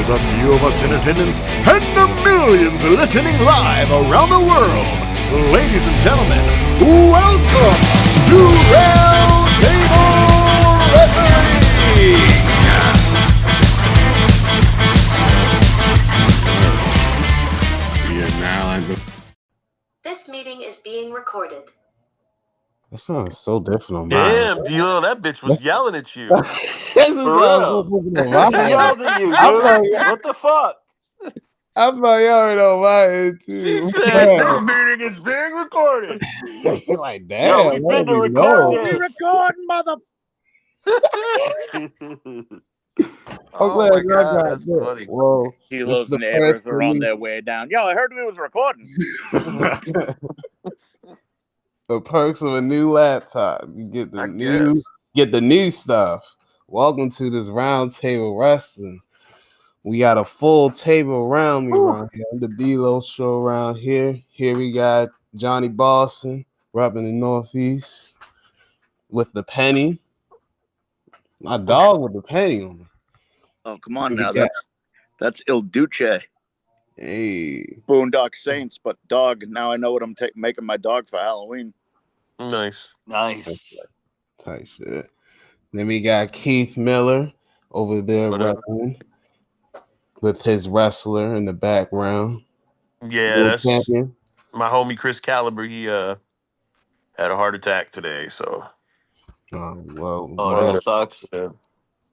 the few of us in attendance and the millions listening live around the world, ladies and gentlemen, welcome to Roundtable Wrestling! This meeting is being recorded. That sounds so different on Damn, mine. D-Lo, that bitch was yelling at you. This is For so real. different on She mine. yelled at you, I thought dude. What the fuck? I thought y'all were on mine She too. said, this meeting is being recorded. Like, damn, Yo, we let been to me record know. this. recording, mother. I'm glad my y'all God, got that's that. funny. Whoa, this is Kilo's the neighbors first are on their way down. Yo, I heard we was recording. the perks of a new laptop. You get the I new, guess. get the new stuff. Welcome to this Roundtable Wrestling. We got a full table around me around here. I'm the D-Lo show around here. Here we got Johnny Boston, repping the Northeast with the penny. My dog with the penny on me. Oh, come on Here we now. got- That's Il Duce. Hey, Boondock Saints, but dog. Now I know what I'm making my dog for Halloween. Nice. Nice. type shit. Then we got Keith Miller over there What up? repping with his wrestler in the background. Yeah, World that's champion. my homie Chris Caliber. He had a heart attack today, so. Oh, that sucks. Yeah.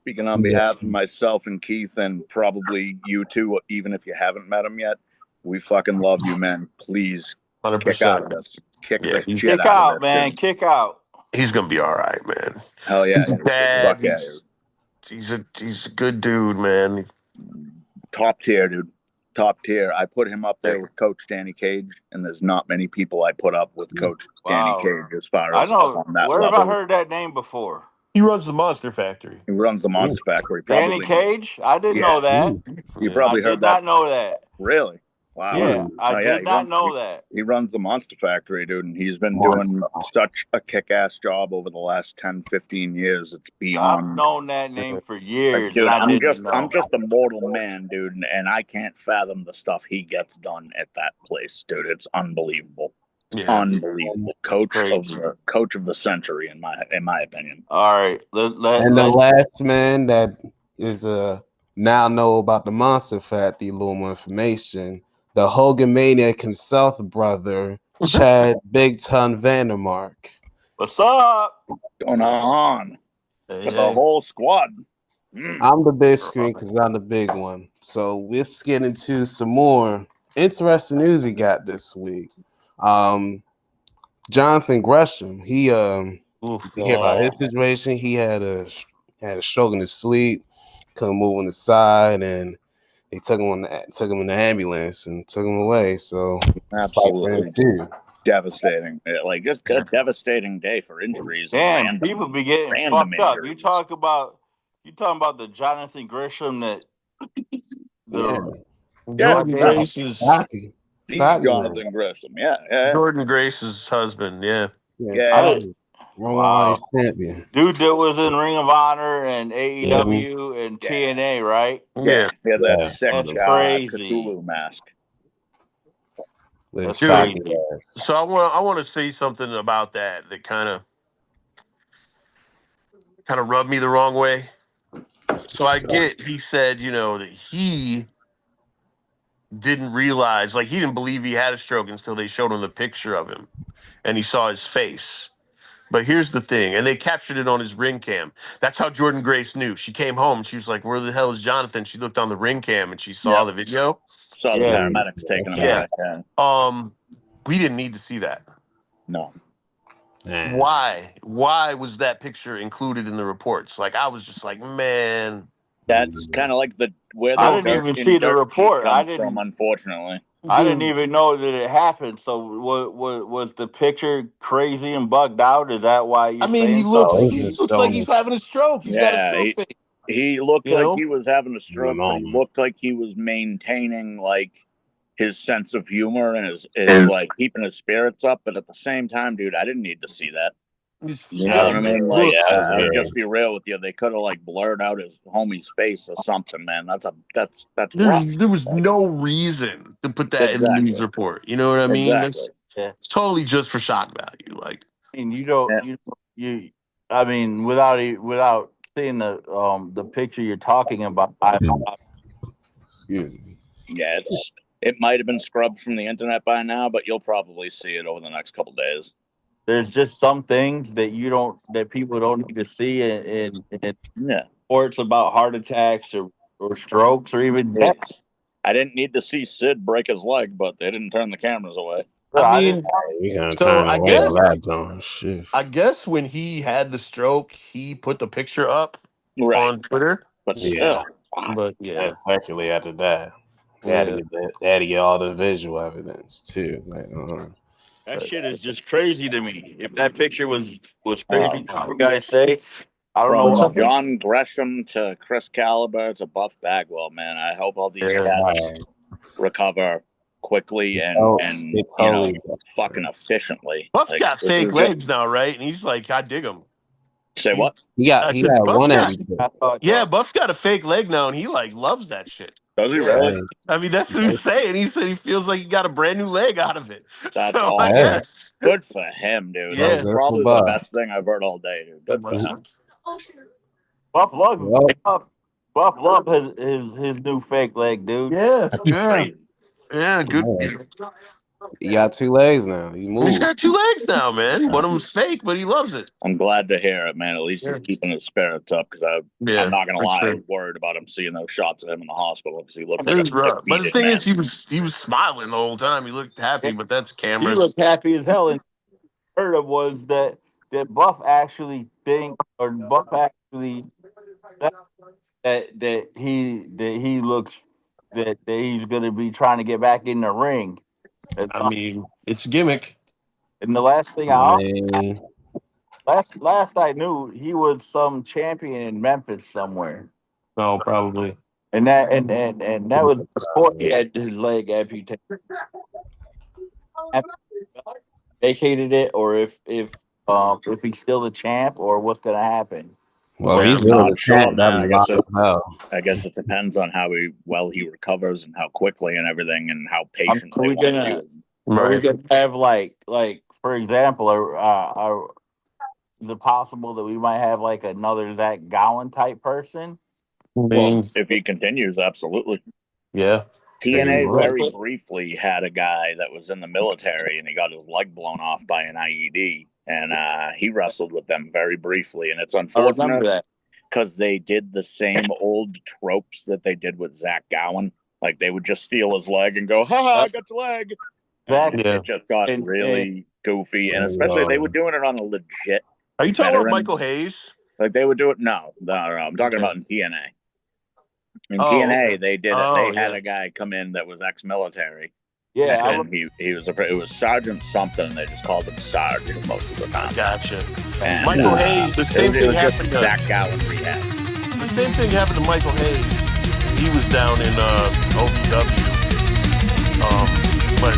Speaking on behalf of myself and Keith, and probably you two, even if you haven't met him yet, we fucking love you, man. Please kick out of 100%. this. Kick Yeah, the he's- shit Kick out out, of this, man. dude. Kick out. He's gonna be all right, man. Hell yeah. He's bad. Fuck yeah, He's a good dude, man. top tier, dude. Top tier. I put him up there with Coach Danny Cage, and there's not many people I put up with Coach Wow. Danny Cage as far I as know. up on that Where have level. I heard that name before? He runs the Monster Factory. He runs the Monster Factory. Danny Probably. Cage? I didn't Yeah. know that. You Yeah. probably I heard did that. not know that. Really? Wow. Yeah, I Oh, did he not runs- know that. He runs the Monster Factory, dude, and he's been Monster. doing such a kick-ass job over the last 10, 15 years. It's I've beyond. known that name for years, Dude, and I didn't know. I'm just a mortal man, dude, and I can't fathom the stuff he gets done at that place, dude. It's unbelievable. Yeah. Unbelievable. Coach crazy. of the century, in my opinion. All right. And the last man that is now know about the Monster Factory, a little more information. The Hogan Maniac himself, brother, Chad Big Ton Vandermark. What's up? Going on Hey, with the whole squad. I'm the big screen because I'm the big one. So let's get into some more interesting news we got this week. Jonathan Gresham, he you hear about his situation. He had a stroke in his sleep, couldn't move on the side, and they took him in the ambulance and took him away. So Absolutely devastating. Like just a devastating day for injuries. Damn, people be getting random fucked up. injuries. You talking about the Jonathan Gresham that Jordan Grace is Stocky. Jonathan Gresham. Yeah. Jordan Grace's husband. Yeah. Wow. champion. Dude that was in Ring of Honor and AEW and TNA, right? Yeah. He had that sick That's crazy. Cthulhu mask. That's Dude, crazy. so I want to say something about that kind of rubbed me the wrong way. So I get he said, that he didn't realize, like he didn't believe he had a stroke until they showed him the picture of him and he saw his face. But here's the thing, and they captured it on his ring cam. That's how Jordan Grace knew. She came home and she was like, where the hell is Jonathan? She looked on the ring cam and she saw the video. Saw the paramedics taking him away. We didn't need to see that. No. Why? Why was that picture included in the reports? Like I was just like, man. That's kind of like where I didn't even see the report. I didn't from, unfortunately. I didn't even know that it happened. So was the picture crazy and bugged out? Is that why you? I mean, he looks like he's having a stroke. He's got a stroke face. He looked like he was having a stroke, but he looked like he was maintaining like his sense of humor and his like keeping his spirits up. But at the same time, dude, I didn't need to see that. You know what I mean? Like, Look, I'll just be real with you. They could have like blurred out his homie's face or something, man. That's rough. there was no reason to put that in the news report. You know what I mean? Exactly. It's totally just for shock value. Like, I mean, I mean, without seeing the picture you're talking about, Excuse me. Yeah, it might have been scrubbed from the internet by now, but you'll probably see it over the next couple days. there's just some things that people don't need to see in reports about heart attacks or strokes or even deaths. I didn't need to see Sid break his leg, but they didn't turn the cameras away. I mean, We gonna so turn I away on guess that, don't shit. I guess when he had the stroke, he put the picture up on Twitter. But Yeah. still, But yeah, Especially after that. They had to get all the visual evidence too. Like, That shit is just crazy to me. If that picture was crazy, you guys say, I don't know. from John Gresham to Chris Caliber to Buff Bagwell, man. I hope all these cats recover quickly and fucking efficiently. Buff's Like, got fake legs now, right? And he's like, I dig him. Say what? he had one Yeah, Buff's got a fake leg now, and he like loves that shit. Does he really? I mean, that's what he's saying. He said he feels like he got a brand new leg out of it. That's so awesome. I guess. Good for him, dude. Yeah. That's probably the best thing I've heard all day, dude. Good for him. Buff Love has his new fake leg, dude. Yeah, good. He got 2 legs now. He's got 2 legs now, man. One of them's fake, but he loves it. I'm glad to hear it, man. At least he's keeping his spirits up because I'm not gonna lie, I was worried about him seeing those shots of him in the hospital because he looks like a rough. But the thing man. is, he was smiling the whole time. He looked happy, but that's cameras. He looked happy as hell. And heard of was that Buff actually that he looks that he's gonna be trying to get back in the ring. I mean, it's a gimmick. And the last thing last I knew, he was some champion in Memphis somewhere. Oh, probably. And that was before he had his leg amputated. Vacated it, or if he's still the champ, or what's gonna happen. Well, if he's not sure, man. I guess it depends on how he recovers and how quickly and everything, and how patient Are we gonna have like for example, is it possible that we might have like another Zach Gowen type person? Well, if he continues, absolutely. Yeah. TNA very briefly had a guy that was in the military and he got his leg blown off by an IED, and he wrestled with them very briefly. And it's unfortunate because they did the same old tropes that they did with Zach Gowen. Like, they would just steal his leg and go, "Ha ha, I got your leg." It just got really goofy, and especially they were doing it on a legit. Are you talking about Michael Hayes? Like, they would do it. No. I'm talking about in TNA. In TNA, they did it. They had a guy come in that was ex-military. Yeah, and it was Sergeant something. They just called him Sarge most of the time. Gotcha. And, Michael Hayes. The same thing happened to Zach Gowen rehab. The same thing happened to Michael Hayes. He was down in OVW. But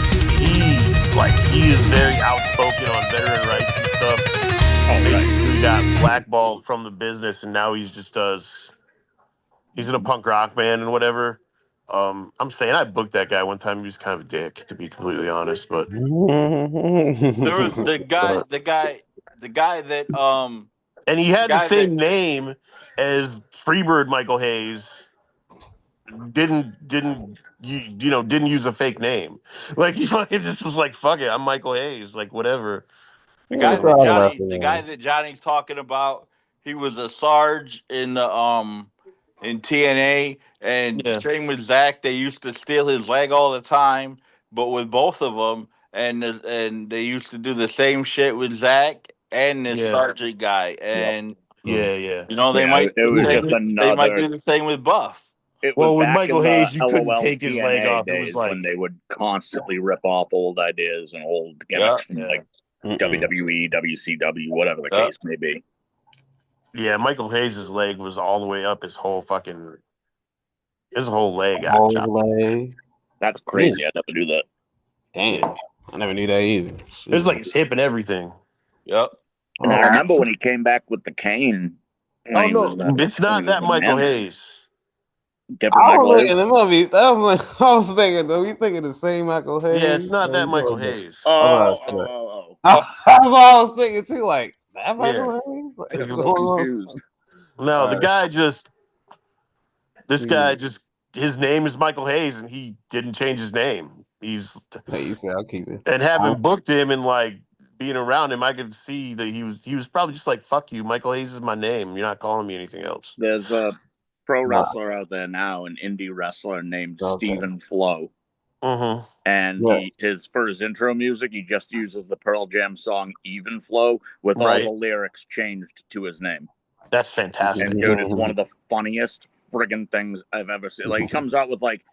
he is very outspoken on veteran rights and stuff. He got blackballed from the business, and now he's in a punk rock band and whatever. I'm saying I booked that guy one time. He was kind of a dick, to be completely honest. But there was the guy that and he had the same name as Freebird Michael Hayes. Didn't use a fake name. Like, he fucking just was like, fuck it, I'm Michael Hayes, like, whatever. The guy that Johnny's talking about, he was a Sarge in the in TNA, and same with Zach. They used to steal his leg all the time, but with both of them, and they used to do the same shit with Zach and this Sergeant guy, and they might do the same with Buff. With Michael Hayes, you couldn't take his leg off. It was like when they would constantly rip off old ideas and old gimmicks from like WWE, WCW, whatever the case may be. Yeah, Michael Hayes' leg was all the way up. His whole leg got chopped. That's crazy. I never knew that. Damn, I never knew that either. It was like his hip and everything. Yep. And I remember when he came back with the cane. Oh no, it's not that Michael Hayes. Different Michael Hayes. I was thinking, are we thinking the same Michael Hayes? Yeah, it's not that Michael Hayes. Oh. That's what I was thinking too. Like that Michael Hayes. I got so confused. No, the guy just. This guy just. His name is Michael Hayes, and he didn't change his name. He said, "I'll keep it." And having booked him and like being around him, I could see that he was probably just like, "Fuck you, Michael Hayes is my name. You're not calling me anything else." There's a pro wrestler out there now, an indie wrestler named Stephen Flo. Mm-hmm. And for his intro music, he just uses the Pearl Jam song "Even Flow" with all the lyrics changed to his name. That's fantastic. And dude, it's one of the funniest friggin' things I've ever seen. Like, he comes out with like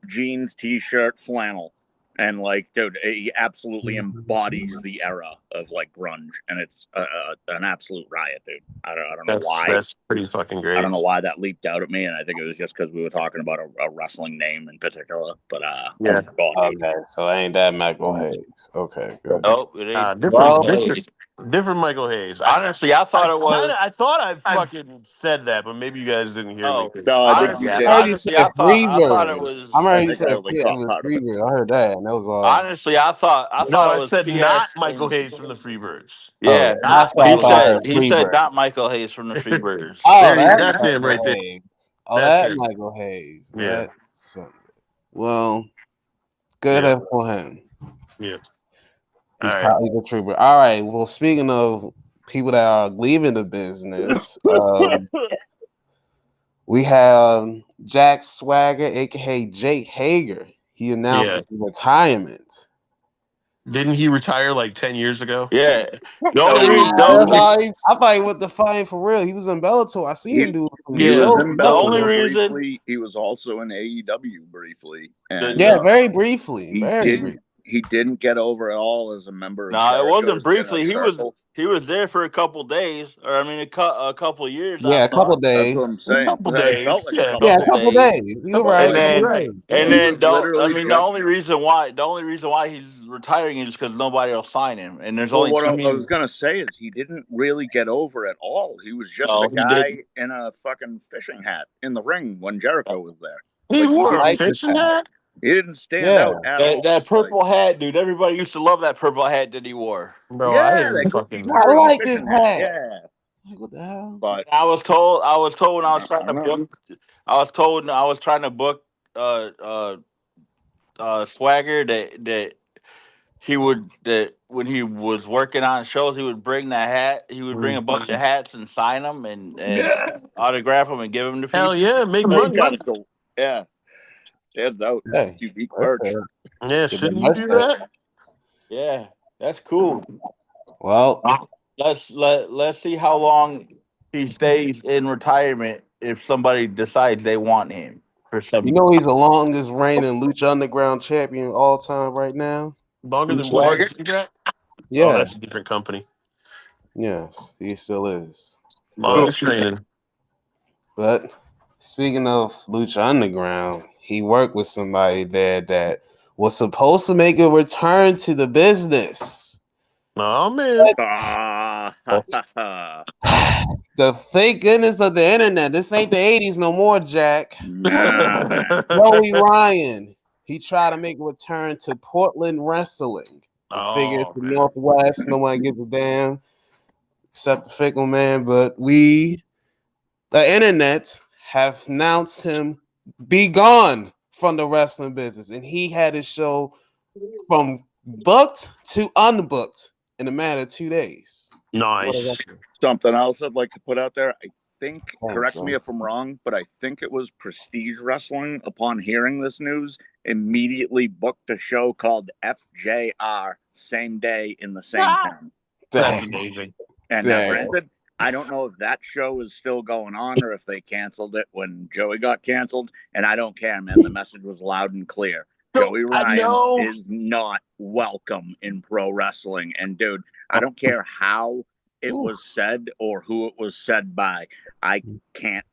jeans, t-shirt, flannel, and like, dude, he absolutely embodies the era of like grunge, and it's an absolute riot, dude. I don't know why. That's pretty fucking great. I don't know why that leaped out at me, and I think it was just because we were talking about a wrestling name in particular. But okay, so ain't that Michael Hayes? Okay, good. Oh, it ain't. Different Michael Hayes. Honestly, I thought it was. I thought I fucking said that, but maybe you guys didn't hear me. No, I think you did. Honestly, I thought it was. I remember you said it was Freebird. I heard that, and that was all. Honestly, I thought it was. I said not Michael Hayes from the Freebirds. Yeah, that's what he said not Michael Hayes from the Freebirds. That's him right there. Oh, that's Michael Hayes. Yeah. Well, good for him. Yeah. He's probably the trooper. All right. Well, speaking of people that are leaving the business, we have Jack Swagger, aka Jake Hager. He announced his retirement. Didn't he retire like 10 years ago? Yeah. I thought he was defying for real. He was in Bellator. I seen him do. The only reason he was also in AEW briefly. And, very briefly. He didn't get over at all as a member. No, it wasn't briefly. He was there for a couple days, or I mean, a couple years. Yeah, a couple days. That's what I'm saying. A couple days. A couple days. You're right. And then the only reason why he's retiring is because nobody will sign him. And there's only what I was gonna say is he didn't really get over at all. He was just a guy in a fucking fishing hat in the ring when Jericho was there. He wore a fishing hat. He didn't stand out at all. That purple hat, dude. Everybody used to love that purple hat that he wore. Bro, I like this hat. Yeah. What the hell? But I was told when I was trying to book. I was trying to book Swagger that when he was working on shows, he would bring the hat. He would bring a bunch of hats and sign them and autograph them and give them to people. Hell yeah, make money. Yeah. Stands out. Unique merch. Yeah, shouldn't you do that? Yeah, that's cool. Well, let's see how long he stays in retirement if somebody decides they want him for some. You know he's the longest reigning Lucha Underground champion all time right now. Longer than Swagger? Yeah, that's a different company. Yes, he still is. Longest reigning. But speaking of Lucha Underground, he worked with somebody there that was supposed to make a return to the business. Oh, man. The thank goodness of the internet. This ain't the 80s no more, Jack. Joey Ryan. He tried to make a return to Portland Wrestling. Figure to Northwest. Nobody gives a damn except the fickle man. But the internet, have announced him be gone from the wrestling business, and he had his show from booked to unbooked in a matter of 2 days. Nice. Something else I'd like to put out there. I think, correct me if I'm wrong, but I think it was Prestige Wrestling, upon hearing this news, immediately booked a show called FJR same day in the same town. That's amazing. And granted, I don't know if that show is still going on or if they canceled it when Joey got canceled. And I don't care, man. The message was loud and clear. Joey Ryan is not welcome in pro wrestling. And dude, I don't care how it was said or who it was said by. I can't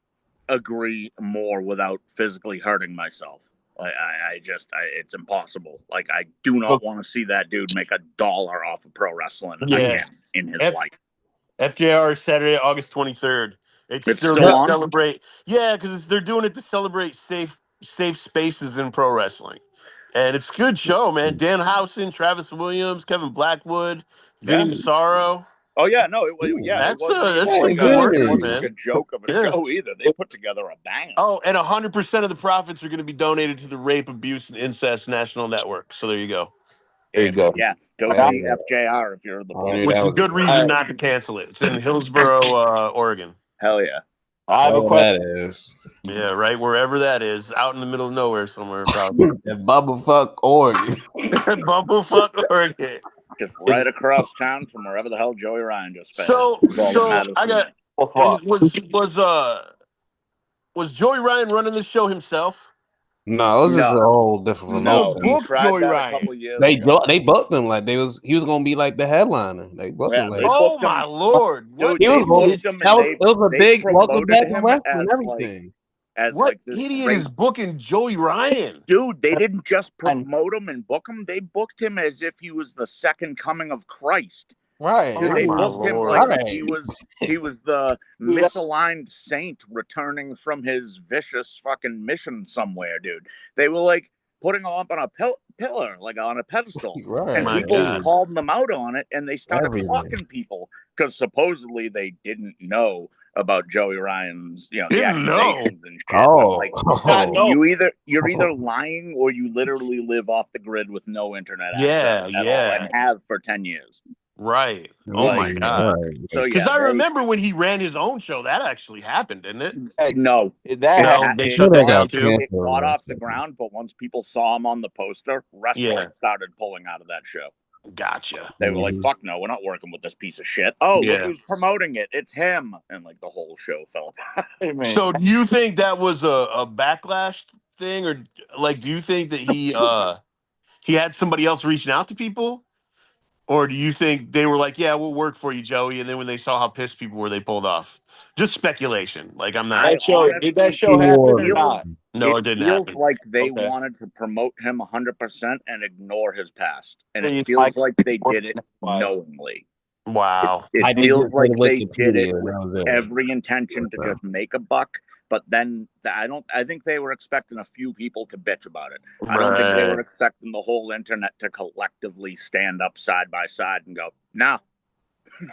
agree more without physically hurting myself. It's impossible. Like, I do not want to see that dude make $1 off of pro wrestling again in his life. FJR Saturday, August 23rd. It's They're still gonna on? celebrate. Yeah, because they're doing it to celebrate safe spaces in pro wrestling. And it's a good show, man. Dan Housen, Travis Williams, Kevin Blackwood, Vinny Massaro. Oh yeah, no, it wasn't That's even some like good it workings, wasn't man. like a joke of a show either. They put together a banger. Oh, and 100% of the profits are going to be donated to the Rape, Abuse, and Incest National Network. So there you go. There you go. Yeah, go see FJR if you're the boy. Which is a good reason not to cancel it. It's in Hillsboro, Oregon. Hell yeah. I have a question. That is. Yeah, right. Wherever that is, out in the middle of nowhere somewhere, probably. Bumblefuck Oregon. Bumblefuck Oregon. Just right across town from wherever the hell Joey Ryan just fed. So I got was Joey Ryan running the show himself? No, this is a whole different promotion. He tried Joey that Ryan. a couple years They ago. they booked him like he was gonna be like the headliner. They booked him like, oh my lord! Dude, he was gonna be, it was a big welcome back to wrestling and everything. What idiot is booking Joey Ryan? Dude, they didn't just promote him and book him; they booked him as if he was the second coming of Christ. Right. Dude, they booked him like he was the misaligned saint returning from his vicious fucking mission somewhere, dude. They were like putting him up on a pillar, like on a pedestal. Right. And people called them out on it, and they started talking people because supposedly they didn't know about Joey Ryan's, the accusations and shit. You're either lying or you literally live off the grid with no internet access at all and have for 10 years. Right. Oh my god. Because I remember when he ran his own show, that actually happened, didn't it? No, they shut that down too. It got off the ground, but once people saw him on the poster, wrestling started pulling out of that show. Gotcha. They were like, "Fuck no, we're not working with this piece of shit." Oh, look who's promoting it? It's him, and like the whole show fell apart. So, do you think that was a backlash thing, or like, do you think that he had somebody else reaching out to people? Or do you think they were like, yeah, we'll work for you, Joey, and then when they saw how pissed people were, they pulled off? Just speculation. Like, I'm not. Did that show happen or not? No, it didn't happen. Feels like they wanted to promote him 100% and ignore his past, and it feels like they did it knowingly. Wow. It feels like they did it with every intention to just make a buck. But then I think they were expecting a few people to bitch about it. I don't think they were expecting the whole internet to collectively stand up side by side and go, "No,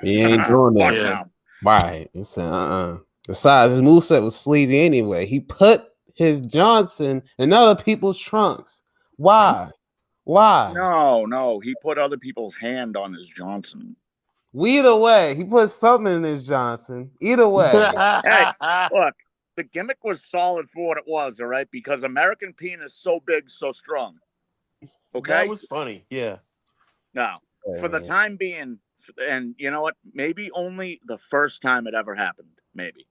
he ain't doing that." No. Right? It's Besides, his moveset was sleazy anyway. He put his Johnson in other people's trunks. Why? No. He put other people's hand on his Johnson. Either way, he put something in his Johnson. Either way. Hey, look. The gimmick was solid for what it was, all right? Because American penis so big, so strong. Okay? That was funny, yeah. Now, for the time being, and you know what? Maybe only the first time it ever happened, maybe.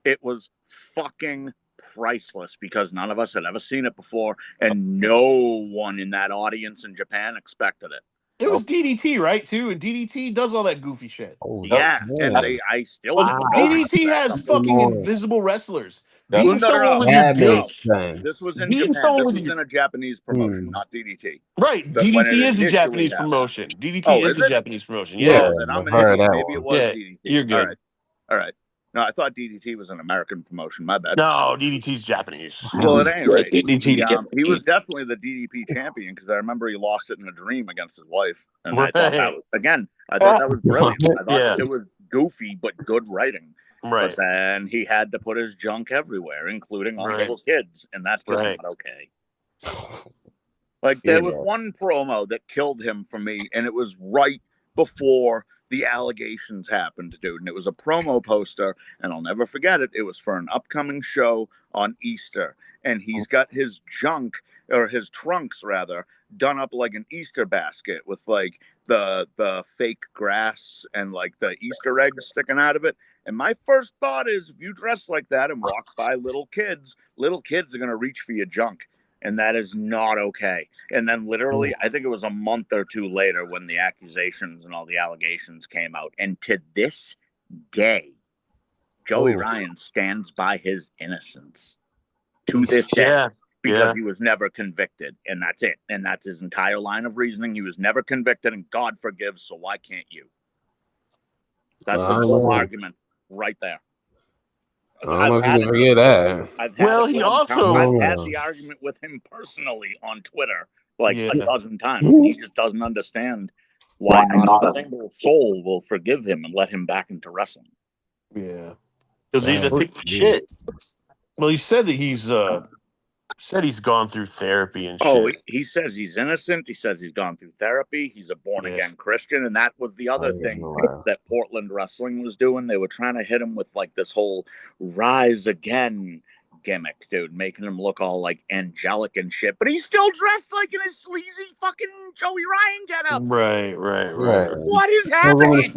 It was fucking priceless because none of us had ever seen it before, and no one in that audience in Japan expected it. It was DDT, right, too? And DDT does all that goofy shit. Oh, yeah, and I still... DDT has fucking invisible wrestlers. Beating someone with your dick. This was in Japan. This was in a Japanese promotion, not DDT. Right, DDT is a Japanese promotion. DDT is a Japanese promotion. Yeah, then I'm an idiot. Maybe it was DDT. You're good. All right. No, I thought DDT was an American promotion. My bad. No, DDT's Japanese. Well, at any rate, he was definitely the DDP champion because I remember he lost it in a dream against his wife. And I thought that was, I thought that was brilliant. I thought it was goofy but good writing. Right. But then he had to put his junk everywhere, including on little kids, and that's just not okay. Like there was one promo that killed him for me, and it was right before the allegations happened, dude. And it was a promo poster, and I'll never forget it. It was for an upcoming show on Easter. And he's got his junk, or his trunks rather, done up like an Easter basket with like the fake grass and like the Easter eggs sticking out of it. And my first thought is, if you dress like that and walk by little kids are going to reach for your junk. And that is not okay. And then literally, I think it was a month or two later when the accusations and all the allegations came out. And to this day, Joey Ryan stands by his innocence. To this day. Because he was never convicted. And that's it. And that's his entire line of reasoning. He was never convicted, and God forgives, so why can't you? That's his whole argument right there. I don't know if you can hear that. I've had the argument with him personally on Twitter like a dozen times, and he just doesn't understand why not a single soul will forgive him and let him back into wrestling. Yeah, because he's a piece of shit. Well, he said that he's gone through therapy and shit. Oh, he says he's innocent. He says he's gone through therapy. He's a born-again Christian, and that was the other thing that Portland Wrestling was doing. They were trying to hit him with like this whole rise again gimmick, dude, making him look all like angelic and shit. But he's still dressed like in his sleazy fucking Joey Ryan getup. Right. What is happening?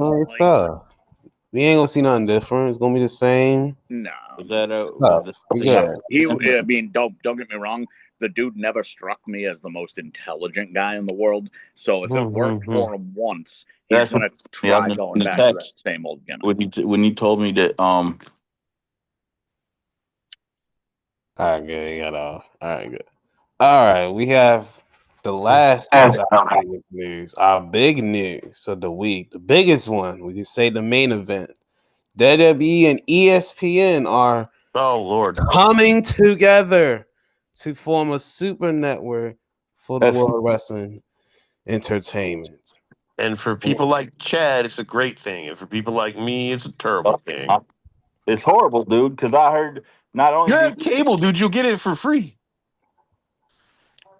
We ain't gonna see nothing different. It's gonna be the same. No. Is that I mean, don't get me wrong. The dude never struck me as the most intelligent guy in the world. So if it worked for him once, he's gonna try going back to that same old gimmick. When he told me that All right, good. He got off. All right, good. All right, we have the last news, our big news of the week, the biggest one. We can say the main event. WWE and ESPN are coming together to form a super network for the World Wrestling Entertainment. And for people like Chad, it's a great thing. And for people like me, it's a terrible thing. It's horrible, dude, because I heard not only you have cable, dude, you'll get it for free.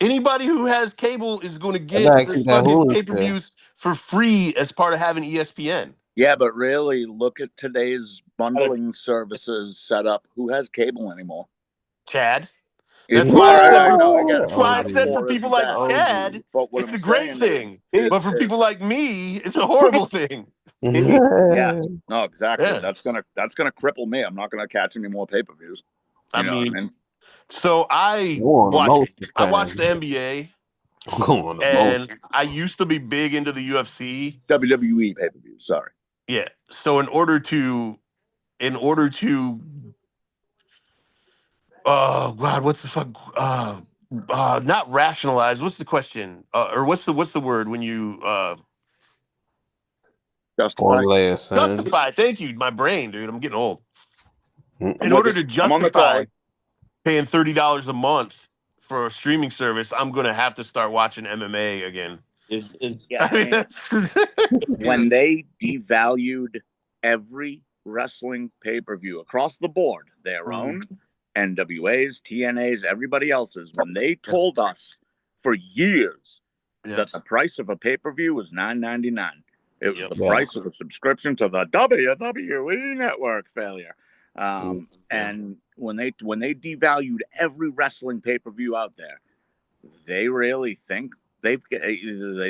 Anybody who has cable is going to get the fucking pay-per-views for free as part of having ESPN. Yeah, but really, look at today's bundling services setup. Who has cable anymore? Chad. That's why I said for people like Chad, it's a great thing. But for people like me, it's a horrible thing. Yeah, no, exactly. Yeah. That's gonna cripple me. I'm not gonna catch any more pay-per-views. I mean, so I watched the NBA, and I used to be big into the UFC, WWE pay-per-views. Sorry. Yeah. So in order to oh God, what's the fuck? Not rationalize. What's the question? Or what's the word when you justify? Thank you, my brain, dude. I'm getting old. In order to justify paying $30 a month for a streaming service, I'm gonna have to start watching MMA again. When they devalued every wrestling pay-per-view across the board, their own NWAs, TNAs, everybody else's, when they told us for years that the price of a pay-per-view was $9.99. It was the price of a subscription to the WWE network failure. And when they devalued every wrestling pay-per-view out there, they really think they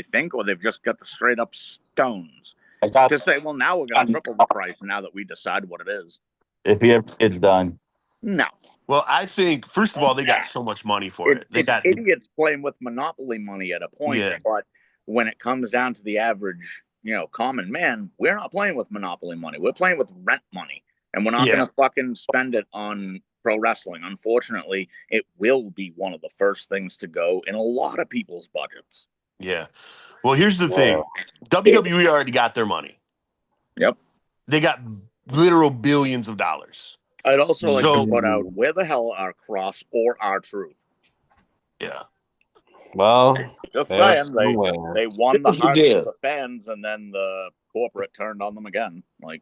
think, or they've just got the straight up stones to say, well, now we're going to triple the price now that we decide what it is. If it's done. No. Well, I think, first of all, they got so much money for it. They got idiots playing with monopoly money at a point, but when it comes down to the average, common man, we're not playing with monopoly money. We're playing with rent money, and we're not going to fucking spend it on pro wrestling. Unfortunately, it will be one of the first things to go in a lot of people's budgets. Yeah. Well, here's the thing. WWE already got their money. Yep. They got literal billions of dollars. I'd also like to put out, where the hell are Cross or R-Truth? Yeah. Well, just saying, they won the hearts of the fans, and then the corporate turned on them again. Like,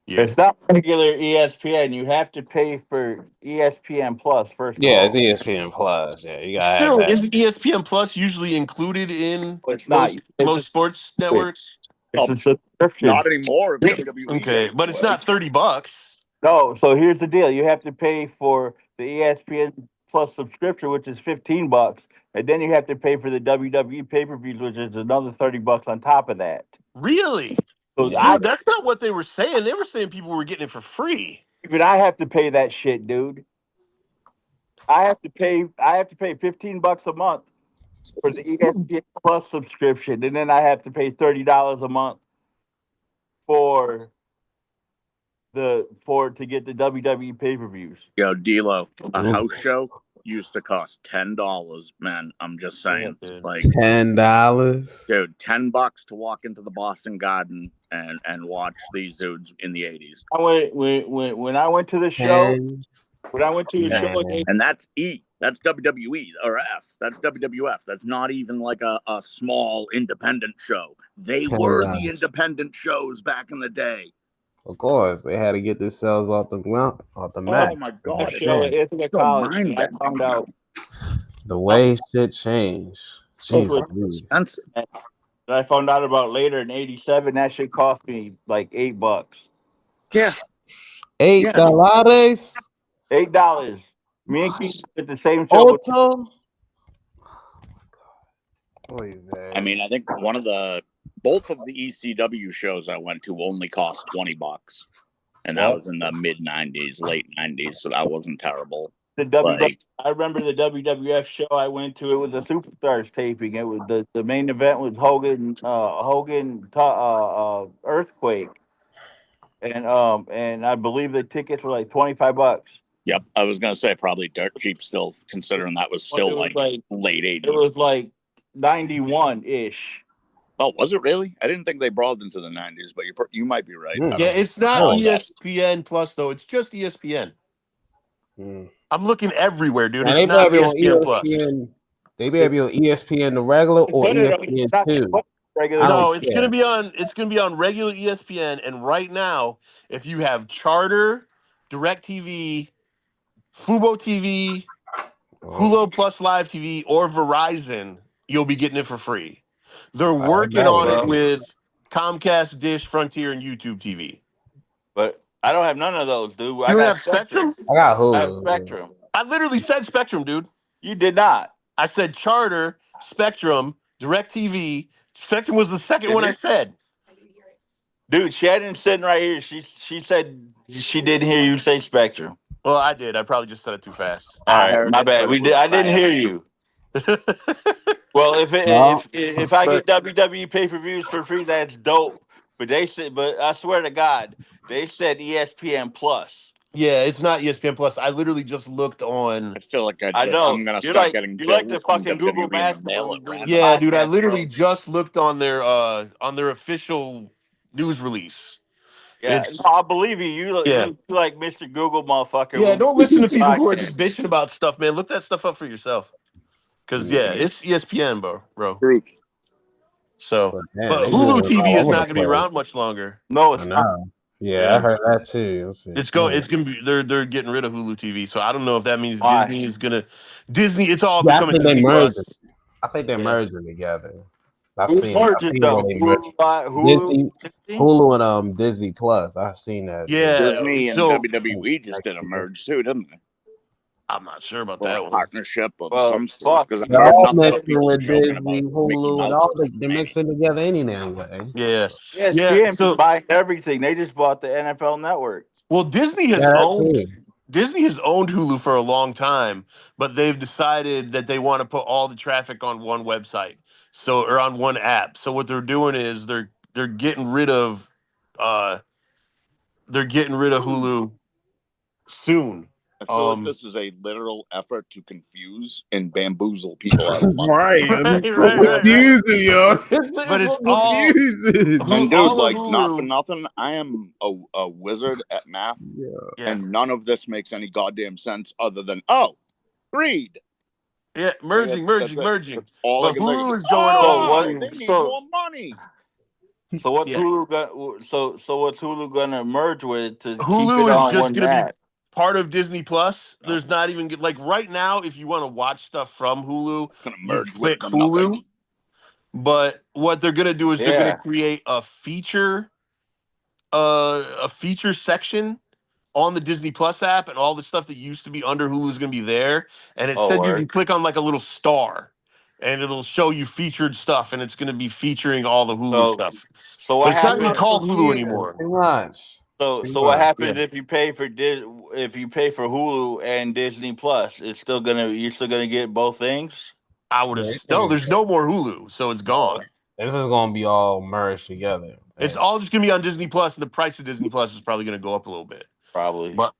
it's not regular ESPN. You have to pay for ESPN Plus first. Yeah, it's ESPN Plus. Yeah, you gotta have that. Isn't ESPN Plus usually included in most sports networks? It's a subscription. Not anymore. Okay, but it's not $30. No, so here's the deal. You have to pay for the ESPN Plus subscription, which is $15, and then you have to pay for the WWE pay-per-views, which is another $30 on top of that. Really? So dude, that's not what they were saying. They were saying people were getting it for free. But I have to pay that shit, dude. I have to pay $15 a month for the ESPN Plus subscription, and then I have to pay $30 a month to get the WWE pay-per-views. Yo, D-Lo, a house show used to cost $10, man. I'm just saying, like $10, dude. $10 to walk into the Boston Garden and watch these dudes in the 80s. When I went to the show, And that's E. That's WWE or F. That's WWF. That's not even like a small independent show. They were the independent shows back in the day. Of course, they had to get themselves off the map. Oh my God! Show at Ithaca College, I found out the way shit changed. Jesus, expensive. that I found out about later in '87. That shit cost me like $8. Yeah, $8. $8. Me and Keith at the same show. Ultra. I mean, I think both of the ECW shows I went to only cost $20, and that was in the mid '90s, late '90s, so that wasn't terrible. I remember the WWF show I went to. It was a Superstars taping. It was the main event was Hogan Earthquake, and I believe the tickets were like $25. Yep, I was gonna say probably dirt cheap still, considering that was still like late '80s. It was like 91 ish. Oh, was it really? I didn't think they brawled into the '90s, but you might be right. Yeah, it's not ESPN Plus though. It's just ESPN. I'm looking everywhere, dude. Now, it's not ESPN Plus. They better be on ESPN the regular or ESPN 2. No, it's gonna be on. It's gonna be on regular ESPN. And right now, if you have Charter, DirecTV, Fubo TV, Hulu Plus Live TV, or Verizon, you'll be getting it for free. They're working on it with Comcast, Dish, Frontier, and YouTube TV. But I don't have none of those, dude. You don't have Spectrum? I got Hulu. I have Spectrum. I literally said Spectrum, dude. You did not. I said Charter, Spectrum, DirecTV. Spectrum was the second one I said. Dude, Shannon's sitting right here. She said she didn't hear you say Spectrum. Well, I did. I probably just said it too fast. All right, my bad. I didn't hear you. Well, if I get WWE pay-per-views for free, that's dope. But I swear to God, they said ESPN Plus. Yeah, it's not ESPN Plus. I literally just looked on. I feel like I know. I'm gonna start getting. You like to fucking Google basketball. Yeah, dude. I literally just looked on their official news release. Yeah, I believe you. You like Mr. Google, motherfucker. Yeah, don't listen to people who are just bitching about stuff, man. Look that stuff up for yourself. Because it's ESPN, bro. So, but Hulu TV is not going to be around much longer. No, it's not. Yeah, I heard that too. It's going to be. They're getting rid of Hulu TV. So I don't know if that means Disney is going to. It's all becoming Disney Plus. I think they're merging together. Hulu and Disney Plus. I've seen that. Yeah, Disney and WWE just did a merge too, didn't they? I'm not sure about that one. Partnership of some sort. They're all mixing with Disney, Hulu, and all. They're mixing together anyway. Yeah. So buying everything. They just bought the NFL Network. Well, Disney has owned Hulu for a long time, but they've decided that they want to put all the traffic on one website, or on one app. So what they're doing is they're getting rid of Hulu soon. I feel like this is a literal effort to confuse and bamboozle people out of money. Right. Confusing, yo. But it's all confusing. And dude, like, not for nothing, I am a wizard at math, and none of this makes any goddamn sense other than greed. Yeah, merging. That's all but Hulu is going on. They need more money. So what's Hulu gonna? So what's Hulu gonna merge with to Hulu keep it on is just one gonna map? be part of Disney Plus. There's not even like right now. If you want to watch stuff from Hulu, you click Hulu. But what they're gonna do is they're gonna create a feature section on the Disney Plus app, and all the stuff that used to be under Hulu is gonna be there. And it said you can click on like a little star, and it'll show you featured stuff, and it's gonna be featuring all the Hulu stuff. So what it's not gonna be called Hulu anymore. Too much. So what happens if you pay for Hulu and Disney Plus? You're still gonna get both things. I would have there's no more Hulu, so it's gone. This is gonna be all merged together. It's all just gonna be on Disney Plus, and the price of Disney Plus is probably gonna go up a little bit. Probably. But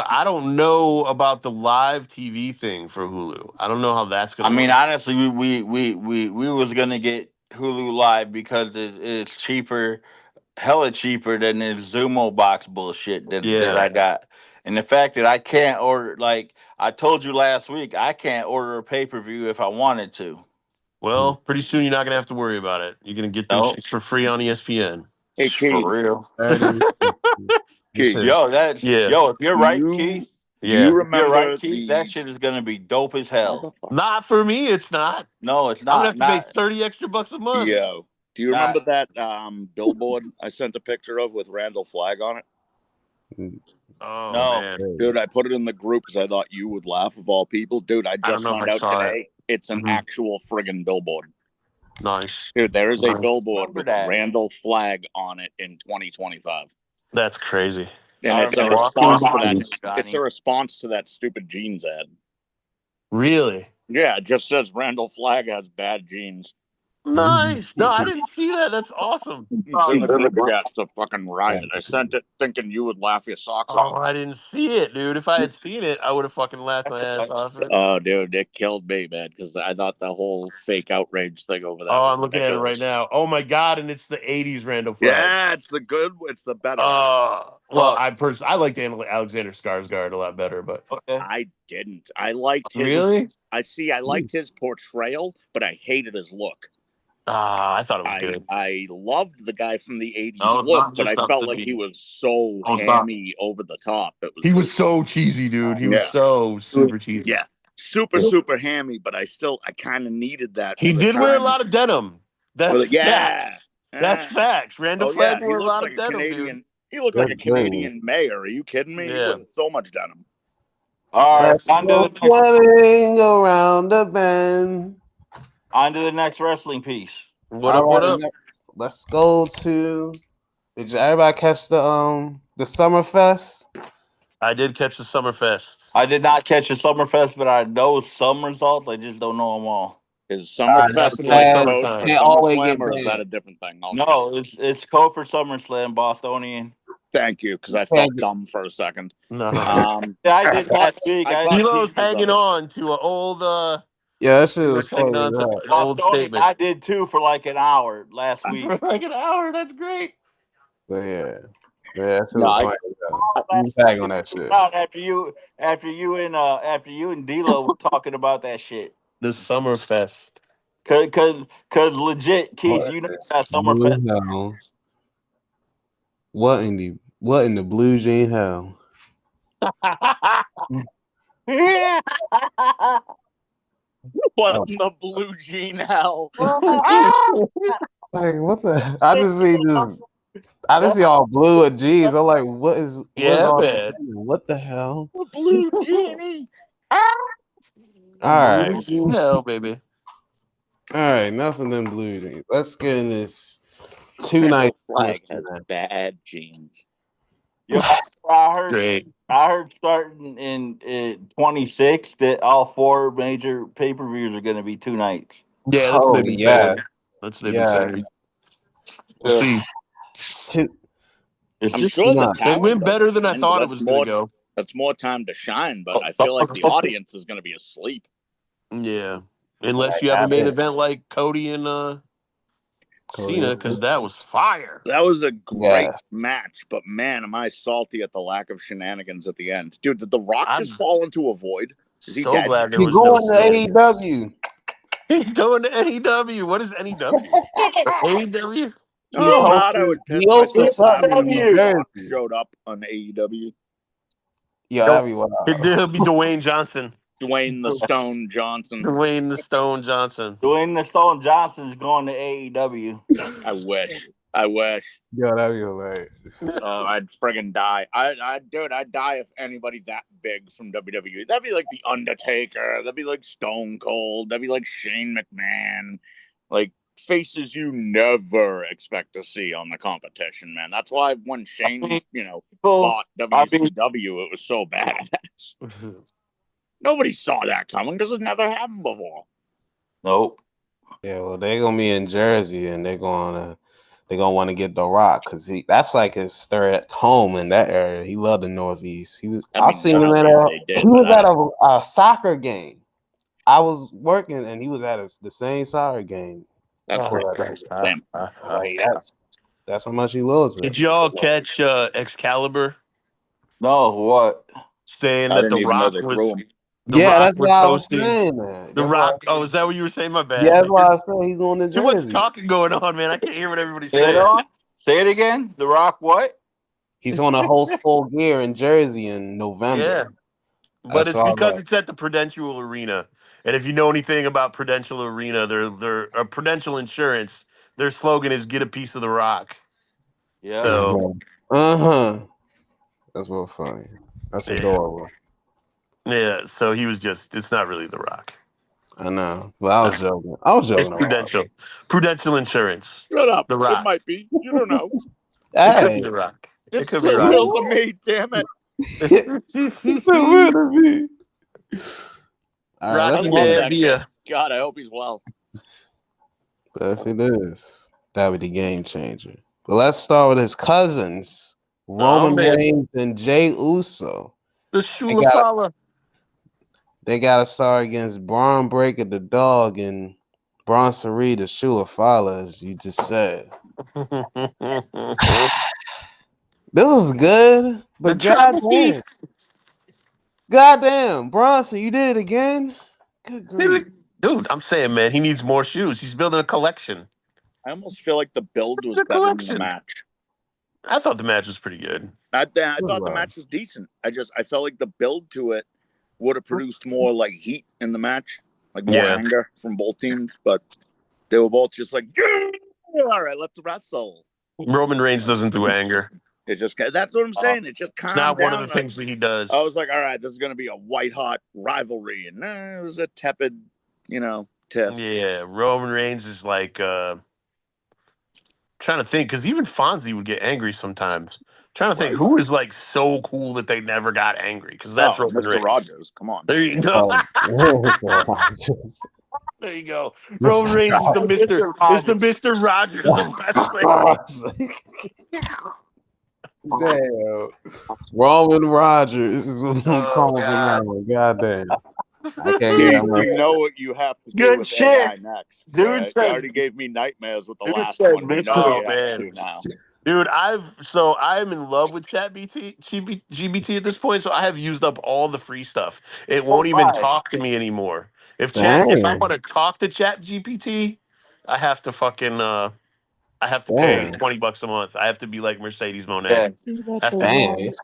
I don't know about the live TV thing for Hulu. I don't know how that's gonna work. Honestly, we was gonna get Hulu Live because it's cheaper hella cheaper than the Zumo box bullshit that I got. And the fact that I can't order, like I told you last week, I can't order a pay-per-view if I wanted to. Well, pretty soon you're not gonna have to worry about it. You're gonna get them shits for free on ESPN. Hey, Keith. For real. Keith. Yo, that's yo. If you're right, Keith. Do you remember? If you're right, Keith, that shit is gonna be dope as hell. Not for me. It's not. No, it's not. I'm gonna have to pay 30 extra bucks a month. Yo, do you remember that billboard I sent a picture of with Randall Flagg on it? Oh no, man, dude, I put it in the group because I thought you would laugh of all people. Dude, I just found out today it's an actual friggin' billboard. Nice, dude. There is a billboard with Randall Flagg on it in 2025. That's crazy. And it's a response to that. It's a response to that stupid jeans ad. Really? Yeah, it just says Randall Flagg has bad jeans. Nice. No, I didn't see that. That's awesome. It's in the group chat to fucking riot. I sent it thinking you would laugh your socks off. Oh, I didn't see it, dude. If I had seen it, I would have fucking laughed my ass off it. Oh, dude, it killed me, man, because I thought the whole fake outrage thing over that. Oh, I'm looking at it right now. Oh my god, and it's the '80s Randall Flagg. Yeah, it's the better. Well, I liked Alexander Skarsgård a lot better, but I didn't. I liked his. Really? I liked his portrayal, but I hated his look. I thought it was good. I loved the guy from the 80s look, but I felt like he was so hammy over the top. He was so cheesy, dude. He was so super cheesy. Yeah. Super hammy, but I kind of needed that. He did wear a lot of denim. That's facts. Yeah. That's facts. Randall Flagg wore a lot of denim, dude. He looked like a Canadian mayor. Are you kidding me? Yeah. He wore so much denim. All right, flying around the bend. On to the next wrestling piece. What up? Let's go to. Did everybody catch the Summerfest? I did catch the Summerfest. I did not catch the Summerfest, but I know some results. I just don't know them all. Is Summerfest summertime? Can't always get or is that a different thing? No, it's code for SummerSlam, Bostonian. Thank you, because I felt dumb for a second. No. I did last week. D'Lo's hanging on to an old. Yeah, that shit was hanging on to an old statement. I did too for like an hour last week. For like an hour, that's great. But yeah, that shit was funny. You tag on that shit. After you and D'Lo were talking about that shit. The Summerfest. Cause legit, Keith, you know that Summerfest. No. What in the blue jean hell? What in the blue jean hell? Like what the? I just see all blue and jeans. I'm like, what is? Man. What the hell? The blue jeanie. All right, hell, baby. All right, enough of them blue jeans. Let's get in this 2 night Flag has bad jeans. Yo, I heard starting in 26 that all 4 major pay-per-views are going to be 2 nights. Yeah, that's what they've been saying. That's what they've been saying. We'll see. I'm sure it went better than I thought it was going to go. That's more time to shine, but I feel like the audience is going to be asleep. Yeah, unless you have a main event like Cody and Cena, because that was fire. That was a great match, but man, am I salty at the lack of shenanigans at the end. Dude, did The Rock just fall into a void? Is he so dead? glad He's going to AEW. He's going to NEW. What is NEW? AEW? Oh, God, I would piss myself if showed up on AEW. Yeah, that'd be wild. It'll be Dwayne Johnson. Dwayne the Stone Johnson. Dwayne the Stone Johnson. Dwayne the Stone Johnson is going to AEW. I wish. Yeah, that'd be hilarious. I'd friggin' die. I'd die if anybody that big from WWE. That'd be like The Undertaker. That'd be like Stone Cold. That'd be like Shane McMahon. Like faces you never expect to see on the competition, man. That's why when Shane, bought WCW, it was so bad. Nobody saw that coming because it never happened before. Nope. Yeah, well, they're gonna be in Jersey, and they're gonna want to get The Rock because that's like his third home in that area. He loved the Northeast. I seen him at a soccer game. I was working, and he was at the same soccer game. That's That's how much he loses. Did y'all catch Excalibur No, what? saying I that didn't even know they threw him. The Yeah, Rock that's what was I was hosting saying, man. The That's Rock? why, Oh, is that what you were saying? My yeah, bad. that's why I said he's on the Too much jersey. talking going on, man. I can't hear what everybody's Say it saying. on. Say it again. The Rock what? He's on a host full gear in Jersey in November. Yeah, but That's it's why I because was it's at the Prudential Arena, and if you know anything about Prudential Arena, they're Prudential Insurance. Their slogan is "Get a piece of the Rock." Yeah. So That's real funny. That's yeah, adorable. yeah. So he was just—it's not really the Rock. I know, but I was joking. I was It's joking. Prudential Insurance. Shut up. The Rock. It might be. You don't know. It could be Hey, the Rock. It It's could be still Rock. real to me, damn it. all right, Rocky let's I get love it. that kid. God, I hope he's well. But if it is, that would be the game changer. But let's start with his cousins, Roman man. Reigns and Jay Uso. The Shulafala. They got to start against Braun Breaker the dog and Bronson Reed the Shulafala, as you just said. This is good, but goddamn, Bronson, you did it again. Good grief. Dude, I'm saying, man, he needs more shoes. He's building a collection. I almost feel like the build was The better than the collection. match. I thought the match was pretty good. I thought the match was decent. I felt like the build to it would have produced more like heat in the match, like more anger from both teams. But they were both just like, yeah, all right, let's wrestle. Roman Reigns doesn't do anger. It just that's what I'm saying. It just calmed down. It's not one of the things that he does. I was like, all right, this is gonna be a white hot rivalry, and it was a tepid, tiff. Yeah, Roman Reigns is like trying to think because even Fonzie would get angry sometimes. Trying to think who is like so cool that they never got angry because that's Roman Mr. Reigns. Rogers. Come on. There you go. There you go. Roman Reigns is the Mr. Rogers of wrestling. Damn. Roman Rogers is what I'm calling him. Goddamn. I can't get You know what you have to do with AI next. Dude You already gave me nightmares with the last one. You know what you have to do now. Dude, I'm in love with GBT at this point, so I have used up all the free stuff. It won't even talk to me anymore. If I want to talk to Chat GPT, I have to fucking I have to pay $20 a month. I have to be like Mercedes Monet. Yeah. Dude, it's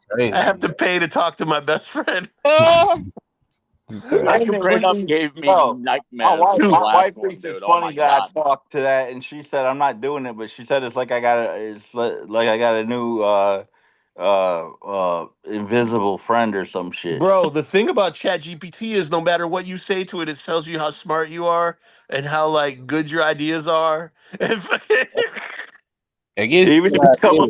crazy. I have to pay to talk to my best friend. That straight up gave me nightmares. My wife thinks it's funny that I talked to that, and she said I'm not doing it, but she said it's like I got a new invisible friend or some shit. Bro, the thing about ChatGPT is no matter what you say to it, it tells you how smart you are and how like good your ideas are. Even if you come up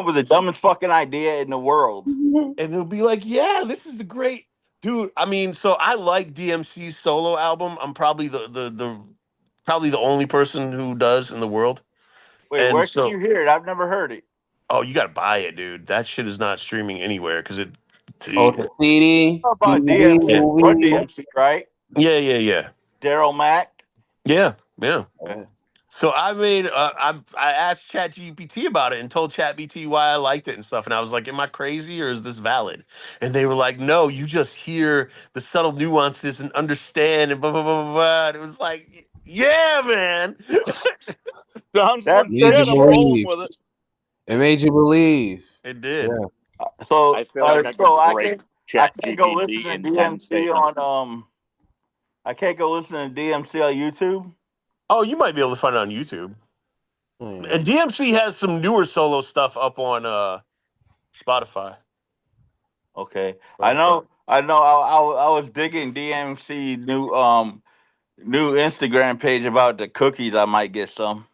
with the dumbest fucking idea in the world, and it'll be like, yeah, this is a great dude. I mean, so I like DMC's solo album. I'm probably the only person who does in the world. Wait, where can you hear it? I've never heard it. Oh, you gotta buy it, dude. That shit is not streaming anywhere because it. It's a CD. How about DMC? Or DMC, right? Yeah. Daryl Mack. Yeah. So I made. I asked ChatGPT about it and told ChatGPT why I liked it and stuff. And I was like, "Am I crazy or is this valid?" And they were like, "No, you just hear the subtle nuances and understand and blah blah blah blah." blah. And it was like, "Yeah, man." Sounds legit. I'm rolling with it. It made you believe. It did. Yeah. So I feel like I can't go listen to DMC on I can't go listen to DMC on YouTube. Oh, you might be able to find it on YouTube. And DMC has some newer solo stuff up on Spotify. Okay, I know. I was digging DMC new Instagram page about the cookies. I might get some.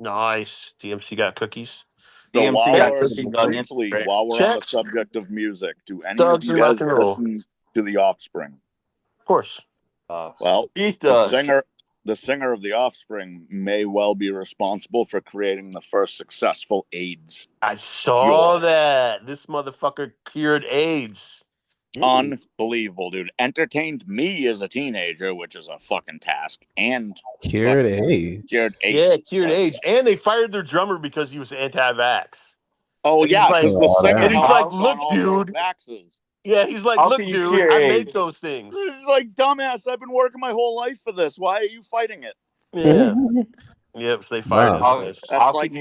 Nice. DMC got cookies. So DMC got cookies on briefly, Instagram. while we're on the subject of music, do any of you guys listen to The Offspring? Of course. Well, the singer of The Offspring may well be responsible for creating the first successful AIDS. I saw that. This motherfucker cured AIDS. Unbelievable, dude. Entertained me as a teenager, which is a fucking task, and Cured age. Cured age. Yeah, cured age. And they fired their drummer because he was anti-vax. Oh, yeah, because the singer and he's like, look, all dude. those vaxes. Yeah, he's like, look, dude, I make those things. He's like, dumbass, I've been working my whole life for this. Why are you fighting it? Yeah. Yep, so they fired him. That's like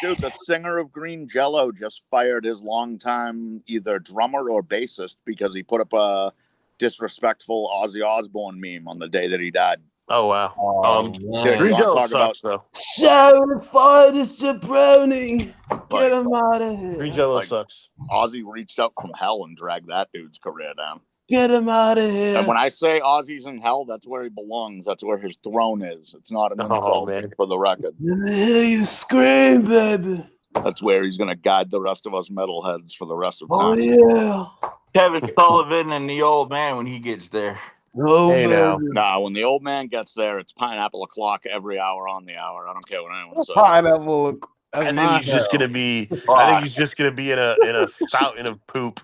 the singer of Green Jello just fired his longtime either drummer or bassist because he put up a disrespectful Ozzy Osbourne meme on the day that he died. Oh, wow. Green Jello sucks, though. Shower fire this jabroni. Get him out of here. Green Jello sucks. Ozzy reached out from hell and dragged that dude's career down. Get him out of here. And when I say Ozzy's in hell, that's where he belongs. That's where his throne is. It's not an insult, for the record. Let me hear you scream, baby. That's where he's going to guide the rest of us metalheads for the rest of time. Oh, yeah. Kevin Sullivan and the old man when he gets there. Oh, hey, baby. Nah, when the old man gets there, it's pineapple o'clock every hour on the hour. I don't care what anyone says. Pineapple. I think he's just gonna be. I think he's just gonna be in a fountain of poop.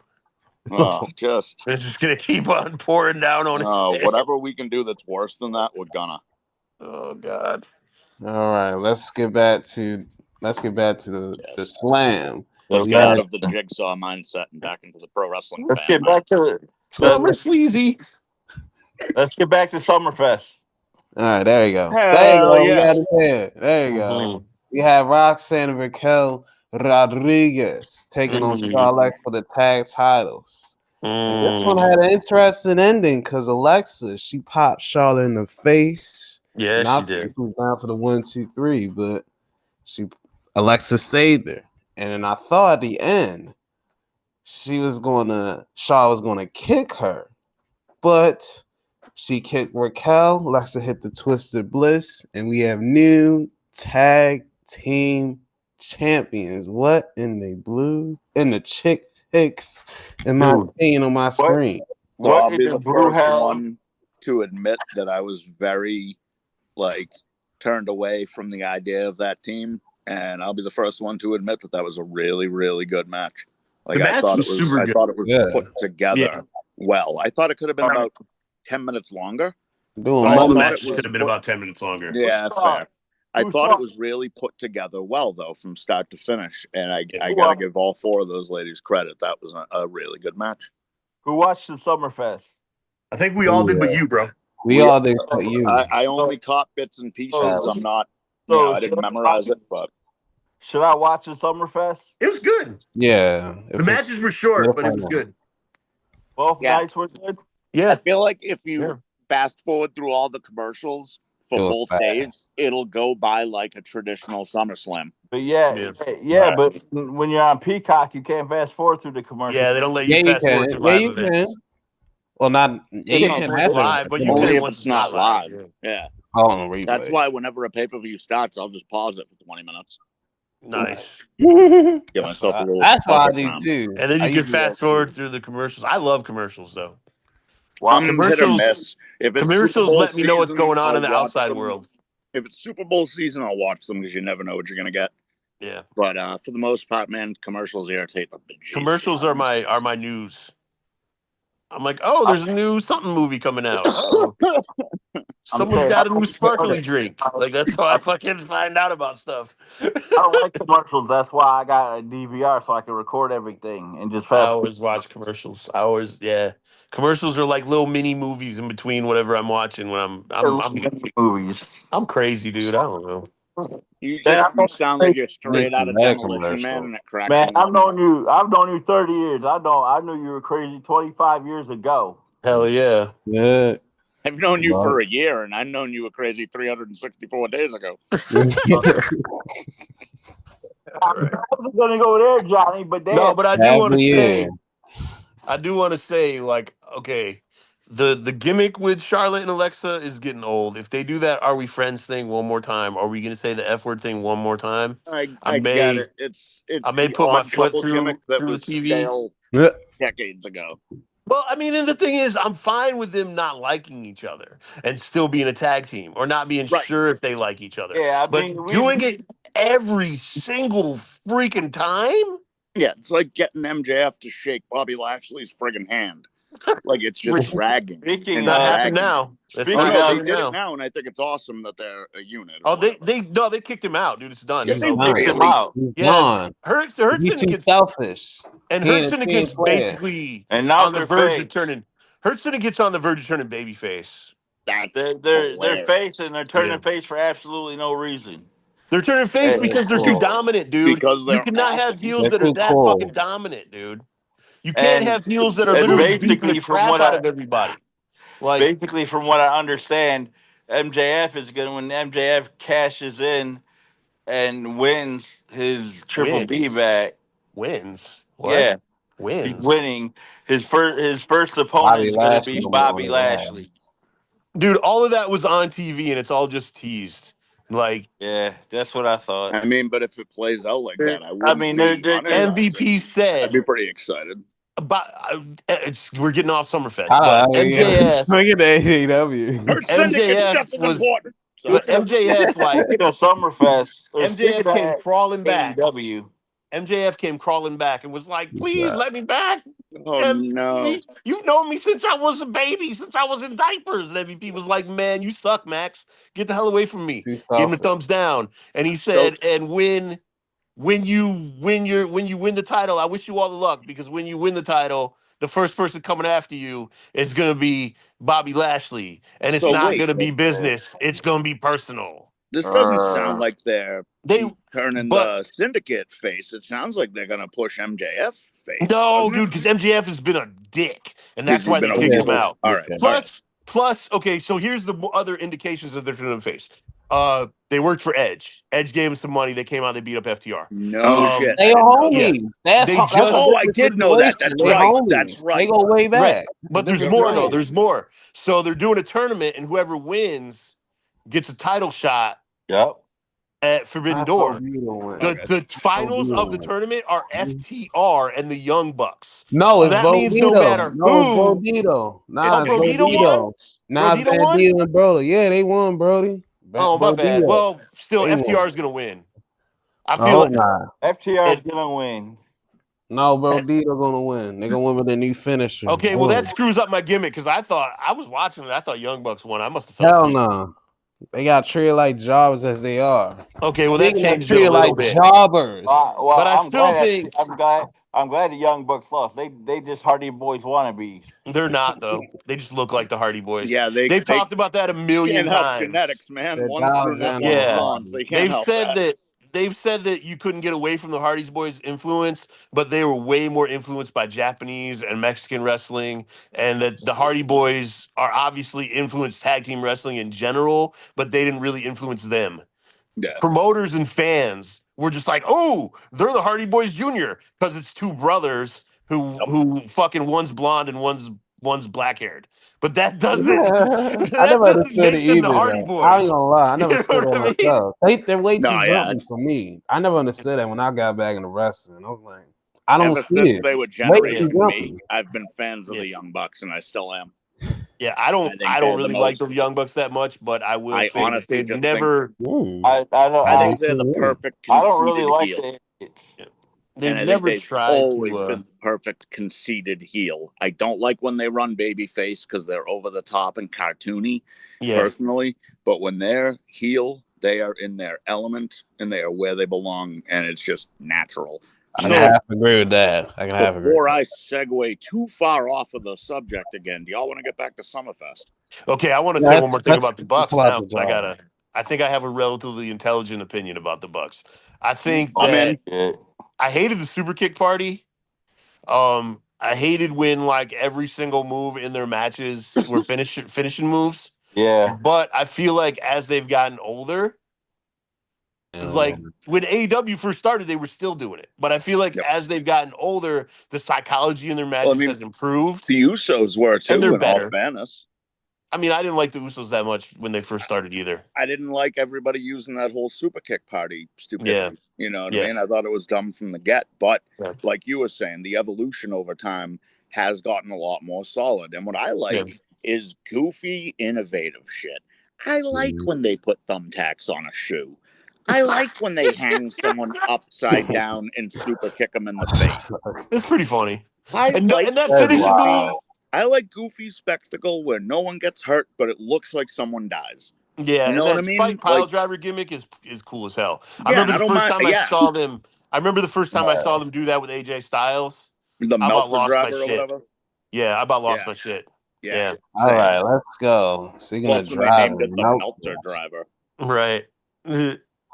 It's just gonna keep on pouring down on his head. Whatever we can do that's worse than that, we're gonna. Oh God! All right, let's get back to the slam. Let's get out of the jigsaw mindset and back into the pro wrestling. Let's get back to the sleazy. Let's get back to Summerfest. All right, there you go. Hell We got it there. There you go. We have Roxanne and Raquel Rodriguez taking on Charlotte for the tag titles. This one had an interesting ending because Alexa, she popped Charlotte in the face. Yeah, she did. She was down for the 1, 2, 3, but Alexa saved her. And then I thought at the end, Charlotte was gonna kick her, but she kicked Raquel. Alexa hit the Twisted Bliss, and we have new tag team champions. What in the blue? In the chick picks in my seeing on my screen. So I'll be the first one to admit that I was very turned away from the idea of that team, and I'll be the first one to admit that was a really, really good match. I thought it was put together well. I thought it could have been about 10 minutes longer. All the matches could have been about 10 minutes longer. Yeah, that's fair. I thought it was really put together well, though, from start to finish. And I got to give all 4 of those ladies credit. That was a really good match. Who watched the Summerfest? I think we all did, but you, bro. We all did, but you. I only caught bits and pieces. I'm not. I didn't memorize it, but. Should I watch the Summerfest? It was good. Yeah. The matches were short, but it was good. Both nights were good? Yeah. I feel like if you fast forward through all the commercials for both days, it'll go by like a traditional SummerSlam. But but when you're on Peacock, you can't fast forward through the commercials. Yeah, they don't let you fast forward through live events. Well, not you can live, but you only can if it's not live. Yeah. That's why whenever a pay-per-view starts, I'll just pause it for 20 minutes. Nice. Give myself a little. That's what I do too. And then you can fast forward through the commercials. I love commercials though. Hit or miss. If it's commercials let me know what's going on in the outside world. If it's Super Bowl season, I'll watch them because you never know what you're gonna get. Yeah. But for the most part, man, commercials irritate the bejesus. Commercials are my news. I'm like, oh, there's a new something movie coming out. Oh. Someone's got a new sparkly drink. Like, that's how I fucking find out about stuff. I don't like commercials. That's why I got a DVR so I can record everything and just I always watch commercials. Commercials are like little mini movies in between whatever I'm watching when I'm movies. I'm crazy, dude. I don't know. You sound like you're straight out of Demolition Man, and it cracks. Man, I've known you 30 years. I knew you were crazy 25 years ago. Hell yeah. Yeah. I've known you for a year, and I've known you were crazy 364 days ago. I wasn't going to go there, Johnny, but no, but I do want to say, like, okay, the gimmick with Charlotte and Alexa is getting old. If they do that "Are we friends" thing one more time, are we going to say the F word thing one more time? I get it. It's I may put my foot through the TV. Decades ago. Well, I mean, and the thing is, I'm fine with them not liking each other and still being a tag team or not being sure if they like each other. Yeah, but doing it every single freaking time? Yeah, it's like getting MJF to shake Bobby Lashley's friggin' hand. Like it's just dragging. It's not happening now. It's not they happening did now. it now, and I think it's awesome that they're a unit. Oh, they kicked him out, dude. It's done. Yeah, they kicked him really? out. He's Yeah, gone. Hurt He's too Syndicate selfish. and He Hurt ain't a team Syndicate's player. basically And now on the they're verge of face. turning. Hurt Syndicate's on the verge of turning babyface. That's They're face, and they're turning Yeah. face for absolutely no reason. They're turning face because they're too dominant, dude. Because You they're cannot have awesome. heels They're that are too that cool. fucking dominant, dude. You can't have heels that are and literally beating the basically, from crap what out I of everybody. Like, basically from what I understand, MJF is gonna when MJF cashes in and wins his Triple B wins. back. Wins. What? Yeah, he's Wins. winning. His first opponent is gonna be Bobby Lashley. Dude, all of that was on TV and it's all just teased. Like, Yeah, that's what I thought. I mean, but if it plays out like that, I I wouldn't mean, be uninterested. MVP I'd said, be pretty excited. but we're getting off Summerfest, I but mean, MJF, look at the AEW. Hurt Syndicate's just as was, important. but MJF, like, Speaking of Summerfest, or speaking MJF came of crawling back. AEW, MJF came crawling back and was like, please let me back. Oh no! You've known me since I was a baby, since I was in diapers. And MVP was like, man, you suck, Max. Get the hell away from me. Give him a thumbs down. And he said, and when you win the title, I wish you all the luck, because when you win the title, the first person coming after you is gonna be Bobby Lashley. And it's not gonna be business, it's gonna be personal. This doesn't sound like they're turning but- the Syndicate face. It sounds like they're gonna push MJF face. No, dude, because MJF has been a dick, and that's He's why they been a kicked him fool. out. All right. Plus, okay, so here's the other indications of they're turning him face. They worked for Edge. Edge gave him some money. They came out. They beat up FTR. No shit. They are homies. Yeah. I did know that. That's they right. Homies. That's right. They go way back. Right. But there's more though. There's more. So they're doing a tournament, and whoever wins gets a title shot. Yep. At Forbidden Door. The finals of the tournament are FTR and the Young Bucks. No, it's that Bo means Dito. no matter No, who. it's Brodito. Nah, it's Brodito won? Nah, Brodito won? Bandito and Brody. Yeah, they won, Brody. Oh, my bad. Well, still, FTR is going to win. I feel like FTR is going to win. No, Brodito going to win. They're going to win with their new finisher. Okay, well, that screws up my gimmick, because I was watching it. I thought Young Bucks won. I must have felt Hell no. They got treated like jobbers as they are. Okay, well, that changed it a treated little like bit. jobbers. Well, but I still think I'm glad the Young Bucks lost. They just Hardy Boys wannabes. They're not, though. They just look like the Hardy Boys. Yeah, they've talked about that a million times. Genetics, man. They're One's brunette, one's blonde. They've said that you couldn't get away from the Hardy Boys' influence, but they were way more influenced by Japanese and Mexican wrestling, and that the Hardy Boys are obviously influenced tag team wrestling in general, but they didn't really influence them. Yeah. Promoters and fans were just like, "Oh, they're the Hardy Boys Jr." because it's two brothers who fucking one's blonde and one's black haired. But that doesn't I never understood it either. the Hardy Boys. I ain't gonna lie, I never understood that myself. They're way too drunk for me. I never understood that when I got back into wrestling. I was like, I don't Ever see since it. they were Generation Me, I've been fans of the Young Bucks, and I still am. Yeah, I don't really like the Young Bucks that much, but I will say honestly they've never. I think they're the perfect. I don't really like heel. They've never tried always been the perfect conceited heel. I don't like when they run babyface because they're over the top and cartoony, personally. But when they're heel, they are in their element and they are where they belong, and it's just natural. I can have to agree with that. Before I segue too far off of the subject again, do y'all want to get back to Summerfest? Okay, I want to say one more thing about the Bucks now. I think I have a relatively intelligent opinion about the Bucks. I think that I hated the super kick party. I hated when like every single move in their matches were finishing moves. Yeah. But I feel like as they've gotten older, like when AEW first started, they were still doing it. But I feel like as they've gotten older, the psychology in their matches has improved. The Usos were too, and they're better. All fairness. I mean, I didn't like the Usos that much when they first started either. I didn't like everybody using that whole super kick party stupidity. Yeah. You know what I mean? I thought it was dumb from the get. But like you were saying, the evolution over time has gotten a lot more solid. And what I like is goofy, innovative shit. I like when they put thumbtacks on a shoe. I like when they hang someone upside down and super kick them in the face. It's pretty funny. And that finish move. I like goofy spectacle where no one gets hurt, but it looks like someone dies. Yeah, you know and what I that mean? spike pile driver gimmick is cool as hell. Yeah, I remember the first time I yeah. saw them. I remember the first time I saw them do that with AJ Styles. The I about Meltzer lost my driver or shit. whatever. Yeah, I about lost my shit. Yeah. All right, let's go. Speaking of Plus, when they driving, named it the Meltzer driver. Right.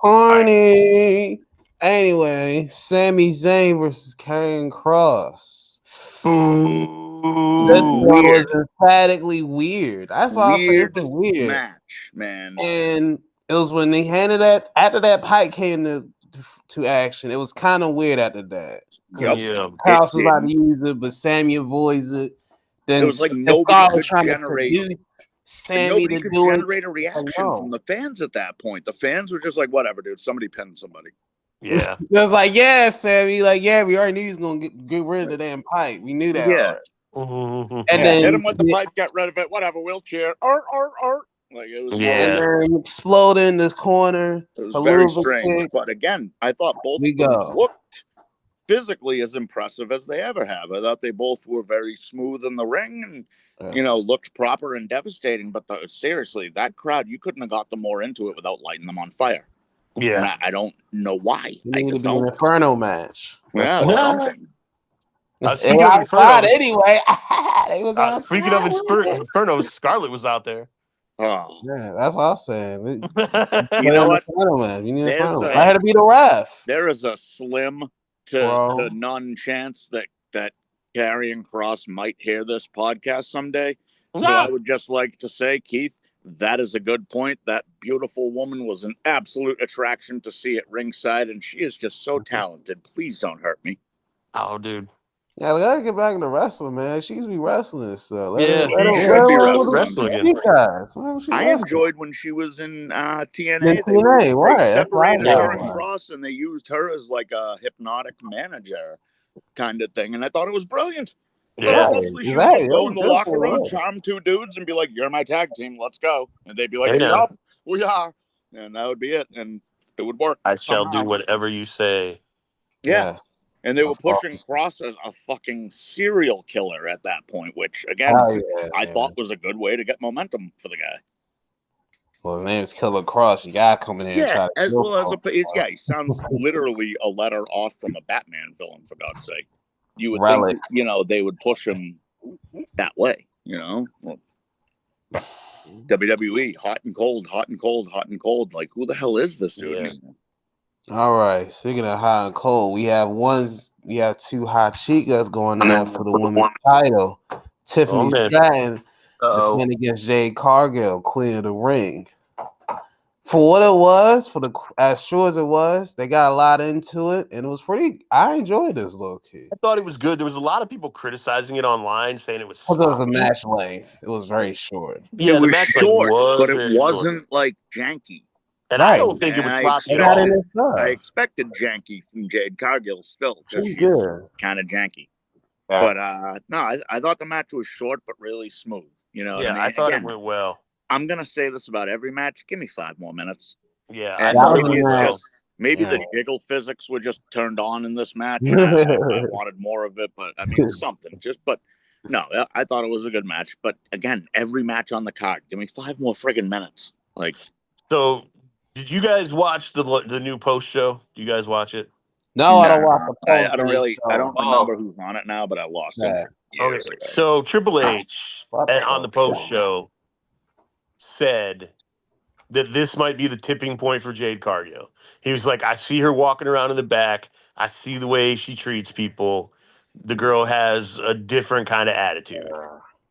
Corny. Anyway, Sami Zayn versus Karrion Cross. This one was emphatically weird. That's why I was saying it was weird match, man. And it was when they handed that after that pipe came to action. It was kind of weird after that because Cross was about to use it, but Sami avoids it. Then it was like nobody could generate. Sammy nobody could generate a reaction from the fans at that point. The fans were just like, "Whatever, dude. Somebody pinned somebody." Yeah, it was like, "Yeah, Sammy. Like, yeah, we already knew he was gonna get rid of the damn pipe. We knew that." Yeah. And then hit him with the pipe, get rid of it. Whatever, wheelchair. Like it was. And then exploded in this corner. It was very strange. But again, I thought both of them looked physically as impressive as they ever have. I thought they both were very smooth in the ring and looked proper and devastating. But seriously, that crowd, you couldn't have got them more into it without lighting them on fire. Yeah, and I don't know why. It needed to be an Inferno match. Yeah, something. Speaking of Inferno, anyway, they was speaking of Inferno, Scarlett was out there. Oh, yeah, that's what I was saying. You know what? You need I had to be the ref. There is a slim to none chance that Karrion Cross might hear this podcast someday. So I would just like to say, Keith, that is a good point. That beautiful woman was an absolute attraction to see at ringside, and she is just so talented. Please don't hurt me. Oh, dude. Yeah, we gotta get back into wrestling, man. She used to be wrestling, so she should be wrestling again. I enjoyed when she was in TNA. They separated her and Cross, and they used her as like a hypnotic manager kind of thing, and I thought it was brilliant. Yeah, she would go in the locker room, charm two dudes, and be like, "You're my tag team, let's go," and they'd be like, "Yup, we are," and that would be it, and it would work. I shall do whatever you say. Yeah. And they were pushing Cross as a fucking serial killer at that point, which, again, I thought was a good way to get momentum for the guy. Well, his name is Killer Cross. You gotta come in here and try to as well as he sounds literally a letter off from a Batman villain, for God's sake. You would think, they would push him that way, Well, WWE, hot and cold, hot and cold, hot and cold. Like, who the hell is this dude? Yeah. All right. Speaking of hot and cold, we have two hot chicas going out for the women's title. Tiffany Stratton defending against Jade Cargill, Queen of the Ring. For what it was, as short as it was, they got a lot into it, and it was pretty. I enjoyed this low key. I thought it was good. There was a lot of people criticizing it online, saying it was. It was a match length. It was very short. Yeah, it was short, but it wasn't like janky. And I don't think it was sloppy at all. I expected janky from Jade Cargill still, because she's kind of janky. Yeah. But no, I thought the match was short but really smooth. I thought it went well. I'm gonna say this about every match. Give me 5 more minutes. Yeah, maybe the jiggle physics were just turned on in this match. I wanted more of it, but I mean something. No, I thought it was a good match. But again, every match on the card. Give me 5 more friggin' minutes. So, did you guys watch the new post show? Do you guys watch it? No, I don't watch the post. I don't remember who's on it now, but I lost it. Okay. So Triple H on the post show said that this might be the tipping point for Jade Cargill. He was like, I see her walking around in the back. I see the way she treats people. The girl has a different kind of attitude.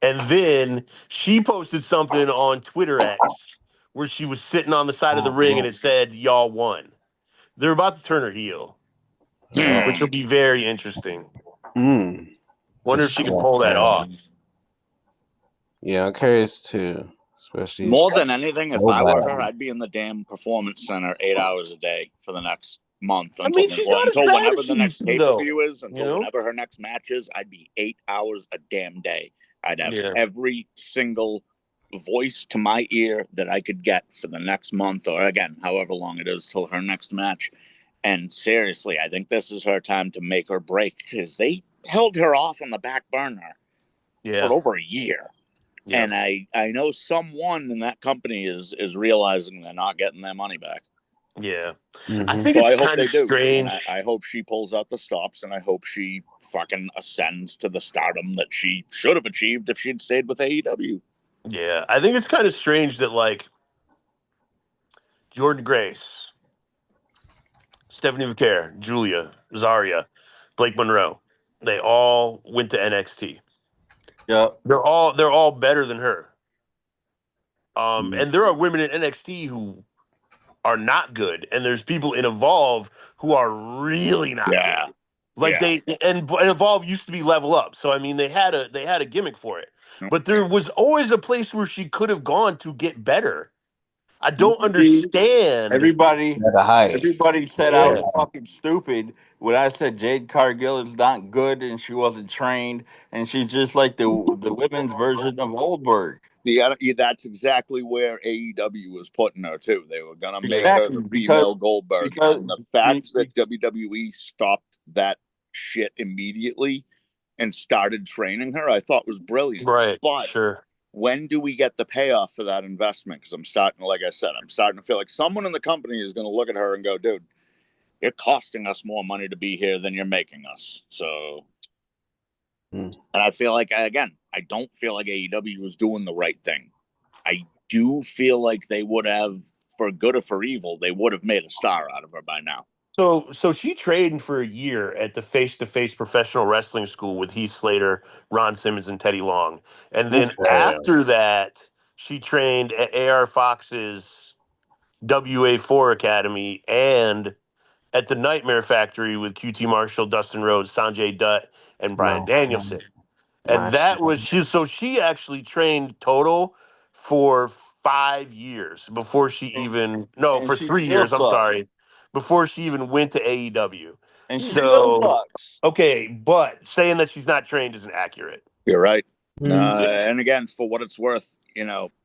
And then she posted something on Twitter X where she was sitting on the side of the ring and it said, "Y'all won." They're about to turn her heel, which will be very interesting. Wonder if she can pull that off. Yeah, I'm curious too. Especially more than anything, if I were her, I'd be in the damn performance center 8 hours a day for the next month until whenever the next pay-per-view is, whenever her next match is. I'd be 8 hours a damn day. I'd have every single voice to my ear that I could get for the next month, or again, however long it is till her next match. And seriously, I think this is her time to make or break, because they held her off on the back burner for over a year. Yeah. And I know someone in that company is realizing they're not getting their money back. Yeah. I think it's kind of strange. I hope she pulls out the stops, and I hope she fucking ascends to the stardom that she should have achieved if she'd stayed with AEW. Yeah. I think it's kind of strange that, like, Jordan Grace, Stephanie Vaquer, Julia, Zarya, Blake Monroe, they all went to NXT. Yeah. They're all better than her. And there are women in NXT who are not good, and there's people in Evolve who are really not good. Like and Evolve used to be Level Up, so I mean they had a gimmick for it. But there was always a place where she could have gone to get better. I don't understand. Everybody said I was fucking stupid when I said Jade Cargill is not good and she wasn't trained, and she's just like the women's version of Goldberg. Yeah, that's exactly where AEW was putting her too. They were gonna make her the female Goldberg, and the fact that WWE stopped that shit immediately and started training her, I thought was brilliant. Right, but sure. When do we get the payoff for that investment? Because I'm starting to feel like someone in the company is going to look at her and go, "Dude, you're costing us more money to be here than you're making us." So. And I feel like, again, I don't feel like AEW was doing the right thing. I do feel like they would have, for good or for evil, they would have made a star out of her by now. So she trained for a year at the face-to-face professional wrestling school with Heath Slater, Ron Simmons, and Teddy Long. And then after that, she trained at AR Fox's WA4 Academy and at the Nightmare Factory with QT Marshall, Dustin Rhodes, Sanjay Dutt, and Bryan Danielson. And that was she actually trained total for 5 years before she even for 3 years, I'm sorry, before she even went to AEW. And she still sucks. Okay, but saying that she's not trained isn't accurate. You're right. And again, for what it's worth,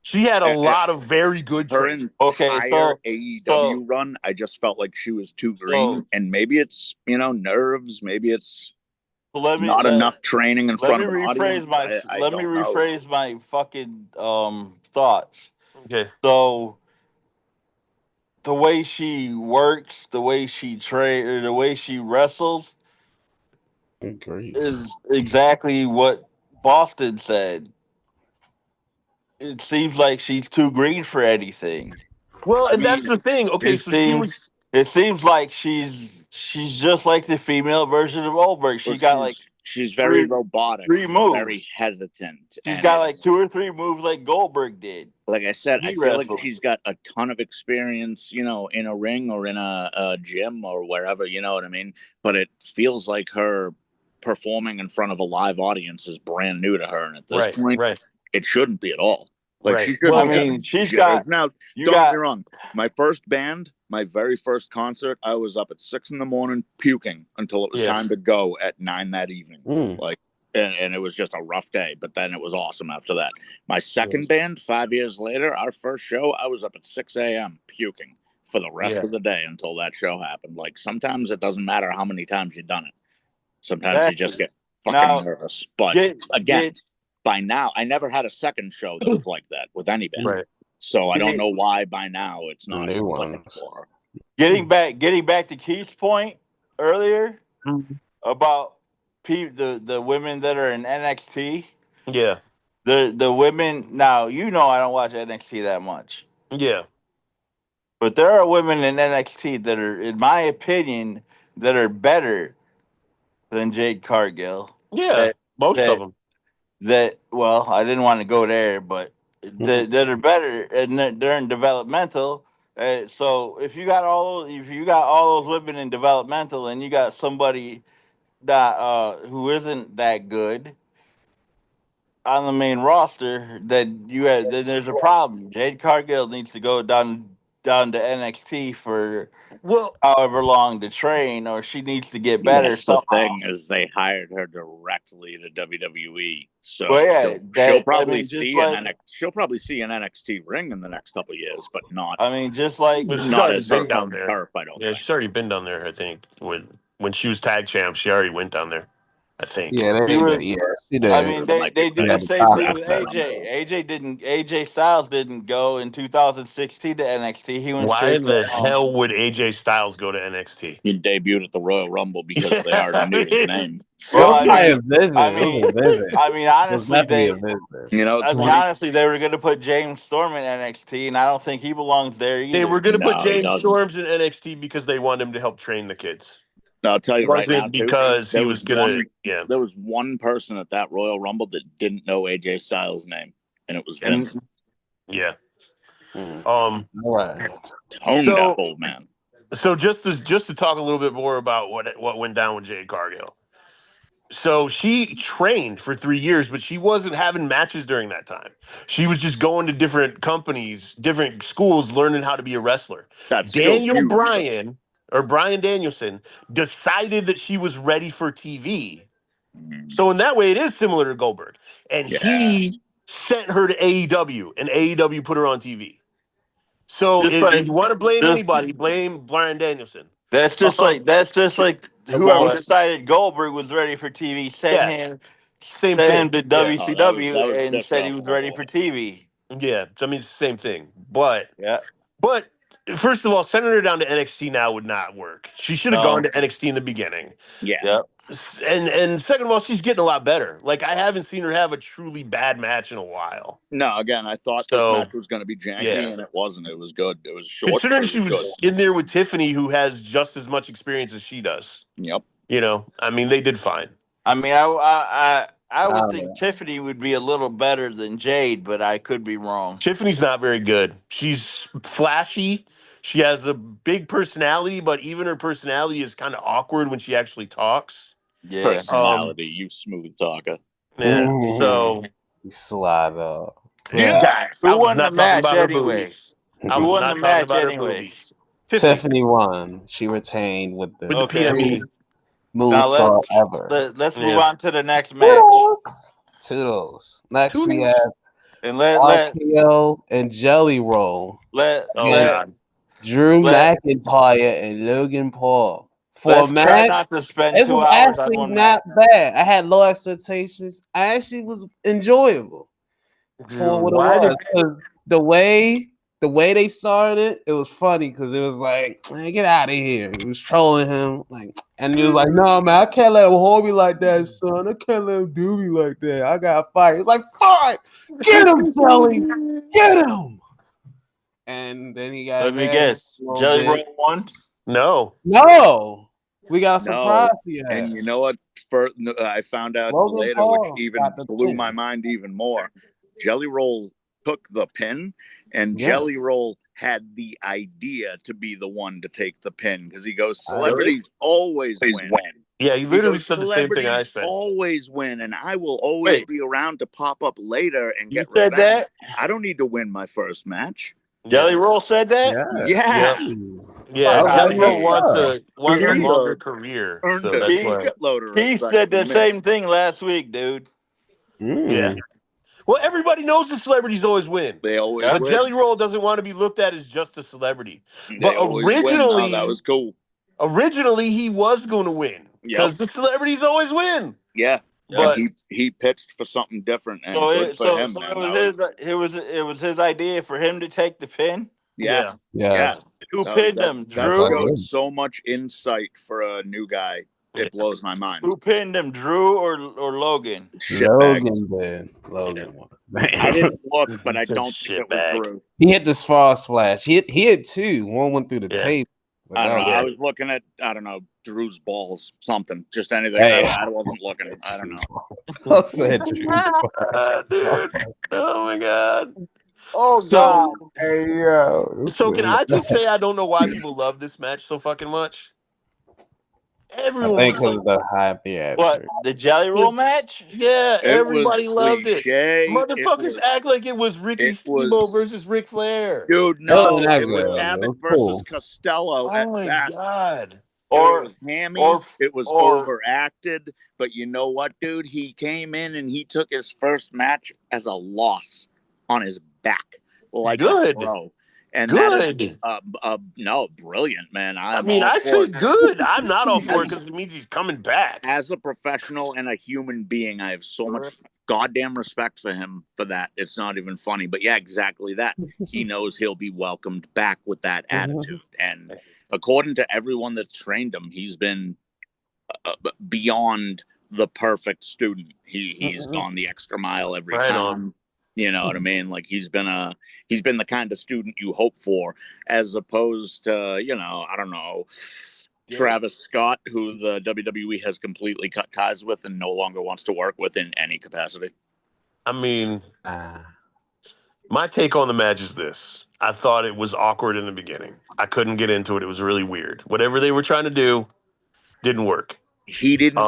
she had a lot of very good training. Entire AEW run, I just felt like she was too green, and maybe it's nerves, maybe it's not enough training in front of an audience. Let me rephrase my fucking thoughts. Okay. So the way she works, the way she the way she wrestles, is exactly what Boston said. It seems like she's too green for anything. Well, and that's the thing. Okay, it seems like she's just like the female version of Goldberg. She's very robotic, 3 moves, very hesitant. She's got like 2 or 3 moves like Goldberg did. Like I said, I feel like she's got a ton of experience, in a ring or in a gym or wherever, you know what I mean? But it feels like her performing in front of a live audience is brand new to her, and at this point, it shouldn't be at all. Like she shouldn't. She's got now. Don't get me wrong. My first band, my very first concert, I was up at 6 a.m. puking until it was time to go at 9 that evening. And it was just a rough day, but then it was awesome after that. My second band, 5 years later, our first show, I was up at 6 a.m. puking for the rest of the day until that show happened. Like sometimes it doesn't matter how many times you've done it. Sometimes you just get fucking nervous. But again, by now, I never had a second show that was like that with any band. Right. So I don't know why by now it's not for. Getting back to Keith's point earlier about the women that are in NXT. Yeah. The women now, I don't watch NXT that much. Yeah. But there are women in NXT that are, in my opinion, that are better than Jade Cargill. Yeah, most of them. I didn't want to go there, but that are better, and they're in developmental. So if you got all those women in developmental, and you got somebody that who isn't that good on the main roster, then there's a problem. Jade Cargill needs to go down down to NXT for Well, however long to train, or she needs to get better That's somehow. the thing is they hired her directly to WWE, so Well, yeah, she'll that- I probably mean, just see like- she'll probably see an NXT ring in the next couple of years, but not. I mean, just like but she's not already as her been down own there. turf, I don't Yeah, think. she's already been down there. I think when she was tag champ, she already went down there. I think. Yeah, She was- she did. I mean, they Might be did Yeah, the same thing with Exactly. AJ. AJ Styles didn't go in 2016 to NXT. He went Why straight the to hell would AJ Styles go to NXT? He debuted at the Royal Rumble because they already knew his name. Well, It was probably a visit. I It was mean, a visit. I mean, It was honestly, definitely they. a visit. You know, it's I mean, funny. honestly, they were going to put James Storm in NXT, and I don't think he belongs there either. They were going to put No, he James doesn't. Storms in NXT because they wanted him to help train the kids. I'll tell you It right now, wasn't because he there was going to. Yeah. There was one person at that Royal Rumble that didn't know AJ Styles' name, and it was Vince. Yeah. All right. Tone that old man. So just to talk a little bit more about what went down with Jade Cargill. So she trained for 3 years, but she wasn't having matches during that time. She was just going to different companies, different schools, learning how to be a wrestler. Brian Danielson decided that she was ready for TV. So in that way, it is similar to Goldberg. And he sent her to AEW, and AEW put her on TV. So if you want to blame anybody, blame Brian Danielson. That's just like whoever decided Goldberg was ready for TV sent him to WCW and said he was ready for TV. Yeah, I mean it's the same thing. But first of all, sending her down to NXT now would not work. She should have gone to NXT in the beginning. Yeah. And second of all, she's getting a lot better. Like I haven't seen her have a truly bad match in a while. No, again, I thought this match was going to be janky, and it wasn't. It was good. It was short. Considering she was in there with Tiffany, who has just as much experience as she does. Yep. You know, I mean, they did fine. I mean, I would think Tiffany would be a little better than Jade, but I could be wrong. Tiffany's not very good. She's flashy. She has a big personality, but even her personality is kind of awkward when she actually talks. Yeah. Personality, you smooth talker. Yeah. So you slide up. Yeah. Who won the match anyway? I was not talking about her boobies. Tiffany won. She retained with the PME. moonsault ever. Let's move on to the next match. Toodles. Next we have and RKO and Jelly Roll. Drew McIntyre and Logan Paul. For a match, try not to spend it 2 was hours actually on one not match. bad. I had low expectations. I actually was enjoyable for what it was. 'Cause the way they started, it was funny because it was like, man, get out of here. He was trolling him, and he was like, no, man, I can't let him hold me like that, son. I can't let him do me like that. I gotta fight. It's like, fine, get him, Jelly, get him. And then he got. Let me guess, Jelly Roll won. No, we got a surprise here. And you know what? I found out Logan later, Paul which even blew my mind even more. Jelly Roll took the pin, and Jelly Roll had the idea to be the one to take the pin because he goes, celebrities always win. Yeah, he literally said the same thing I said. Always win, and I will always be around to pop up later and get revenge. That? I don't need to win my first match. Jelly Roll said that? Yeah. Jelly Roll wants a longer career. So that's why. He said the same thing last week, dude. Yeah. Well, everybody knows the celebrities always win. They always win. But Jelly Roll doesn't want to be looked at as just a celebrity. But originally, that was cool. Originally, he was going to win because the celebrities always win. Yeah. But he pitched for something different, and it was his idea for him to take the pin. Yeah. Who pinned him? That Drew. showed so much insight for a new guy. It blows my mind. Who pinned him, Drew or Logan? Logan did. Logan won. I didn't look, but I don't think it was Drew. He hit the Frog Splash. He had two. One went through the table. I don't know. I was looking at, Drew's balls, something. Just anything. I wasn't looking. I don't know. I said Drew. Dude. Oh, my God. Oh, God. Hey, yo. So can I just say I don't know why people love this match so fucking much? Everyone I think was because like, of the high theater. What, the Jelly Roll match? yeah, It was everybody loved it. cliche. Motherfuckers act like it was Ricky It Steamboat was, versus Ric Flair. dude. It wasn't No, that it was good. It Abbott was versus cool. Costello Oh at my best. god. Dude, it Or was hammy. or It was or overacted. But you know what, dude? He came in and he took his first match as a loss on his back, like a Good. pro. And that is Good. no, brilliant, man. I I'm mean, all I for say it. good. I'm not all for it As because it means he's coming back. as a professional and a human being, I have so much goddamn respect for him for that. It's not even funny. But yeah, exactly that. He knows he'll be welcomed back with that attitude. And according to everyone that's trained him, he's been beyond the perfect student. He's gone the extra mile every Right time. on. You know what I mean? Like he's been the kind of student you hope for, as opposed to, I don't know, Travis Scott, who the WWE has completely cut ties with and no longer wants to work with in any capacity. I mean, my take on the match is this. I thought it was awkward in the beginning. I couldn't get into it. It was really weird. Whatever they were trying to do didn't work. He didn't,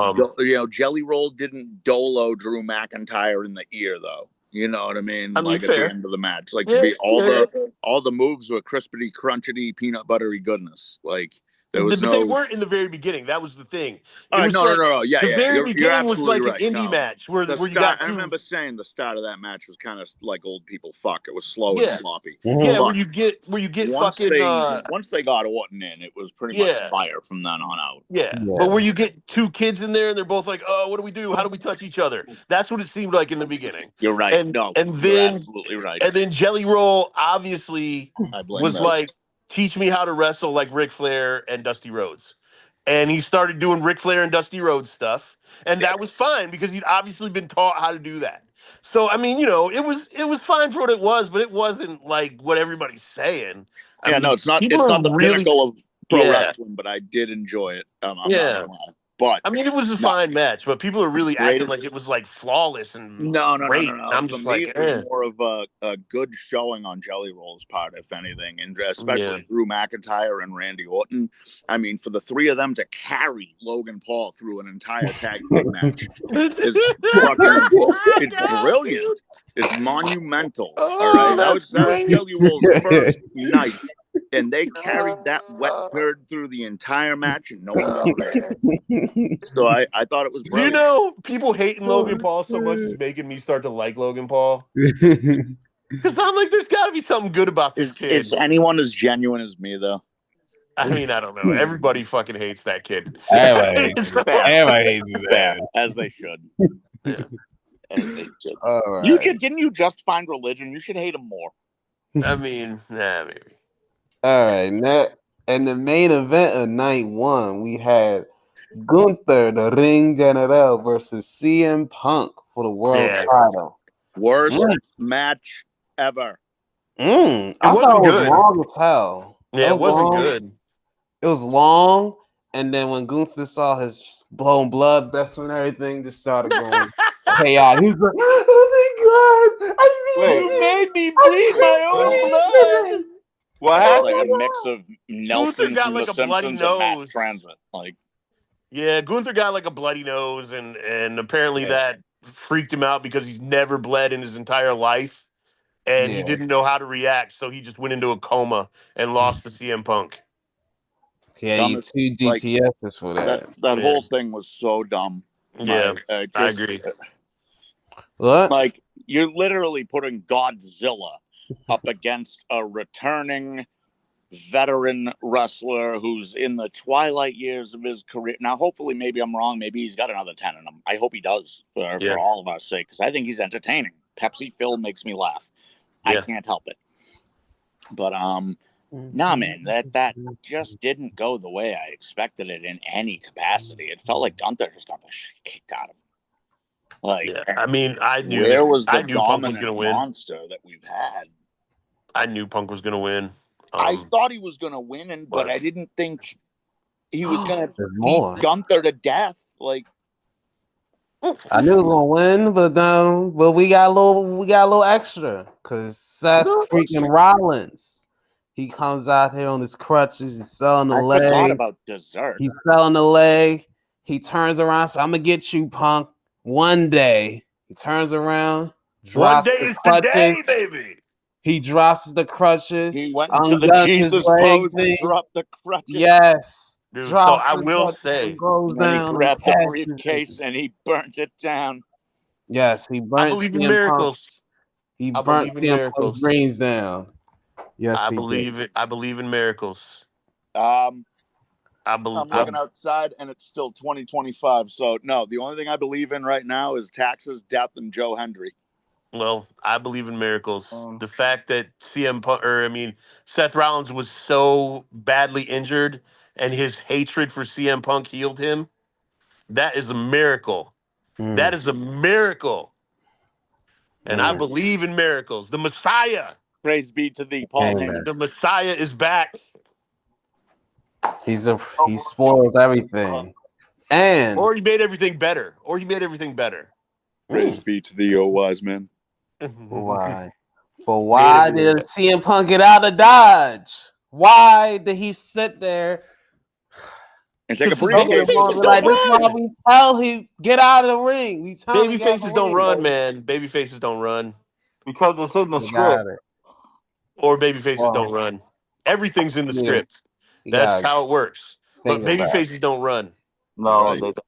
Jelly Roll didn't dolo Drew McIntyre in the ear, though. You know what I mean? Like at fair. the end of the match, like Yeah, to be all fair. the moves were crispity, crunchity, peanut buttery goodness. Like there was But they no. weren't in the very beginning. That was the thing. All It right, was no, like no. Yeah, the yeah. very You're beginning was absolutely like an right. indie No. match where The you start, got I two. remember saying the start of that match was kind of like old people fuck. It was slow Yeah. and sloppy. Yeah, But where you get once fucking they got Orton in, it was pretty much fire from then on out. Yeah, but where you get two kids in there and they're both like, "Oh, what do we do? How do we touch each other?" That's what it seemed like in the beginning. You're right. And No, and you're then absolutely right. and then Jelly Roll obviously I blame was that. like, "Teach me how to wrestle like Ric Flair and Dusty Rhodes." And he started doing Ric Flair and Dusty Rhodes stuff, and that was fine because he'd obviously been taught how to do that. So I mean, it was fine for what it was, but it wasn't like what everybody's saying. I mean, No, it's not. people It's are not the really, pinnacle of pro yeah, wrestling, but I did enjoy it. I'm not yeah. gonna lie. But I mean, it was a no, fine match, but people are really acting greatest. like it was like flawless and No. great. And I'm For just me, like, it was more of a good showing on Jelly Roll's part, if anything, and especially Drew McIntyre and Randy Orton. I mean, for the three of them to carry Logan Paul through an entire tag team match is fucking. It's brilliant. It's monumental. All right, that was Jelly Roll's first night. And they carried that wet turd through the entire match, and no one got mad. So I thought it was Do you brilliant. know people hating Logan Paul so much is making me start to like Logan Paul? Because I'm like, there's got to be something good about this kid. Is anyone as genuine as me, though? I mean, I don't know. Everybody fucking hates that kid. Everybody hates his ass. As they should. Yeah. As they should. All right. Didn't you just find religion? You should hate him more. I mean, maybe. All right. In the main event of night one, we had Gunther, the Ring General, versus CM Punk for the world title. Worst match ever. I thought it was long as hell. Yeah, it wasn't good. It was long, and then when Gunther saw his blown blood vessel and everything, just started going chaotic. He's like, "Oh my god! You made me bleed my own blood." What happened? Like a mix of Nelson got from like The a bloody Simpsons and Matt nose. Transit. Like, yeah, Gunther got like a bloody nose, and apparently that freaked him out because he's never bled in his entire life, and he didn't know how to react, so he just went into a coma and lost to CM Punk. Yeah, you 2 GTSs for that. That whole thing was so dumb. Yeah, I agree. What? Like, you're literally putting Godzilla up against a returning veteran wrestler who's in the twilight years of his career. Now, hopefully, maybe I'm wrong. Maybe he's got another 10 in him. I hope he does for all of our sake, because I think he's entertaining. Pepsi Phil makes me laugh. I can't help it. But nah, man, that just didn't go the way I expected it in any capacity. It felt like Gunther just got the shit kicked out of him. Like, I mean, I knew Punk was going to win. Monster that we've had. I knew Punk was going to win. I thought he was going to win, but I didn't think he was going to beat Gunther to death. Like, I knew he was going to win, but we got a little extra because Seth freaking Rollins He comes out here on his crutches. He's selling the I leg. forgot about dessert. He's selling the leg. He turns around. So I'm gonna get you, punk. One day. He turns around. One Drops day the is crutches. today, baby. He drops the crutches. He went into the undoes his Jesus leg pose thing. and dropped the crutches. Yes. Dude, so Drops I the will crutches say, and goes And then he down grabbed the and catches briefcase it. and he burnt it down. Yes, he I burnt believe in CM Punk. miracles. He I burnt believe in CM Punk's miracles. brains down. Yes, I he believe did. it. I believe in miracles. I'm I believe. looking outside and it's still 2025. So no, the only thing I believe in right now is taxes, death, and Joe Hendry. Well, I believe in miracles. The fact that Seth Rollins was so badly injured and his hatred for CM Punk healed him, that is a miracle. That is a miracle. And I believe in miracles. The Messiah. Praise be to thee, Paul Heyman. The Messiah is back. He spoils everything. Or he made everything better. Praise be to thee, O wise man. Why? But why did CM Punk get out of Dodge? Why did he sit there and take a breather? Like, this is why we tell him get out of the ring. We tell him baby faces don't run, man. Baby faces don't run because it's in the script. or baby faces don't run. Everything's in the script. That's how it works. But baby faces don't run. No, right. they don't.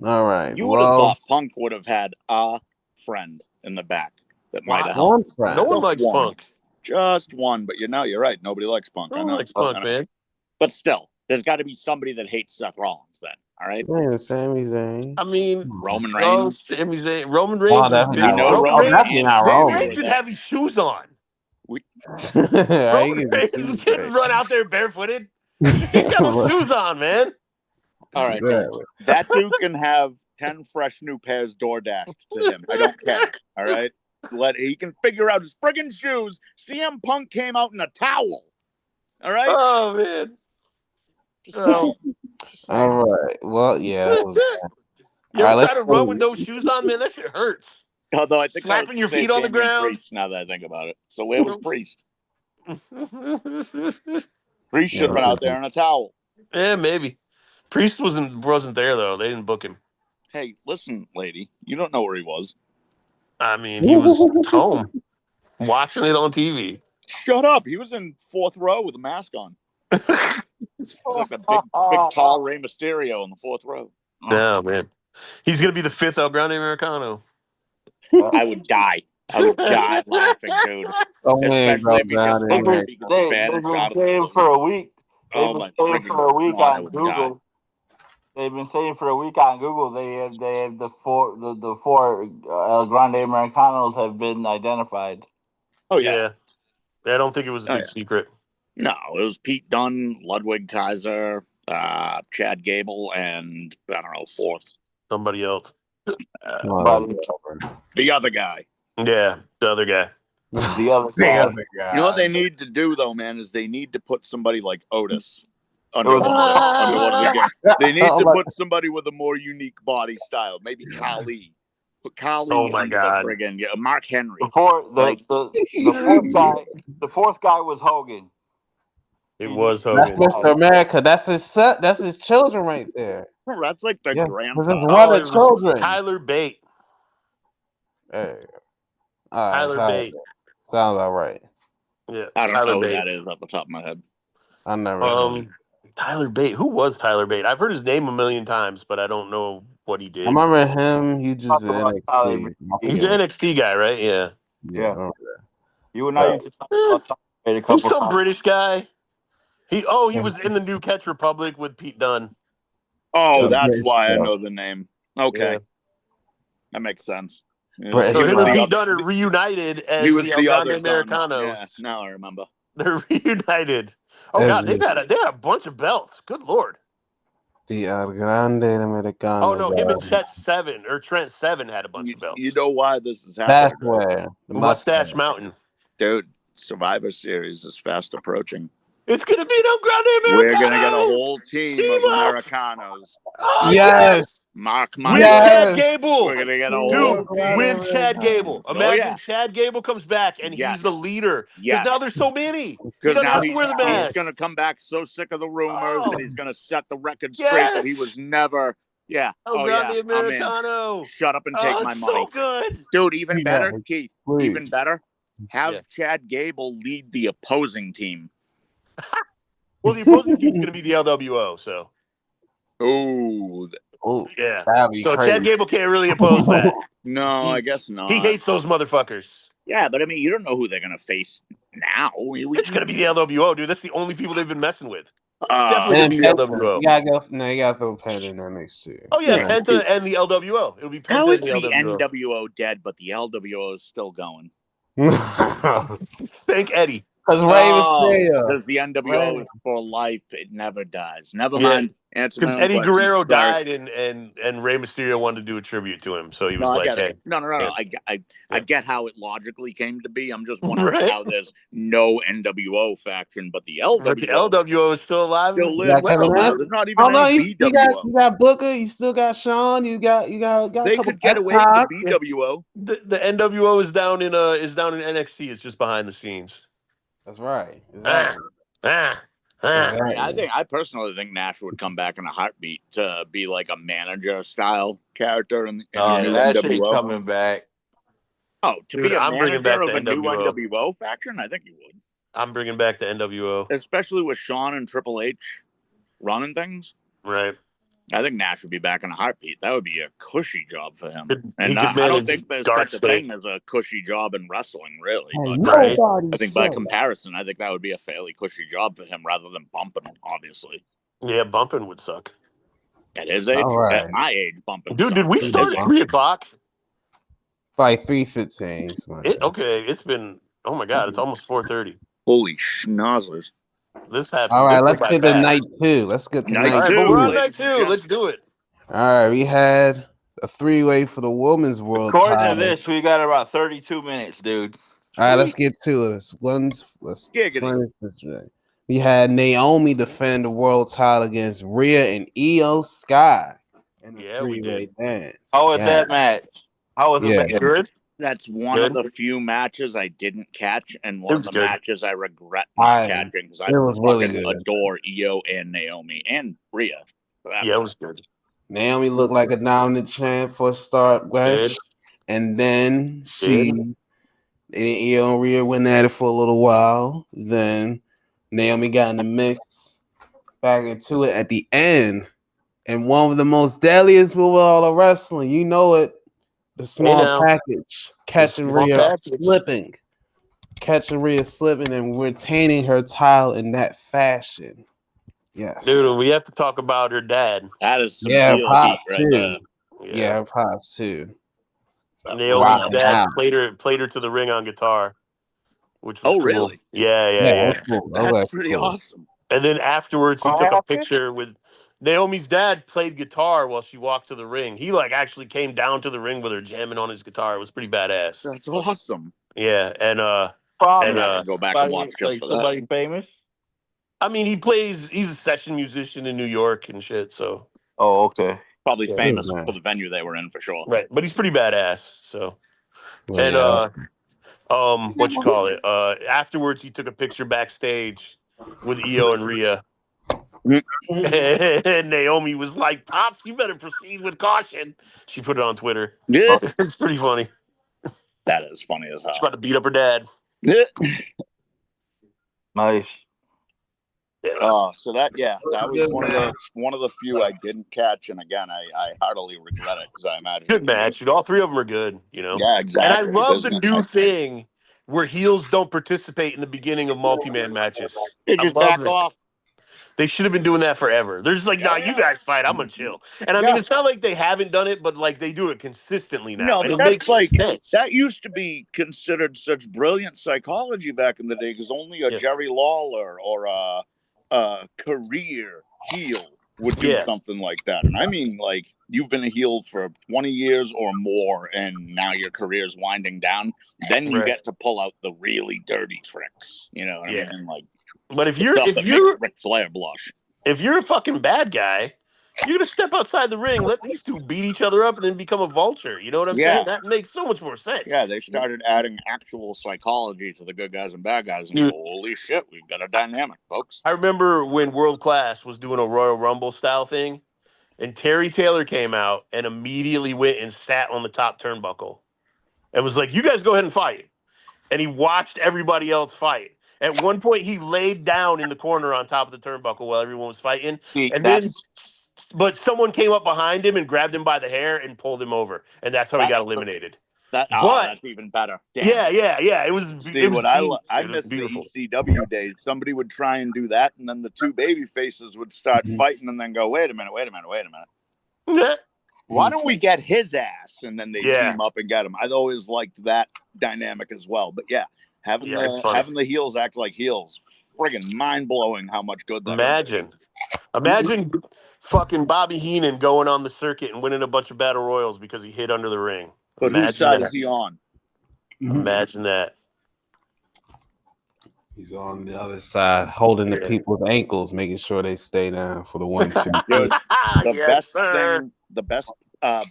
All right. You would have thought Punk would have had a friend in the back that might have helped. No one likes Punk. Just one, but you're right. Nobody likes Punk. No one likes Punk, man. But still, there's got to be somebody that hates Seth Rollins then. All right. Yeah, Sami Zayn. I mean, Roman Reigns. Sami Zayn. Roman Reigns. Roman Reigns should have his shoes on. Roman Reigns couldn't run out there barefooted. He's got his shoes on, man. All right. That dude can have 10 fresh new pairs door dashed to him. I don't care. All right. He can figure out his friggin' shoes. CM Punk came out in a towel. All right. Oh, man. All right. Well, yeah. You ever try to run with those shoes on, man? That shit hurts. Although I think slapping your feet on the ground. Priest, now that I think about it. So where was Priest? Priest should have been out there in a towel. Yeah, maybe. Priest wasn't there though. They didn't book him. Hey, listen, lady, you don't know where he was. I mean, he was home watching it on TV. Shut up! He was in fourth row with a mask on. Like a big, tall Rey Mysterio in the fourth row. No, man. He's gonna be the fifth El Grande Americano. I would die. I would die laughing, dude. Especially if he just they've been saying for a week. They've been saying for a week on Google. They've been saying for a week on Google. They have the four El Grande Americanos have been identified. Oh yeah. I don't think it was a big secret. No, it was Pete Dunne, Ludwig Kaiser, Chad Gable, and I don't know, fourth. Somebody else. The other guy. Yeah, the other guy. The other guy. You know what they need to do though, man, is they need to put somebody like Otis under one of the games. They need to put somebody with a more unique body style. Maybe Khali. Put Khali under the friggin' Mark Henry. The fourth guy was Hogan. It was Hogan. That's Mr. America. That's his children right there. That's like the grandpa. One of children. Tyler Bate. There you go. Tyler Bate. Sounds about right. Yeah, I don't know who that is off the top of my head. I never. Tyler Bate. Who was Tyler Bate? I've heard his name a million times, but I don't know what he did. I remember him. He just an NXT. He's an NXT guy, right? Yeah. Yeah. You and I used to talk about He's some British guy. He was in the New Catch Republic with Pete Dunne. Oh, that's why I know the name. Okay. Yeah. That makes sense. So him and Pete Dunne are reunited as the El Grande Americanos. Yeah, now I remember. They're reunited. Oh God, they had a bunch of belts. Good Lord. The El Grande Americanos. Oh no, him and Trent Seven had a bunch of belts. You know why this is happening? That's where Mustache Mountain. Dude, Survivor Series is fast approaching. It's gonna be no Grande Americano. We're gonna get a whole team of up. Americanos. Oh, Yes. Mark my with words. Chad Gable. We're gonna get a Dude, whole team. with Chad Gable. Imagine yeah. Chad Gable comes back and he's the leader. Because now there's so many. He Because doesn't now have to wear the mask. he's going to come back so sick of the rumors that he's going to set the record straight Yes. that he was never. Yeah. Grande Americano. Shut up and take my money. So good. Dude, even better, Keith. Please. Even better. Have Chad Gable lead the opposing team. Well, the opposing team's going to be the LWO, so. Oh, yeah. So Chad Gable can't really oppose that. No, I guess not. He hates those motherfuckers. Yeah, but I mean, you don't know who they're going to face now. It's going to be the LWO, dude. That's the only people they've been messing with. It's definitely going to be the LWO. You got to throw Penta in there next too. Oh, yeah, Penta and the LWO. It'll be Penta How and is the the LWO. NWO dead, but the LWO is still going? Thank Eddie. Because Ray Mysterio. Because the NWO is for life. It never dies. Never mind. Because Eddie Guerrero died and Rey Mysterio wanted to do a tribute to him. So he was hey. No. I get how it logically came to be. I'm just wondering how there's no NWO faction, but the LWO. But the LWO is still alive. Still lives. There's not even any BWO. You got Booker. You still got Sean. You got. They could get away with the BWO. The NWO is down in NXT. It's just behind the scenes. That's right. Exactly. I personally think Nash would come back in a heartbeat to be like a manager style character in the new NWO. Coming back. Oh, be a manager of a new NWO faction? I think he would. I'm bringing back the NWO. Especially with Sean and Triple H running things. Right. I think Nash would be back in a heartbeat. That would be a cushy job for him. And I don't think there's such a thing as a cushy job in wrestling, really. But I think by comparison, I think that would be a fairly cushy job for him rather than bumping, obviously. Yeah, bumping would suck. At his age, at my age, bumping. Dude, did we start at 3 o'clock? Like 3:15. Okay, it's been. Oh my god, it's almost 4:30. Holy schnozzlers! This happened. All right, let's get to night 2. Let's get to night 2. We're on night 2. Let's do it. All right, we had a 3-way for the women's world title. According to this, we got about 32 minutes, dude. All right, let's get to it. We had Naomi defend the world title against Rhea and Io Sky in a 3-way dance. How was that match? How was it good? That's one of the few matches I didn't catch, and one of the matches I regret not catching because I adore Io and Naomi and Rhea. Yeah, it was good. Naomi looked like a dominant champ for a start, and then Io and Rhea went at it for a little while. Then Naomi got in the mix, back into it at the end, and one of the most deadliest moves of all of wrestling. You know it. The small package, catching Rhea slipping and retaining her title in that fashion. Yes, dude, we have to talk about her dad. That is some Pops too. Right there. Pops too. Naomi's dad played her to the ring on guitar, which was cool. Really? Yeah. Cool. That's pretty awesome. And then afterwards, he took a picture with. Naomi's dad played guitar while she walked to the ring. He actually came down to the ring with her jamming on his guitar. It was pretty badass. That's awesome. Yeah, and go back and watch just for somebody that. Famous. I mean, he's a session musician in New York and shit. So. Oh, okay. Probably famous for the venue they were in for sure. Right, but he's pretty badass. So. And what you call it? Afterwards, he took a picture backstage with Io and Rhea. And Naomi was like, "Pops, you better proceed with caution." She put it on Twitter. Yeah, it's pretty funny. That is funny as hell. She's about to beat up her dad. Yeah. Nice. So that was one of the few I didn't catch, and again, I heartily regret it because I imagine good match. All three of them are good. Yeah, exactly. And I love the new thing where heels don't participate in the beginning of multi-man matches. They just back off. They should have been doing that forever. They're just like, nah, you guys fight. I'm gonna chill. And I mean, it's not like they haven't done it, but they do it consistently now. No, and but that's sense. That used to be considered such brilliant psychology back in the day because only a Jerry Lawler or a career heel would do something like that. And I mean, like, you've been a heel for 20 years or more, and now your career's winding down. Then you get to pull out the really dirty tricks. You know what I mean? Like, but if makes Ric Flair blush. If you're a fucking bad guy, you're gonna step outside the ring, let these two beat each other up, and then become a vulture. You know what I'm saying? That makes so much more sense. Yeah, they started adding actual psychology to the good guys and bad guys, and holy shit, we've got a dynamic, folks. I remember when World Class was doing a Royal Rumble style thing, and Terry Taylor came out and immediately went and sat on the top turnbuckle and was like, "You guys go ahead and fight." And he watched everybody else fight. At one point, he laid down in the corner on top of the turnbuckle while everyone was fighting. But someone came up behind him and grabbed him by the hair and pulled him over, and that's how he got eliminated. That's even better. Damn. Yeah. It was. I miss the ECW days. Somebody would try and do that, and then the two baby faces would start fighting, and then go, "Wait a minute. Why don't we get his ass?" And then they team up and get him. I've always liked that dynamic as well. But having the heels act like heels, friggin' mind blowing how much good that is. Imagine fucking Bobby Heenan going on the circuit and winning a bunch of battle royals because he hid under the ring. But whose side is he on? Imagine that. He's on the other side, holding the people's ankles, making sure they stay down for the 1-2. The best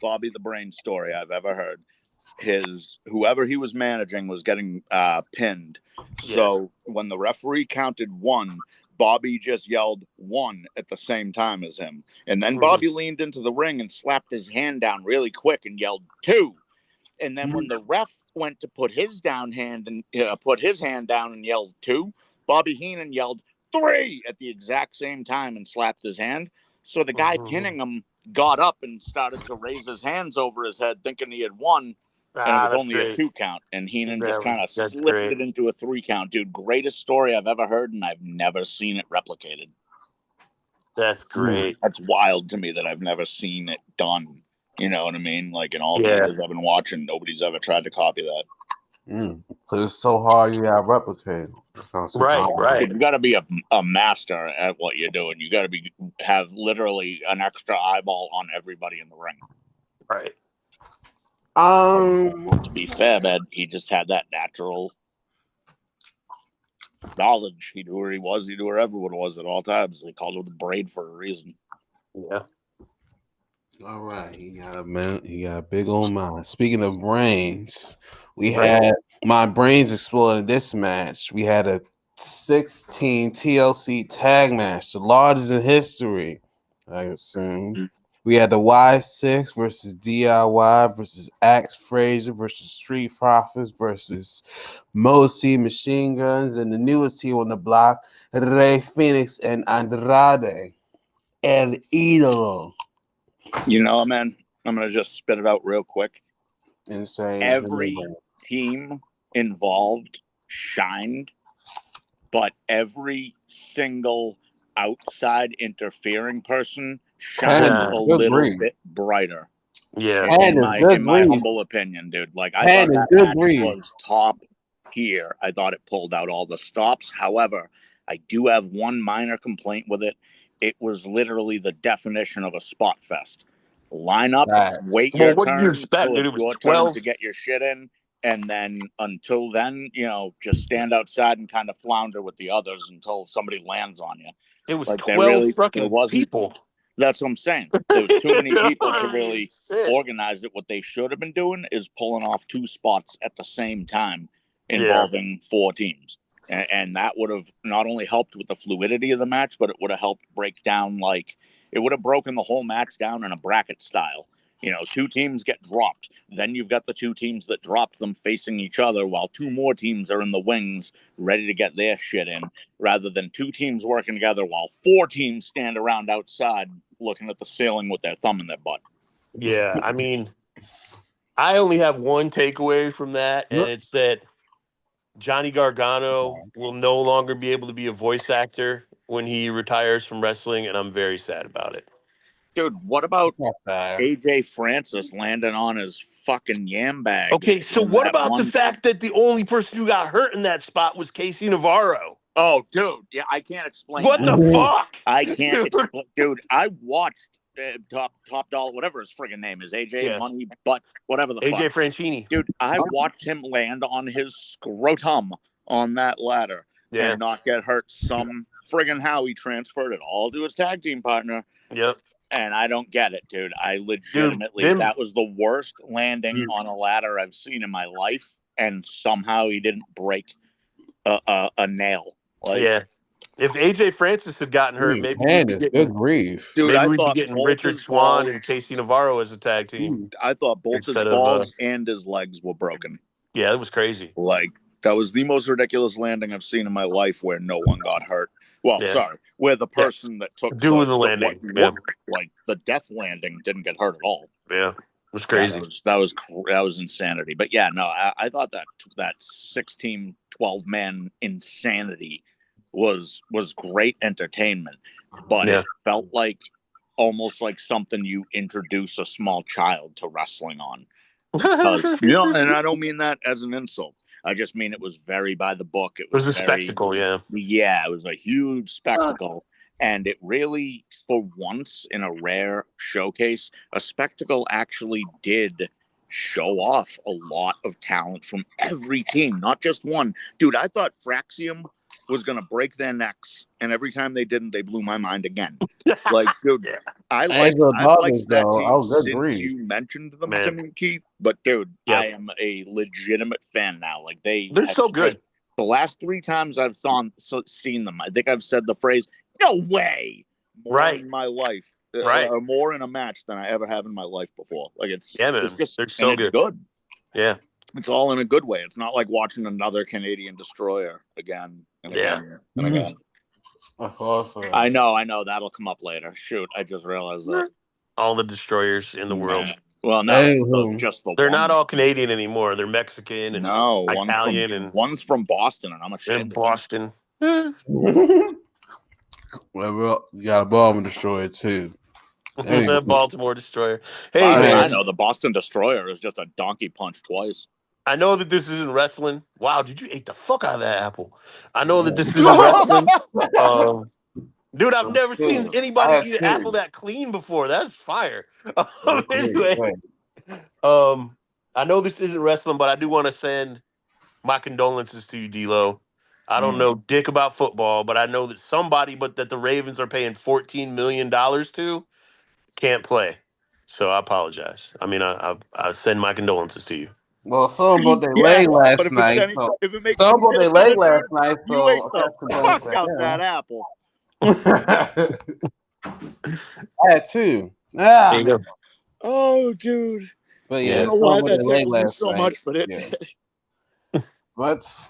Bobby the Brain story I've ever heard. Whoever he was managing was getting pinned. So when the referee counted 1, Bobby just yelled 1 at the same time as him. And then Bobby leaned into the ring and slapped his hand down really quick and yelled 2. And then when the ref went to put his hand down and yelled 2, Bobby Heenan yelled 3 at the exact same time and slapped his hand. So the guy pinning him got up and started to raise his hands over his head thinking he had won. And it was only a 2 count, and Heenan just kind of slipped it into a 3 count. Dude, greatest story I've ever heard, and I've never seen it replicated. That's great. That's wild to me that I've never seen it done. You know what I mean? Like, in all the years I've been watching, nobody's ever tried to copy that. Because it's so hard, you got to replicate. Right. You got to be a master at what you're doing. You got to have literally an extra eyeball on everybody in the ring. Right. To be fair, man, he just had that natural knowledge. He knew where he was. He knew where everyone was at all times. They called him the Braid for a reason. Yeah. All right. He got a big old mind. Speaking of brains, we had my brains exploded in this match. We had a 6-team TLC tag match, the largest in history, I assume. We had the Y6 versus DIY versus Axe Frazier versus Street Profits versus Mosi Machine Guns and the newest team on the block, Rey Fenix and Andrade El Idolo. You know, man, I'm going to just spit it out real quick. Insane. Every team involved shined, but every single outside interfering person shined a little bit brighter. Yeah. In my humble opinion, dude. Like, I thought that match was top tier. I thought it pulled out all the stops. However, I do have one minor complaint with it. It was literally the definition of a spot fest. Line up, wait your turn. What do you expect, dude? It was 12 to get your shit in. And then until then, just stand outside and kind of flounder with the others until somebody lands on you. It was like 12 fucking people. That's what I'm saying. There was too many people to really organize it. What they should have been doing is pulling off 2 spots at the same time involving 4 teams. And that would have not only helped with the fluidity of the match, but it would have helped break down, it would have broken the whole match down in a bracket style. 2 teams get dropped. Then you've got the 2 teams that dropped them facing each other while 2 more teams are in the wings ready to get their shit in, rather than 2 teams working together while 4 teams stand around outside looking at the ceiling with their thumb in their butt. Yeah, I mean, I only have one takeaway from that, and it's that Johnny Gargano will no longer be able to be a voice actor when he retires from wrestling, and I'm very sad about it. Dude, what about AJ Francis landing on his fucking yam bag? Okay, so what about the fact that the only person who got hurt in that spot was Casey Navarro? Oh, dude, yeah, I can't explain What that. the fuck? I can't explain, dude. I watched Top Dollar, whatever his friggin' name is, AJ Money Butt, whatever the AJ fuck. Franchini. Dude, I watched him land on his scrotum on that ladder and not get hurt some friggin' how. He transferred it all to his tag team partner. Yep. And I don't get it, dude. I legitimately, that was the worst landing on a ladder I've seen in my life. And somehow he didn't break a nail. Like, if AJ Francis had gotten hurt, maybe we'd be getting, dude, maybe we'd be getting Richard Swann and Casey Navarro as a tag team. I thought both his balls and his legs were broken. Yeah, it was crazy. Like, that was the most ridiculous landing I've seen in my life where no one got hurt. Well, sorry, where the person that took the landing, like the death landing, didn't get hurt at all. Yeah, it was crazy. That was insanity. But yeah, no, I thought that 6-team, 12-man insanity was great entertainment, but it felt like almost like something you introduce a small child to wrestling on. And I don't mean that as an insult. I just mean it was very by the book. It was a spectacle, yeah, it was a huge spectacle. And it really, for once in a rare showcase, a spectacle actually did show off a lot of talent from every team, not just one. Dude, I thought Fraxium was going to break their necks, and every time they didn't, they blew my mind again. Like, dude, I've liked that team since you mentioned them to me, Keith. But, dude, I am a legitimate fan now. Like, they're so good. The last 3 times I've seen them, I think I've said the phrase, "No way!" more in my life, or more in a match than I ever have in my life before. Like, it's just, they're so good. Yeah, it's all in a good way. It's not like watching another Canadian destroyer again and again and again. I know that'll come up later. Shoot, I just realized that all the destroyers in the world. Well, no, just they're not all Canadian anymore. They're Mexican and Italian, and one's from Boston, and I'm ashamed. In Boston. Well, you got a Baltimore Destroyer too. Baltimore Destroyer. Hey, man. I know the Boston Destroyer is just a donkey punch twice. I know that this isn't wrestling. Wow, did you eat the fuck out of that apple? I know that this isn't wrestling. Dude, I've never seen anybody eat an apple that clean before. That's fire. Anyway, I know this isn't wrestling, but I do want to send my condolences to you, D-Lo. I don't know dick about football, but I know that somebody, that the Ravens are paying $14 million to, can't play. So I apologize. I mean, I send my condolences to you. Well, some about their leg last night. Some about their leg last night. You ate the fuck out that apple. I had 2. There you go. Oh, dude. But yeah, I don't know why that tickled me so much, but it did. But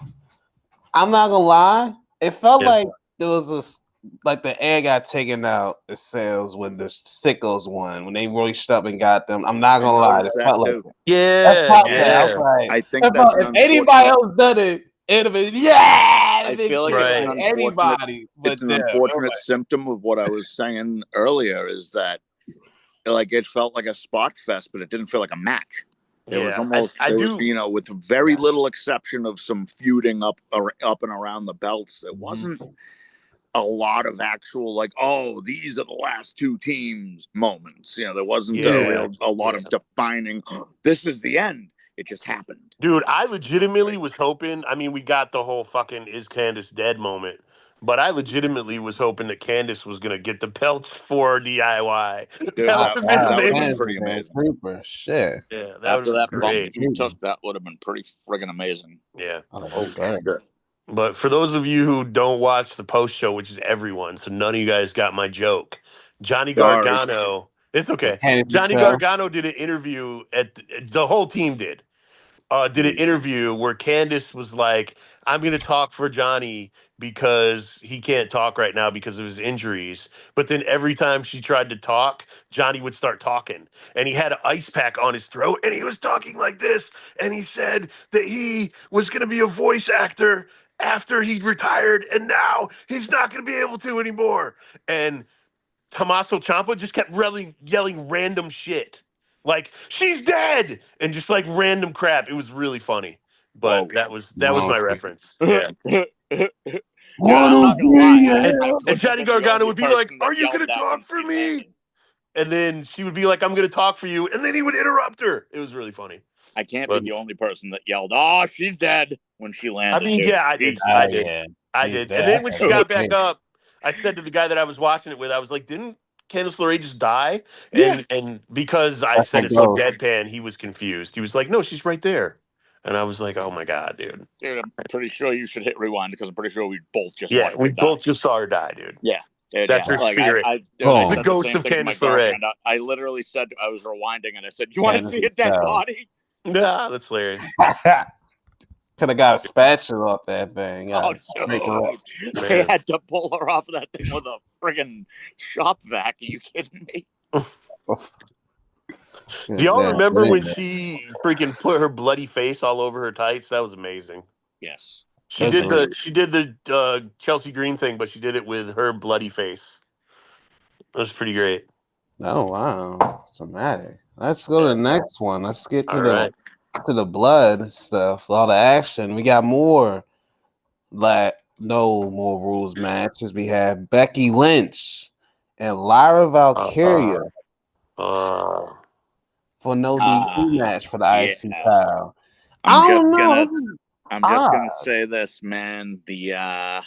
I'm not gonna lie, it felt like there was like the air got taken out of sales when the Sickles won, when they reached up and got them. I'm not gonna lie, it felt like that. I think if anybody else done it, it'd have been I feel like anybody. It's an unfortunate symptom of what I was saying earlier, is that like it felt like a spot fest, but it didn't feel like a match. It was almost, with very little exception of some feuding up and around the belts. It wasn't a lot of actual these are the last 2 teams moments. There wasn't a lot of defining. This is the end. It just happened. Dude, I legitimately was hoping. I mean, we got the whole fucking "is Candice dead" moment, but I legitimately was hoping that Candice was gonna get the belts for DIY. Dude, that would have been pretty amazing. Shit. Yeah, after that bump you took, that would have been pretty friggin' amazing. Yeah. Okay. But for those of you who don't watch the post show, which is everyone, so none of you guys got my joke. Johnny Gargano. It's okay. Johnny Gargano did an interview the whole team did an interview where Candice was like, I'm going to talk for Johnny because he can't talk right now because of his injuries. But then every time she tried to talk, Johnny would start talking. And he had an ice pack on his throat and he was talking like this. And he said that he was going to be a voice actor after he retired. And now he's not going to be able to anymore. And Tommaso Ciampa just kept yelling random shit. Like, she's dead! And just like random crap. It was really funny. But that was my reference. Yeah. I'm not gonna lie. And Johnny Gargano would be like, "Are you gonna talk for me?" And then she would be like, "I'm gonna talk for you," and then he would interrupt her. It was really funny. I can't be the only person that yelled, "Oh, she's dead!" when she landed. I mean, yeah, I did. I did. And then when she got back up, I said to the guy that I was watching it with, I was like, "Didn't Candice LeRae just die?" And because I said it so deadpan, he was confused. He was like, "No, she's right there." And I was like, "Oh my god, dude!" Dude, I'm pretty sure you should hit rewind because I'm pretty sure we both just watched her die. Both just saw her die, dude. Yeah. That's her spirit. I the ghost of Candice LeRae. I literally said I was rewinding, and I said, "You want to see a dead body?" Nah, that's hilarious. Could have got a spatula up that thing. They had to pull her off of that thing with a friggin' shop vac. Are you kidding me? Do y'all remember when she freaking put her bloody face all over her tights? That was amazing. Yes. She did the Chelsea Green thing, but she did it with her bloody face. That was pretty great. Oh wow, it's dramatic. Let's go to the next one. Let's get to the blood stuff. All the action. We got more. No more rules matches. We have Becky Lynch and Lyra Valkyria for no DQ match for the IC title. I'm just gonna say this, man. The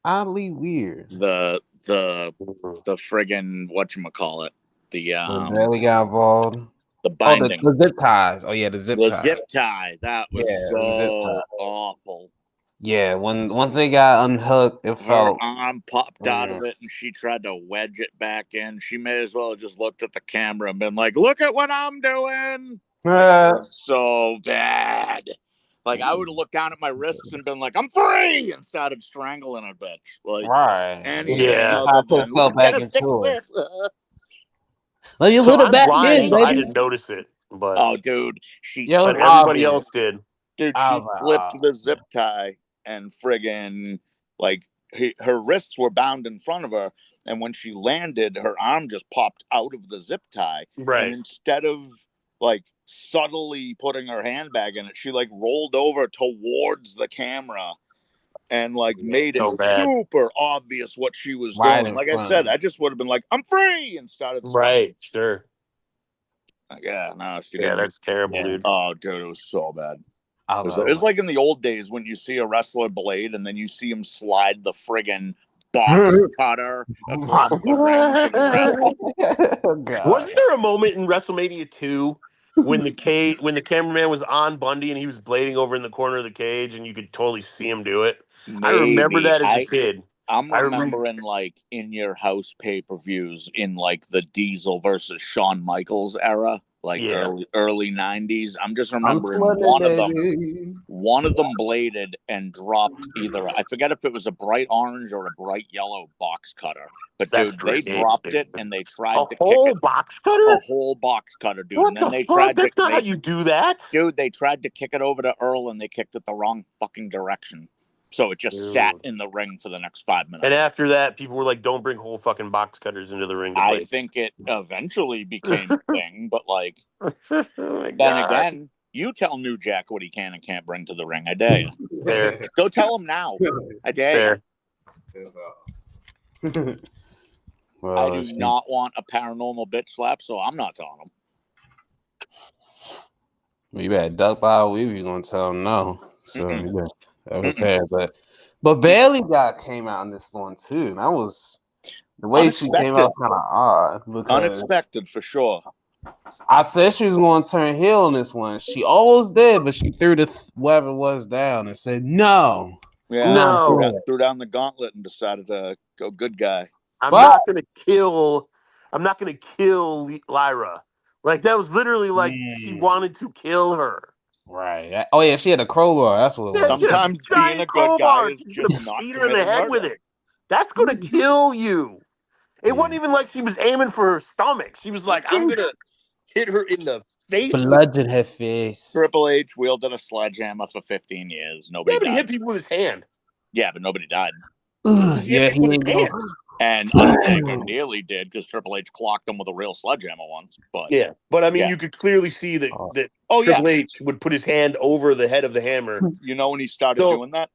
oddly weird. The friggin' whatchamacallit. The barely got involved. The binding. The zip ties. Oh yeah, the zip tie. The zip tie. That was so awful. Yeah, once they got unhooked, it felt her arm popped out of it, and she tried to wedge it back in. She may as well have just looked at the camera and been like, "Look at what I'm doing." So bad. Like, I would have looked down at my wrists and been like, "I'm free," and started strangling a bitch. Like, I put myself back into it. Well, you put it back in, baby. I didn't notice it, but dude, everybody else did. Dude, she flipped the zip tie, and friggin' her wrists were bound in front of her, and when she landed, her arm just popped out of the zip tie. Right. And instead of subtly putting her handbag in it, she rolled over towards the camera and made it super obvious what she was doing. Like I said, I just would have been like, "I'm free," and started. Right. Sure. Yeah. No. That's terrible, dude. Oh, dude, it was so bad. It was like in the old days when you see a wrestler blade and then you see him slide the friggin' box cutter across the ring. Wasn't there a moment in WrestleMania 2 when the cameraman was on Bundy and he was blading over in the corner of the cage and you could totally see him do it? Maybe. I remember that as a kid. I'm remembering in your house pay-per-views in the Diesel versus Shawn Michaels era, early 90s. I'm just remembering one of them bladed and dropped either, I forget if it was a bright orange or a bright yellow box cutter. But dude, they dropped it and they tried to kick it. Box cutter? A whole box cutter, dude. What the fuck? That's not how you do that. Dude, they tried to kick it over to Earl and they kicked it the wrong fucking direction. So it just sat in the ring for the next 5 minutes. And after that, people were like, "Don't bring whole fucking box cutters into the ring." I think it eventually became a thing, but then again, you tell New Jack what he can and can't bring to the ring. I dare you. Fair. Go tell him now. I dare you. I do not want a paranormal bitch slap, so I'm not telling him. Well, you better duck by a week. You're gonna tell him no. So you better. Okay, but Bailey came out in this one too. And that was the way she came out kind of odd. Unexpected for sure. I said she was going to turn heel in this one. She almost did, but she threw whoever was down and said no. Yeah, no. Threw down the gauntlet and decided to go good guy. I'm not gonna kill Lyra. That was literally she wanted to kill her. Right. Oh yeah, she had a crowbar. That's what it was. Sometimes being a good guy is just not beat her in the head with it. That's gonna kill you. It wasn't even like she was aiming for her stomach. She was like, "I'm gonna hit her in the face." Bludgeon her face. Triple H wielded a sledgehammer for 15 years. Nobody died. He hit people with his hand. Yeah, but nobody died. He didn't go. And Undertaker nearly did because Triple H clocked him with a real sledgehammer once. But I mean, you could clearly see that Triple H would put his hand over the head of the hammer. You know when he started doing that?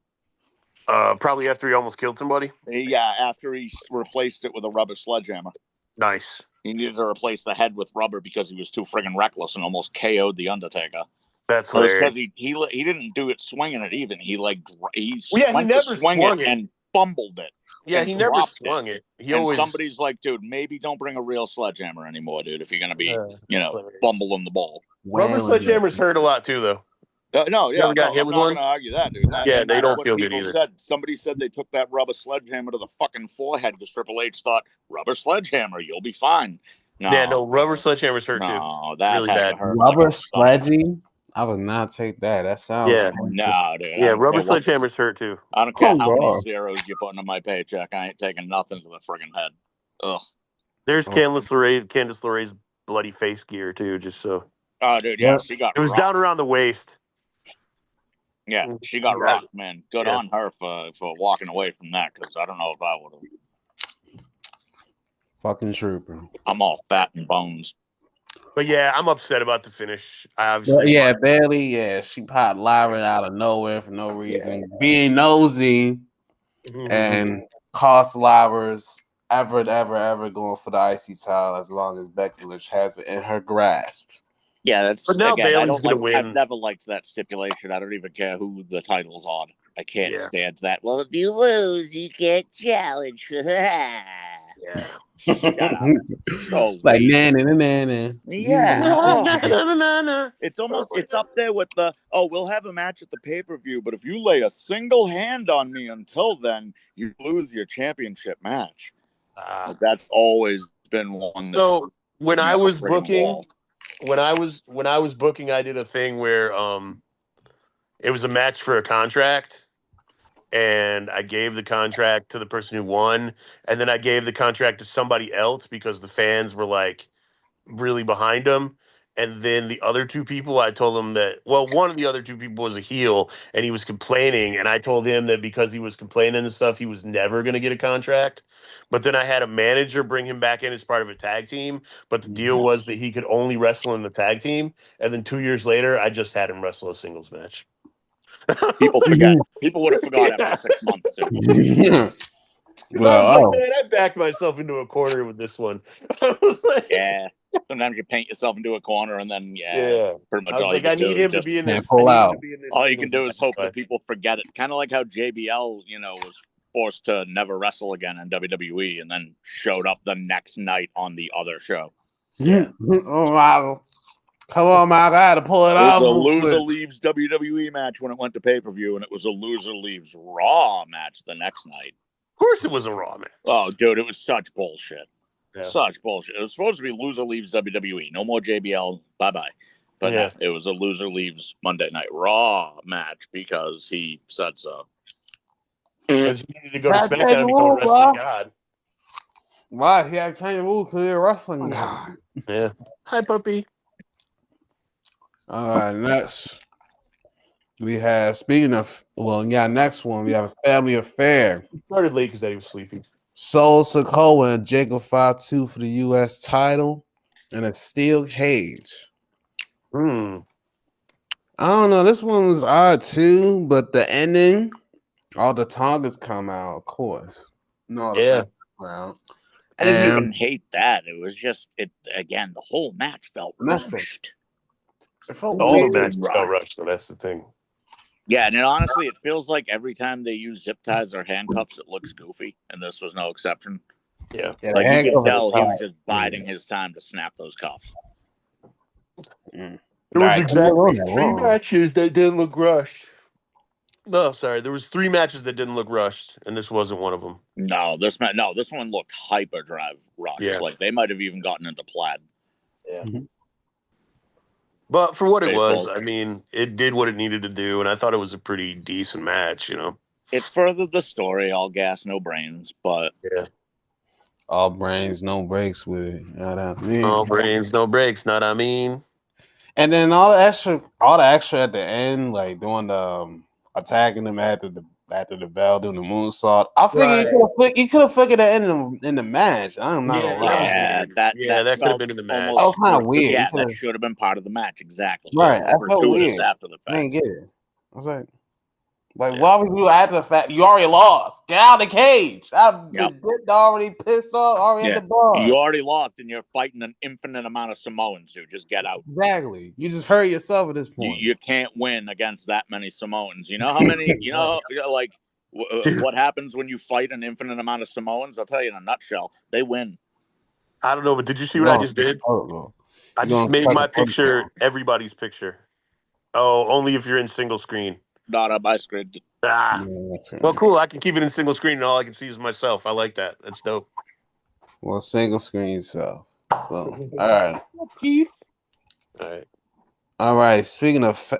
Probably after he almost killed somebody. Yeah, after he replaced it with a rubber sledgehammer. Nice. He needed to replace the head with rubber because he was too friggin' reckless and almost KO'd the Undertaker. That's hilarious. Because he didn't do it swinging it even. He went never to swing swung it and fumbled it. Yeah, he never swung it. Somebody's like, dude, maybe don't bring a real sledgehammer anymore, dude, if you're gonna be, fumbling the ball. Rubber sledgehammers hurt a lot too, though. I'm not one? gonna argue that, dude. They don't feel good either. Somebody said they took that rubber sledgehammer to the fucking forehead because Triple H thought, rubber sledgehammer, you'll be fine. No, rubber sledgehammers hurt too. No, that really had bad. to hurt. Rubber sledging? I would not take that. That sounds no, dude. Yeah, rubber sledgehammers hurt too. I don't care how many zeros you're putting on my paycheck. I ain't taking nothing to the friggin' head. Ugh. There's Candice LeRae's bloody face gear too, just so. Oh, dude, yeah, she got. It was down around the waist. Yeah, she got rocked, man. Good on her for walking away from that, because I don't know if I would have. Fucking trooper. I'm all fat and bones. But yeah, I'm upset about the finish. Bailey. Yeah, she popped Lyra out of nowhere for no reason, being nosy, and cost Lyra's ever going for the IC title as long as Becky Lynch has it in her grasp. Yeah, that's. But now Bailey's gonna win. I've never liked that stipulation. I don't even care who the title's on. I can't stand that. Well, if you lose, you can't challenge. Yeah. Shut up. So like na. Yeah. It's up there with the we'll have a match at the pay-per-view, but if you lay a single hand on me until then, you lose your championship match. That's always been one. So when I was booking, I did a thing where it was a match for a contract. And I gave the contract to the person who won, and then I gave the contract to somebody else because the fans were like really behind him. And then the other two people, I told them that, one of the other two people was a heel and he was complaining. And I told him that because he was complaining and stuff, he was never going to get a contract. But then I had a manager bring him back in as part of a tag team. But the deal was that he could only wrestle in the tag team. And then 2 years later, I just had him wrestle a singles match. People forget. People would have forgot after 6 months. I was like, man, I backed myself into a corner with this one. I was like, yeah. Sometimes you paint yourself into a corner, and then pretty much all you can do. I need him to be in this. All you can do is hope that people forget it. Kind of like how JBL, was forced to never wrestle again in WWE, and then showed up the next night on the other show. Yeah. Oh wow. Come on, man. I got to pull it off. It was a loser leaves WWE match when it went to pay-per-view, and it was a loser leaves Raw match the next night. Of course it was a Raw match. Oh, dude, it was such bullshit. Yeah. Such bullshit. It was supposed to be loser leaves WWE. No more JBL. Bye-bye. But no, it was a loser leaves Monday Night Raw match because he said so. Because he needed to go to SmackDown and become a wrestling god. Why? He had to change the rules because he's a wrestling god. Yeah. Hi, puppy. All right, next we have, next one, we have a family affair. He started late because he was sleeping. Sol Sikoa and Jacob Fatu for the U.S. title and a steel cage. I don't know. This one was odd too, but the ending, all the Tongas come out, of course. No, I didn't even hate that. It was just again. The whole match felt rushed. It felt all the matches felt rushed, so that's the thing. Yeah, and honestly, it feels like every time they use zip ties or handcuffs, it looks goofy, and this was no exception. Yeah, like you can tell he was just biding his time to snap those cuffs. There was exactly 3 matches that didn't look rushed. No, sorry, there was 3 matches that didn't look rushed, and this wasn't one of them. No, this one looked hyperdrive rushed. Yeah. Like they might have even gotten into plaid. Yeah. But for what it was, I mean, it did what it needed to do, and I thought it was a pretty decent match, It furthered the story, all gas, no brains, but... Yeah. All brains, no breaks with it. You know what I mean? All brains, no breaks, not I mean. And then all the extra at the end, like doing the attacking them after the bell, doing the moonsault. I think he could have figured that in the match. I'm not gonna lie. That could have been in the match. Oh, kind of weird. Yeah, that should have been part of the match. Exactly. Right. I felt weird. After the fact. I didn't get it. I was like, Like, why would you add the fact you already lost? Get out of the cage. I've been already pissed off, already at the bar. You already lost, and you're fighting an infinite amount of Samoans, dude. Just get out. Exactly. You just hurt yourself at this point. You can't win against that many Samoans. You know how many? You know, like what happens when you fight an infinite amount of Samoans? I'll tell you in a nutshell. They win. I don't know, but did you see what I just did? I just made my picture everybody's picture. Oh, only if you're in single screen. Not on my screen. Ah. Well, cool. I can keep it in single screen, and all I can see is myself. I like that. That's dope. Well, single screen self. Boom. All right. Keith. All right. Speaking of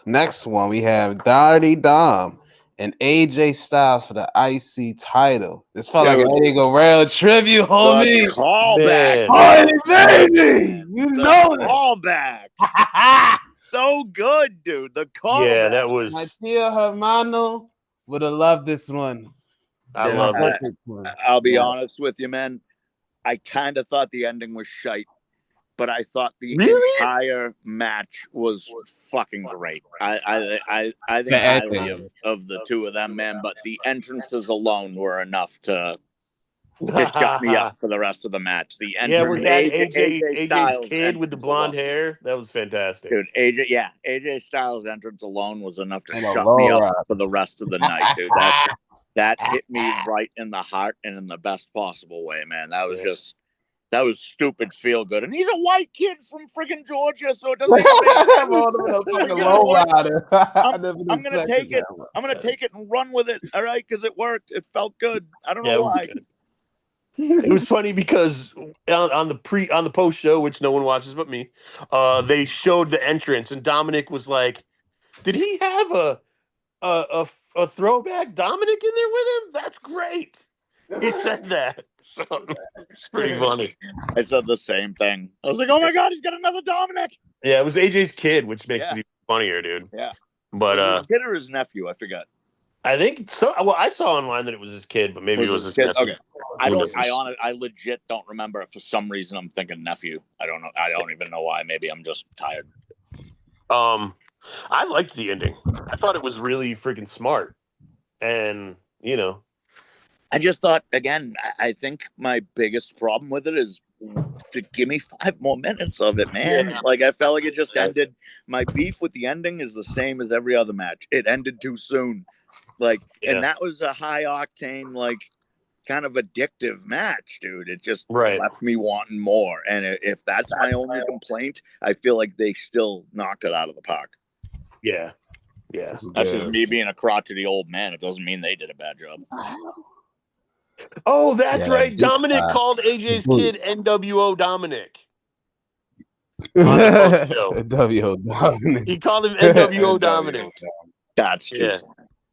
next one, we have Dirty Dom and AJ Styles for the IC title. This felt like an Eddie Guerrero tribute, homie. Callback. Holy baby. You know it. Callback. So good, dude. The callback. Yeah, that was. My Tia Hermano would have loved this one. I love it. I'll be honest with you, man. I kind of thought the ending was shite, but I thought the entire match was fucking great. I think highly of the two of them, man. But the entrances alone were enough to shut me up for the rest of the match. The entrance, was that AJ's kid with the blonde hair? That was fantastic, dude. AJ Styles' entrance alone was enough to shut me up for the rest of the night, dude. That hit me right in the heart and in the best possible way, man. That was just. That was stupid feel good. And he's a white kid from friggin' Georgia, so it doesn't I'm gonna take it. I'm gonna take it and run with it. All right, because it worked. It felt good. I don't know why. It was funny because on the post show, which no one watches but me, they showed the entrance, and Dominic was like, "Did he have a throwback Dominic in there with him? That's great." He said that, so it's pretty funny. I said the same thing. I was like, "Oh my god, he's got another Dominic!" Yeah, it was AJ's kid, which makes it even funnier, dude. Yeah, but his kid or his nephew? I forgot. I think so. Well, I saw online that it was his kid, but maybe it was his kid. Okay, I legit don't remember it. For some reason, I'm thinking nephew. I don't know. I don't even know why. Maybe I'm just tired. I liked the ending. I thought it was really freaking smart, and I just thought, again, I think my biggest problem with it is to give me 5 more minutes of it, man. Yeah. Like, I felt like it just ended. My beef with the ending is the same as every other match. It ended too soon. Like, and that was a high octane, like, kind of addictive match, dude. It just left me wanting more. And if that's my only complaint, I feel like they still knocked it out of the park. Yeah. Yeah. That's just me being a crotchety old man. It doesn't mean they did a bad job. Oh, that's right. Dominic called AJ's kid NWO Dominic. On the show. NWO Dominic. He called him NWO Dominic. That's true.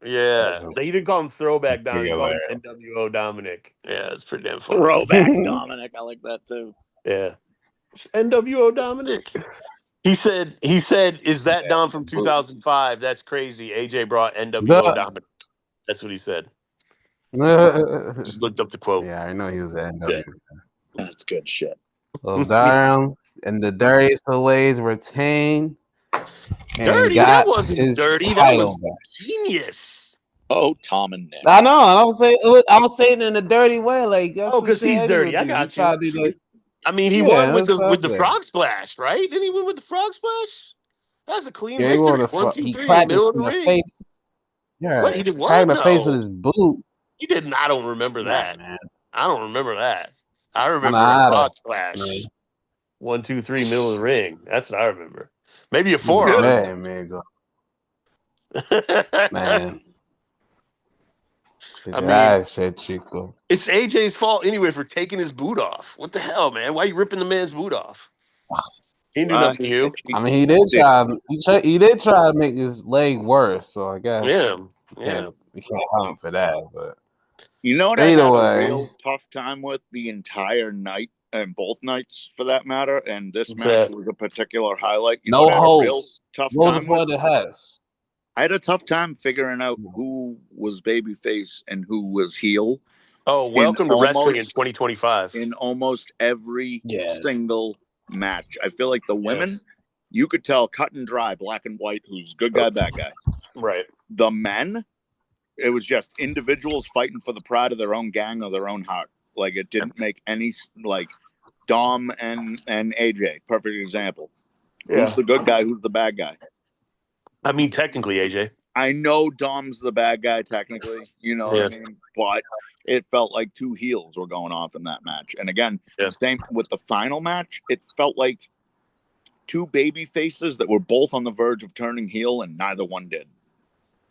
Yeah. He didn't call him Throwback Dominic. He called him NWO Dominic. Yeah, it's pretty damn funny. Throwback Dominic. I like that too. Yeah. It's NWO Dominic. He said, "Is that Dom from 2005? That's crazy. AJ brought NWO Dominic." That's what he said. Just looked up the quote. Yeah, I know he was at NWO. That's good shit. Well, Durham and the dirtiest of ways retain and dirty. got that wasn't his dirty. title that was genius. Oh, Tom and Nick. I know. I was saying it in a dirty way, like because he's dirty. I got you. I mean, he won with the frog splash, right? Didn't he win with the frog splash? That's a clean victory. He won he cracked his in the face. Yeah, what? He did what? Cracked the face with his boot. He didn't. I don't remember that. Man. I don't remember that. I remember a frog splash. Man. 1, 2, 3, middle of the ring. That's what I remember. Maybe a forearm. Man. I said Chico. It's AJ's fault anyway for taking his boot off. What the hell, man? Why are you ripping the man's boot off? He didn't do nothing to you. I mean, he did try. He did try to make his leg worse. So I guess. Yeah. We can't count for that, but. You know what I had a real tough time with the entire night, and both nights for that matter, and this match was a particular highlight. You no host. Tough time with Hess. I had a tough time figuring out who was babyface and who was heel. Oh, welcome to wrestling in 2025. In almost every single match. I feel like the women, you could tell cut and dry, black and white, who's good guy, bad guy. Right. The men, it was just individuals fighting for the pride of their own gang or their own heart. Like, it didn't make any, like, Dom and AJ, perfect example. Yeah. Who's the good guy? Who's the bad guy? I mean, technically, AJ. I know Dom's the bad guy, technically, you know what I mean? But it felt like two heels were going off in that match. And again, same with the final match. It felt like two baby faces that were both on the verge of turning heel, and neither one did.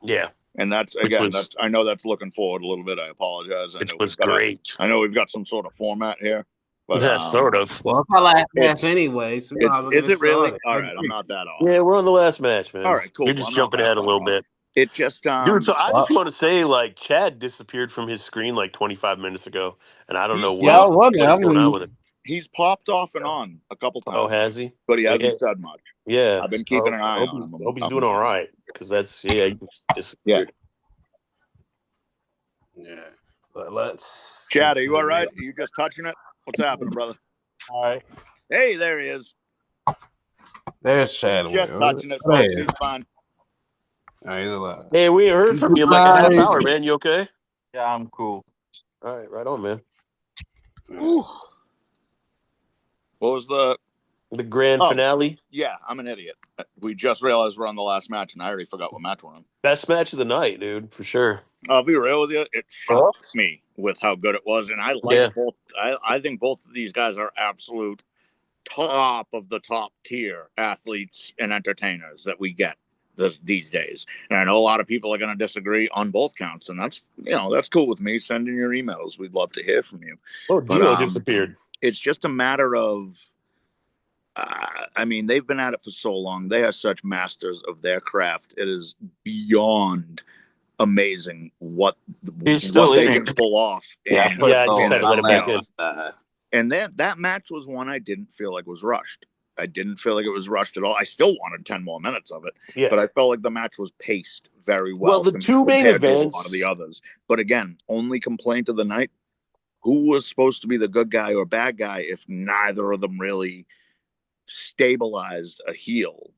Yeah. And that's, again, I know that's looking forward a little bit. I apologize. It was great. I know we've got some sort of format here. But, sort of. Well, it's our last match anyway. So is it really? All right, I'm not that off. Yeah, we're on the last match, man. All right, cool. You're just jumping ahead a little bit. It just, dude. So I just want to say, like, Chad disappeared from his screen like 25 minutes ago, and I don't know what's going on with it. He's popped off and on a couple times. Oh, has he? But he hasn't said much. Yeah, I've been keeping an eye on him. Hope he's doing all right, because that's he disappeared. Yeah. But let's. Chad, are you all right? Are you just touching it? What's happening, brother? All right. Hey, there he is. There's Chad. Just touching it, folks. He's fine. Hey, we heard from you in like a half hour, man. You okay? Yeah, I'm cool. All right, right on, man. What was the grand finale? Yeah, I'm an idiot. We just realized we're on the last match, and I already forgot what match we're on. Best match of the night, dude, for sure. I'll be real with you. It shocked me with how good it was, and I like both. I think both of these guys are absolute top of the top tier athletes and entertainers that we get these days. And I know a lot of people are going to disagree on both counts, and that's cool with me. Send in your emails. We'd love to hear from you. Oh, Dino disappeared. It's just a matter of. I mean, they've been at it for so long. They are such masters of their craft. It is beyond amazing what they can pull off. And that match was one I didn't feel like was rushed. I didn't feel like it was rushed at all. I still wanted 10 more minutes of it, but I felt like the match was paced very well. Well, the two main events, a lot of the others. But again, only complaint of the night: who was supposed to be the good guy or bad guy if neither of them really stabilized a heel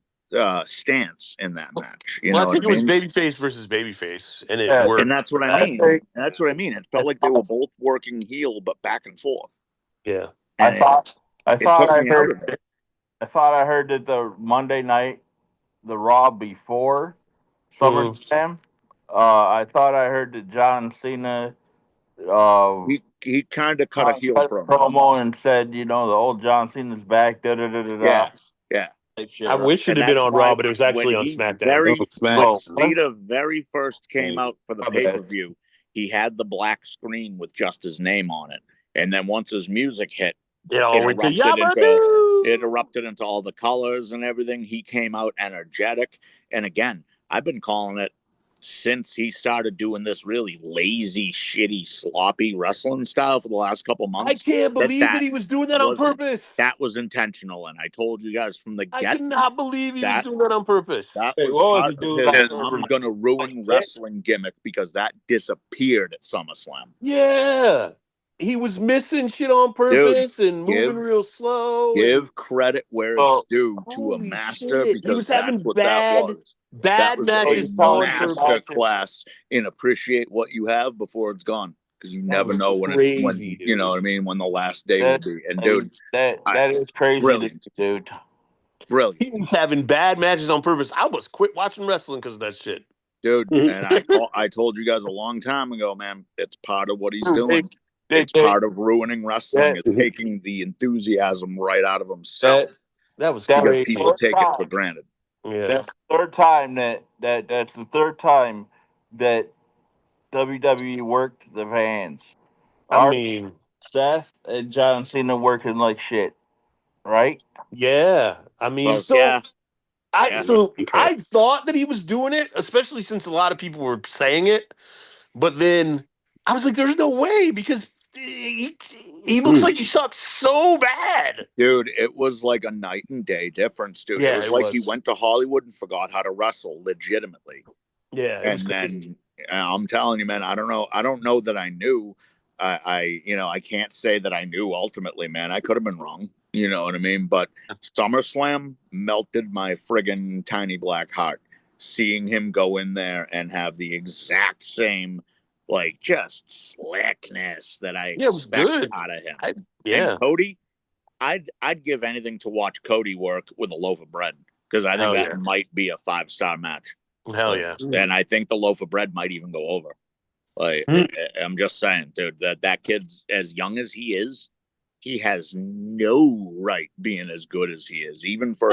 stance in that match? I think it was babyface versus babyface, and it worked. And that's what I mean. It felt like they were both working heel, but back and forth. Yeah, I thought I heard that the Monday night, the Raw before SummerSlam, I thought I heard that John Cena. He kind of cut a heel promo and said, the old John Cena's back. Yeah. I wish it had been on Raw, but it was actually on SmackDown. Cena very first came out for the pay-per-view. He had the black screen with just his name on it, and then once his music hit, it erupted into all the colors and everything. He came out energetic, and again, I've been calling it since he started doing this really lazy, shitty, sloppy wrestling style for the last couple months. I can't believe that he was doing that on purpose. That was intentional, and I told you guys from the get. I cannot believe he was doing that on purpose. That was I'm going to ruin wrestling gimmick, because that disappeared at SummerSlam. Yeah. He was missing shit on purpose and moving real slow. Give credit where it's due to a master, because he was having bad matches on purpose. Class in appreciate what you have before it's gone, because you never know when you know what I mean, when the last day will be. And dude, that is crazy, brilliant. Dude. Brilliant. He was having bad matches on purpose. I was quit watching wrestling because of that shit, dude. And I told you guys a long time ago, man. It's part of what he's doing. It's part of ruining wrestling. It's taking the enthusiasm right out of himself. That was because people take it for granted. Yeah, that's the third time that's the third time that WWE worked the fans. I mean, Seth and John Cena working like shit, right? Yeah, I mean, I thought that he was doing it, especially since a lot of people were saying it, but then I was like, "There's no way," because he looks like he sucks so bad. Dude, it was like a night and day difference, dude. Yeah, it was like he went to Hollywood and forgot how to wrestle legitimately. Yeah. And then I'm telling you, man, I don't know that I knew. I can't say that I knew ultimately, man. I could have been wrong. You know what I mean? But SummerSlam melted my friggin' tiny black heart. seeing him go in there and have the exact same, like, just slickness that I expect out of him. And Cody, I'd give anything to watch Cody work with a loaf of bread, because I think that might be a 5-star match. Hell yeah. And I think the loaf of bread might even go over. Like, I'm just saying, dude, that kid's, as young as he is, he has no right being as good as he is, even for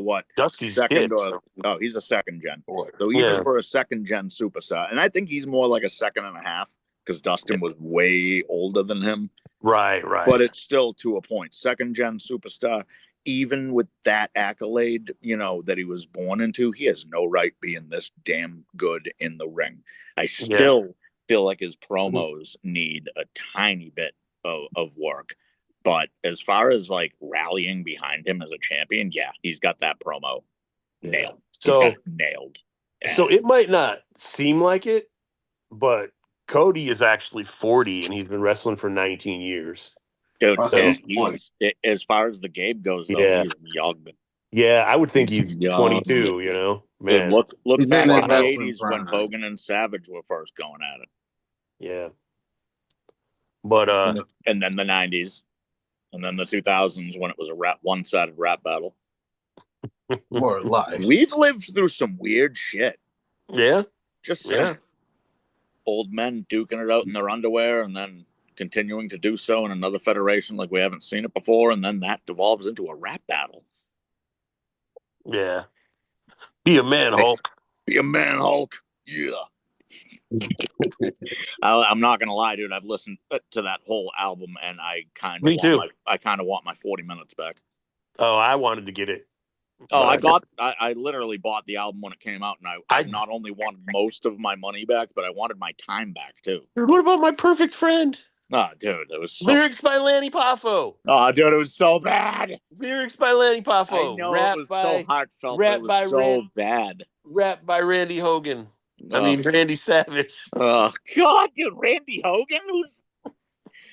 what, Dusty's second kid, or so. he's a second gen. So even for a second gen superstar, and I think he's more like a second and a half, because Dustin was way older than him. Right. But it's still to a point. Second gen superstar, even with that accolade, that he was born into, he has no right being this damn good in the ring. I still feel like his promos need a tiny bit of work. But as far as like rallying behind him as a champion, he's got that promo nailed. He's got it nailed. So it might not seem like it, but Cody is actually 40 and he's been wrestling for 19 years. Dude, he's, as far as the Gabe goes, though, he's young. Yeah, I would think he's 22, man. Dude, look back in the 80s when Hogan and Savage were first going at it. Yeah. But and then the 90s, and then the 2000s when it was a one-sided rap battle. More life. We've lived through some weird shit. Yeah. Just saying. Old men duking it out in their underwear and then continuing to do so in another federation like we haven't seen it before, and then that devolves into a rap battle. Yeah. Be a man, Hulk. Be a man, Hulk. Yeah. I'm not gonna lie, dude. I've listened to that whole album, and I kind of want my 40 minutes back. Oh, I wanted to get it. Oh, I literally bought the album when it came out, and I not only wanted most of my money back, but I wanted my time back too. What about My Perfect Friend? Oh, dude, it was lyrics by Lanny Poffo. Oh, dude, it was so bad. Lyrics by Lanny Poffo. I know, it was so heartfelt. It was so bad. Rap by Randy Hogan. Randy Savage. Oh God, dude, Randy Hogan?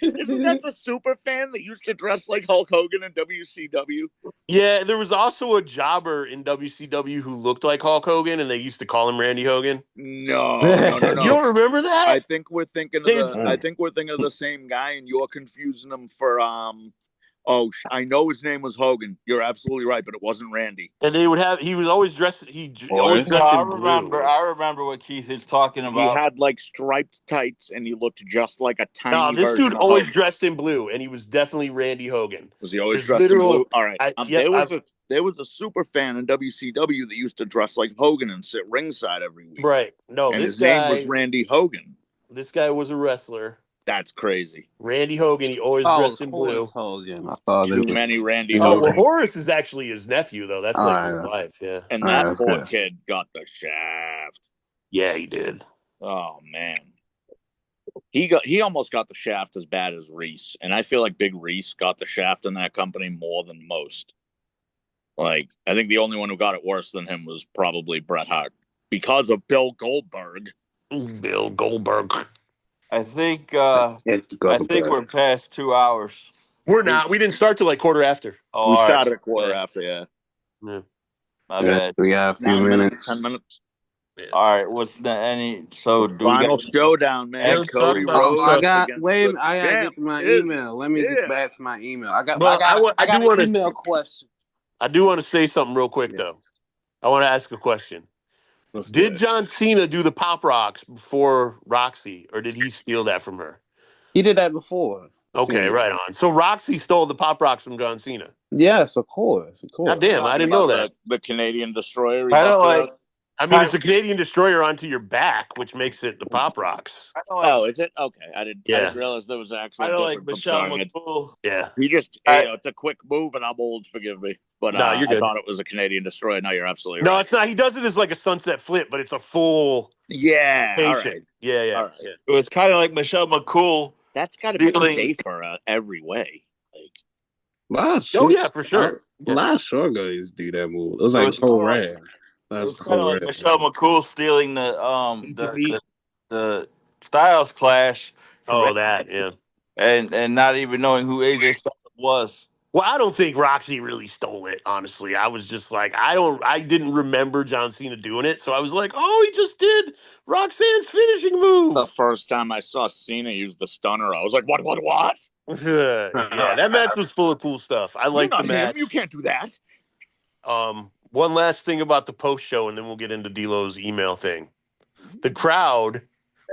Isn't that the super fan that used to dress like Hulk Hogan in WCW? Yeah, there was also a jobber in WCW who looked like Hulk Hogan, and they used to call him Randy Hogan. No. You don't remember that? I think we're thinking of the same guy, and you're confusing him for I know his name was Hogan. You're absolutely right, but it wasn't Randy. And he was always dressed. Always dressed in blue. I remember what Keith is talking about. He had like striped tights, and he looked just like a tiny. No, this dude always dressed in blue, and he was definitely Randy Hogan. Was he always dressed in blue? All right. There was a super fan in WCW that used to dress like Hogan and sit ringside every week. Right. No, and his name was Randy Hogan. This guy was a wrestler. That's crazy. Randy Hogan. He always dressed in blue. Hogan. I thought Too many Randy Hogan. Well, Horace is actually his nephew, though. That's like his wife. Yeah. And that poor kid got the shaft. Yeah, he did. Oh man. He almost got the shaft as bad as Reese, and I feel like Big Reese got the shaft in that company more than most. Like, I think the only one who got it worse than him was probably Bret Hart, because of Bill Goldberg. Bill Goldberg. I think we're past 2 hours. We're not. We didn't start till like quarter after. We started at quarter after, yeah. My bad. We got a few minutes. 10 minutes. Yeah. All right. What's the final showdown, man? Cody Rhodes. I gotta get to my email. Let me get back to my email. I got an email question. I do want to say something real quick though. I want to ask a question. Did John Cena do the Pop Rocks before Roxy, or did he steal that from her? He did that before. Okay, right on. So Roxy stole the Pop Rocks from John Cena. Yes, of course. God damn, I didn't know that. The Canadian Destroyer. It's a Canadian Destroyer onto your back, which makes it the Pop Rocks. Is it? Okay, I didn't realize there was actually. I don't like Michelle McCool. Yeah, he just it's a quick move, and I'm old. Forgive me, but no, you're good. I thought it was a Canadian Destroyer. No, you're absolutely right. No, it's not. He does it as like a sunset flip, but it's a full. Yeah. All right. Yeah. All right. It was kind of like Michelle McCool. That's got to be safer every way. For sure. A lot of short guys do that move. It was like so rare. That's kind of like Michelle McCool stealing the Styles Clash. Oh, that, yeah. And not even knowing who AJ Styles was. Well, I don't think Roxy really stole it, honestly. I was just like, I didn't remember John Cena doing it, so I was like, oh, he just did Roxanne's finishing move. The first time I saw Cena use the stunner, I was like, what? Yeah, that match was full of cool stuff. I like the match. You can't do that. One last thing about the post show, and then we'll get into D'Lo's email thing. The crowd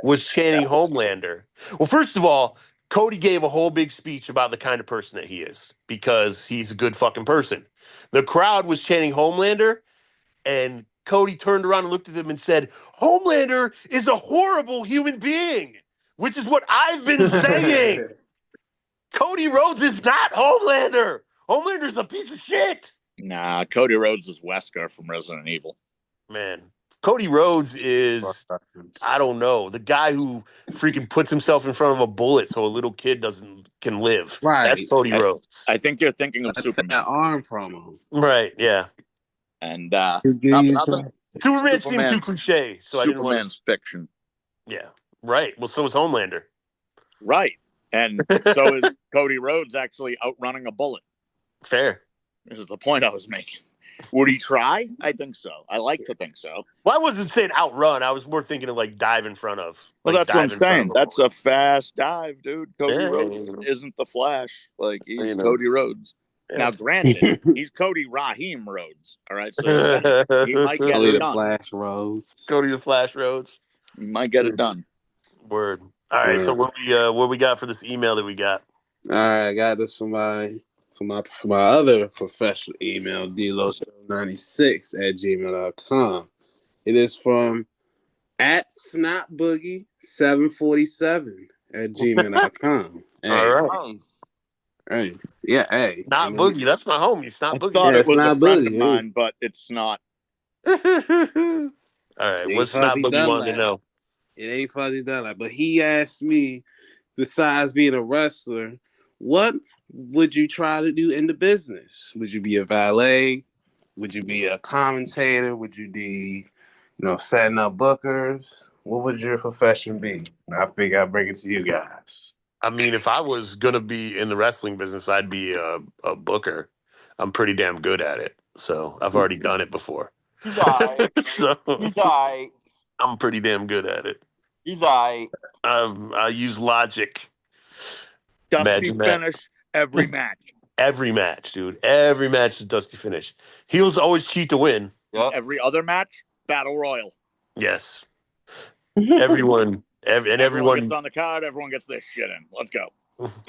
was chanting Homelander. Well, first of all, Cody gave a whole big speech about the kind of person that he is because he's a good fucking person. The crowd was chanting Homelander, and Cody turned around and looked at them and said, Homelander is a horrible human being, which is what I've been saying. Cody Rhodes is not Homelander. Homelander's a piece of shit. Nah, Cody Rhodes is Wesker from Resident Evil. Man, Cody Rhodes is, I don't know, the guy who freaking puts himself in front of a bullet so a little kid can live. Right. That's Cody Rhodes. I think you're thinking of Superman. That arm promo. Right, yeah. And not for nothing. Superman seemed too cliche, so I didn't want Superman's fiction. Yeah, right. Well, so is Homelander. Right. And so is Cody Rhodes actually outrunning a bullet. Fair. This is the point I was making. Would he try? I think so. I like to think so. Well, I wasn't saying outrun. I was more thinking of like dive in front of. Well, that's what I'm saying. That's a fast dive, dude. Cody Rhodes isn't the Flash. Like, he's Cody Rhodes. Yeah. Now, granted, he's Cody Raheem Rhodes. All right, so he might get it done. Flash Rhodes. Cody the Flash Rhodes. He might get it done. Word. All right. So what we got for this email that we got? All right, I got this from my other professional email, dlos96@gmail.com. It is from @snotboogie747@gmail.com. Hey. All right. Hey. Yeah, hey. Not Boogie. That's my homie. Snot Boogie. I thought it was a friend of mine, but it's not. All right. What's Snot Boogie wanting to know? It ain't Fuzzy Dunlap. But he asked me, besides being a wrestler, what would you try to do in the business? Would you be a valet? Would you be a commentator? Would you be, setting up bookers? What would your profession be? I figure I'll bring it to you guys. I mean, if I was gonna be in the wrestling business, I'd be a booker. I'm pretty damn good at it, so I've already done it before. He's all right. He's all right. I'm pretty damn good at it. He's all right. I use logic. Dusty finish every match. Every match, dude. Every match is dusty finish. Heels always cheat to win. Yep. Every other match, battle royal. Yes. Everyone gets on the card. Everyone gets their shit in. Let's go.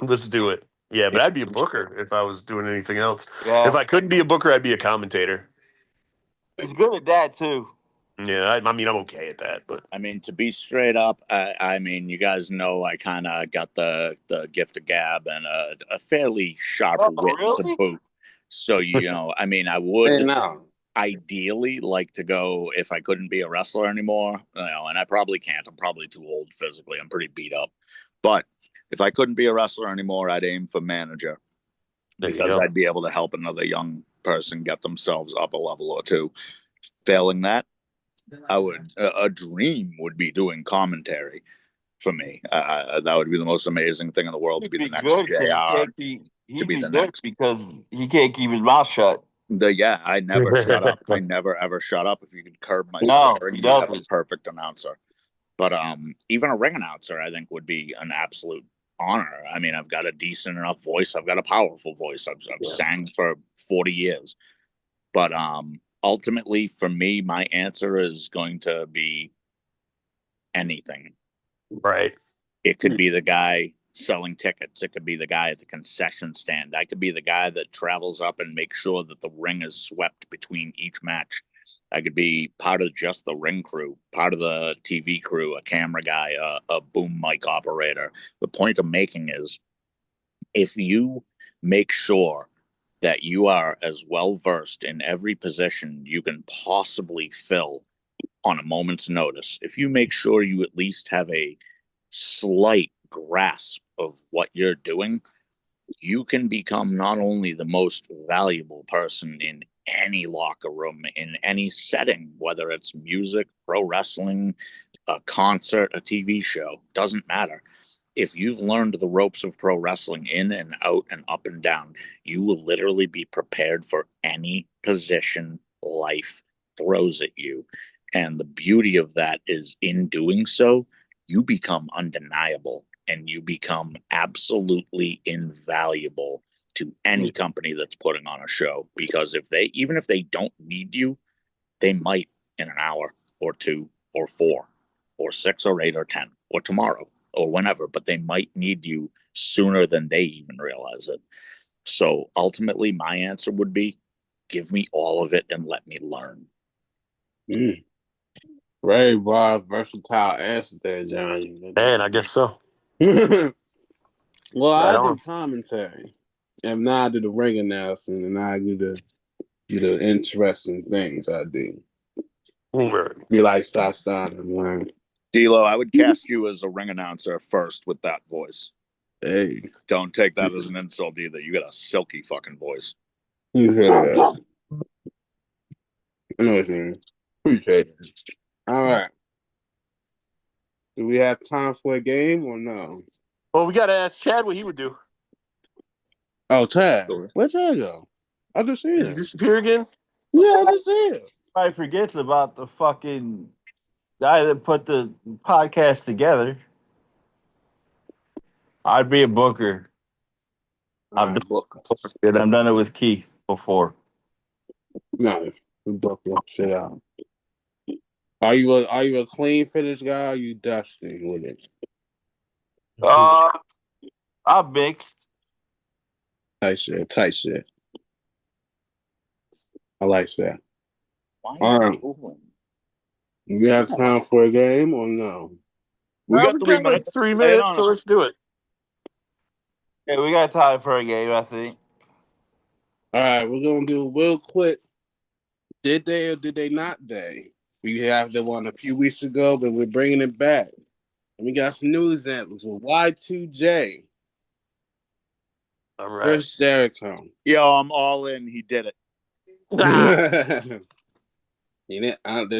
Let's do it. Yeah, but I'd be a booker if I was doing anything else. Yeah. If I couldn't be a booker, I'd be a commentator. He's good at that too. Yeah, I mean, I'm okay at that, but I mean, to be straight up, I mean, you guys know I kind of got the gift of gab and a fairly sharp wit to boot. So I mean, I would ideally like to go if I couldn't be a wrestler anymore. And I probably can't. I'm probably too old physically. I'm pretty beat up. But if I couldn't be a wrestler anymore, I'd aim for manager because I'd be able to help another young person get themselves up a level or two. Failing that, I would a dream would be doing commentary for me. That would be the most amazing thing in the world to be the next JR. To be the next because he can't keep his mouth shut. I never shut up. I never ever shut up. If you could curb my swearing, you have a perfect announcer. But even a ring announcer, I think, would be an absolute honor. I mean, I've got a decent enough voice. I've got a powerful voice. I've sang for 40 years. But ultimately, for me, my answer is going to be anything. Right. It could be the guy selling tickets. It could be the guy at the concession stand. I could be the guy that travels up and makes sure that the ring is swept between each match. I could be part of just the ring crew, part of the TV crew, a camera guy, a boom mic operator. The point I'm making is if you make sure that you are as well versed in every position you can possibly fill on a moment's notice, if you make sure you at least have a slight grasp of what you're doing, you can become not only the most valuable person in any locker room, in any setting, whether it's music, pro wrestling, a concert, a TV show, doesn't matter. if you've learned the ropes of pro wrestling in and out and up and down, you will literally be prepared for any position life throws at you. And the beauty of that is in doing so, you become undeniable and you become absolutely invaluable to any company that's putting on a show. Because even if they don't need you, they might in an hour or 2 or 4 or 6 or 8 or 10 or tomorrow or whenever, but they might need you sooner than they even realize it. So ultimately, my answer would be give me all of it and let me learn. Very broad, versatile answer there, Johnny. Man, I guess so. Well, Right I on. do commentary. And now I do the ring announcing, and I do the interesting things I do. Be like start and learn. D'Lo, I would cast you as a ring announcer first with that voice. Hey. Don't take that as an insult either. You got a silky fucking voice. Yeah. I know what you mean. Appreciate it. All right. Do we have time for a game or no? Well, we got to ask Chad what he would do. Oh, Chad. Where'd Chad go? I just seen Did him. he disappear again? Yeah, I just see him. Probably forgets about the fucking guy that put the podcast together. I'd be a booker. I've done it with Keith before. No, we book your shit out. Are you a clean finish guy? Or are you dusty with it? I'm mixed. Tight shit. I like that. All right. You have time for a game or no? We got 3 minutes. 3 minutes, so let's do it. Yeah, we got time for a game, I think. All right, we're gonna do real quick. Did they or did they not they? We have the one a few weeks ago, but we're bringing it back. And we got some new examples with Y2J. All right. Chris Jericho. Yo, I'm all in. He did it. They're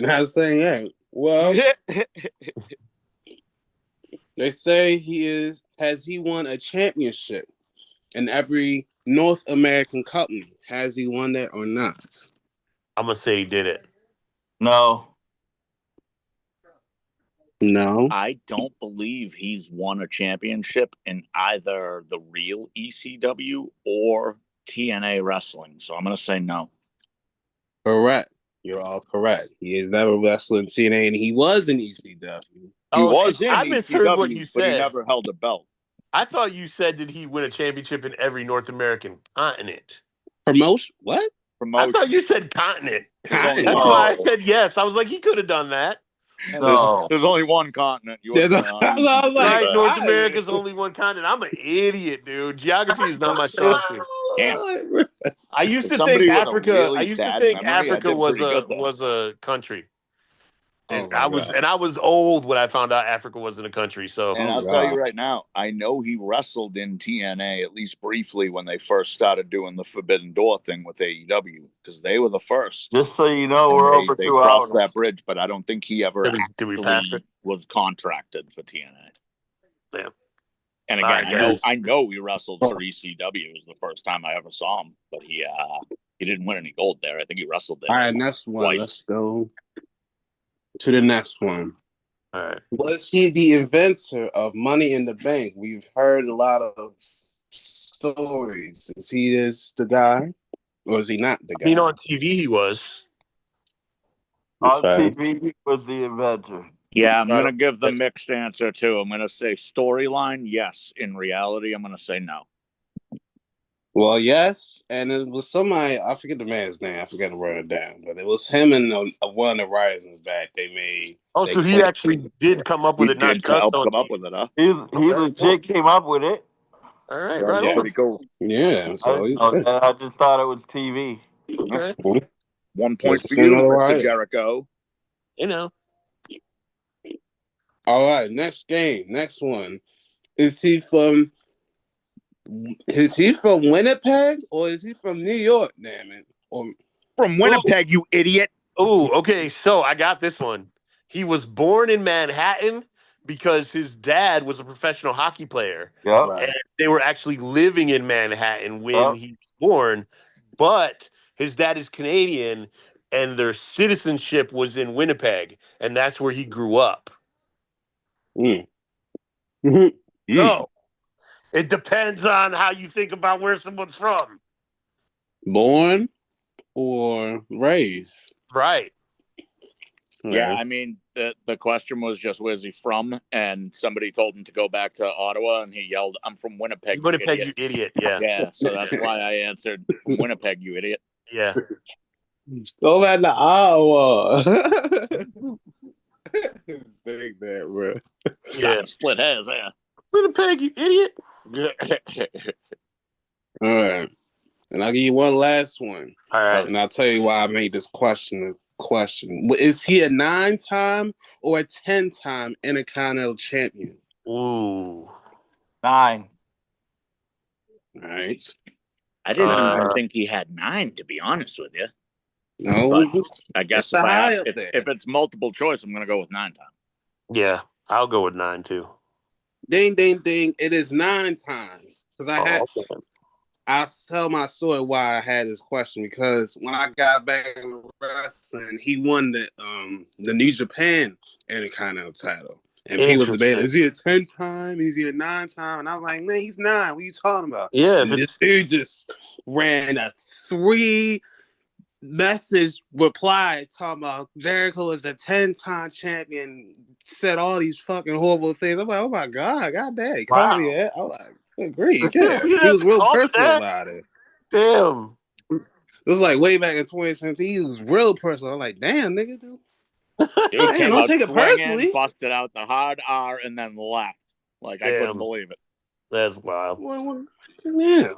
not saying that. Well, they say has he won a championship in every North American company? Has he won that or not? I'm going to say he did it. No. I don't believe he's won a championship in either the real ECW or TNA wrestling. So I'm going to say no. Correct. You're all correct. He has never wrestled in TNA, and he was in ECW. He was in I misheard ECW, what you but he said. never held a belt. I thought you said did he win a championship in every North American continent? Promotion? What? I thought you said continent. Continent. That's why I said yes. I was like, he could have done that. No. There's only one continent. Right, North America's only one continent. I'm an idiot, dude. Geography is not my strong suit. I used to think Africa. I used to think Africa was a country. And I was old when I found out Africa wasn't a country. So, and I'll tell you right now, I know he wrestled in TNA at least briefly when they first started doing the Forbidden Door thing with AEW because they were the first. Just so you know, we're over 2 hours. They crossed that bridge, but I don't think he ever was contracted for TNA. Damn. And again, I know he wrestled for ECW. It was the first time I ever saw him, but he didn't win any gold there. I think he wrestled there. All right, next one. Let's go to the next one. All right. Was he the inventor of Money in the Bank? We've heard a lot of stories. Is he the guy, or is he not the guy? On TV he was. On TV he was the inventor. Yeah, I'm going to give the mixed answer, too. I'm going to say storyline, yes. In reality, I'm going to say no. Well, yes, and it was somebody, I forget the man's name, I forgot to write it down, but it was him and one of the writers in the back they made. So he actually did come up with it, not just come up with it, huh? He legit came up with it. All right, That's pretty cool. Yeah, so I just thought it was TV. Okay. 1 point for you, Mr. Jericho. You know. All right, next one. Is he from Winnipeg or is he from New York, damn it? Or from Winnipeg, you idiot. Oh, okay. So I got this one. He was born in Manhattan, because his dad was a professional hockey player. Yep. And they were actually living in Manhattan when he was born. But his dad is Canadian, and their citizenship was in Winnipeg, and that's where he grew up. So it depends on how you think about where someone's from. Born or raised? Right. Yeah, I mean, the question was just where's he from, and somebody told him to go back to Ottawa, and he yelled, "I'm from Winnipeg, Winnipeg, you idiot!" Yeah, yeah. So that's why I answered, "From Winnipeg, you idiot." Yeah. Go back to Iowa. Take that, bro. Yeah, split hairs, yeah. Winnipeg, you idiot. All right. And I'll give you one last one. All right. And I'll tell you why I made this question. Is he a 9-time or a 10-time Intercontinental Champion? Ooh. 9. All right. I didn't even think he had 9, to be honest with you. No. But I guess if it's multiple choice, I'm going to go with 9 times. Yeah, I'll go with 9 too. Ding, ding, ding. It is 9 times. Because I'll tell my story why I had this question, because when I got back in wrestling, he won the New Japan Intercontinental title. And people was debating, is he a 10-time? Is he a 9-time? And I was like, man, he's 9. What are you talking about? Yeah. And this dude just ran a 3-message reply talking about Jericho is a 10-time champion, said all these fucking horrible things. I'm like, oh my God, goddamn. He called me that. I'm like, agree. Yeah. He was real personal about it. Damn. It was like way back in 2017. He was real personal. I'm like, damn, nigga, dude. Dude came don't out take it personally. Busted out the hard R and then left. Like, I couldn't believe it. That's wild. Yeah.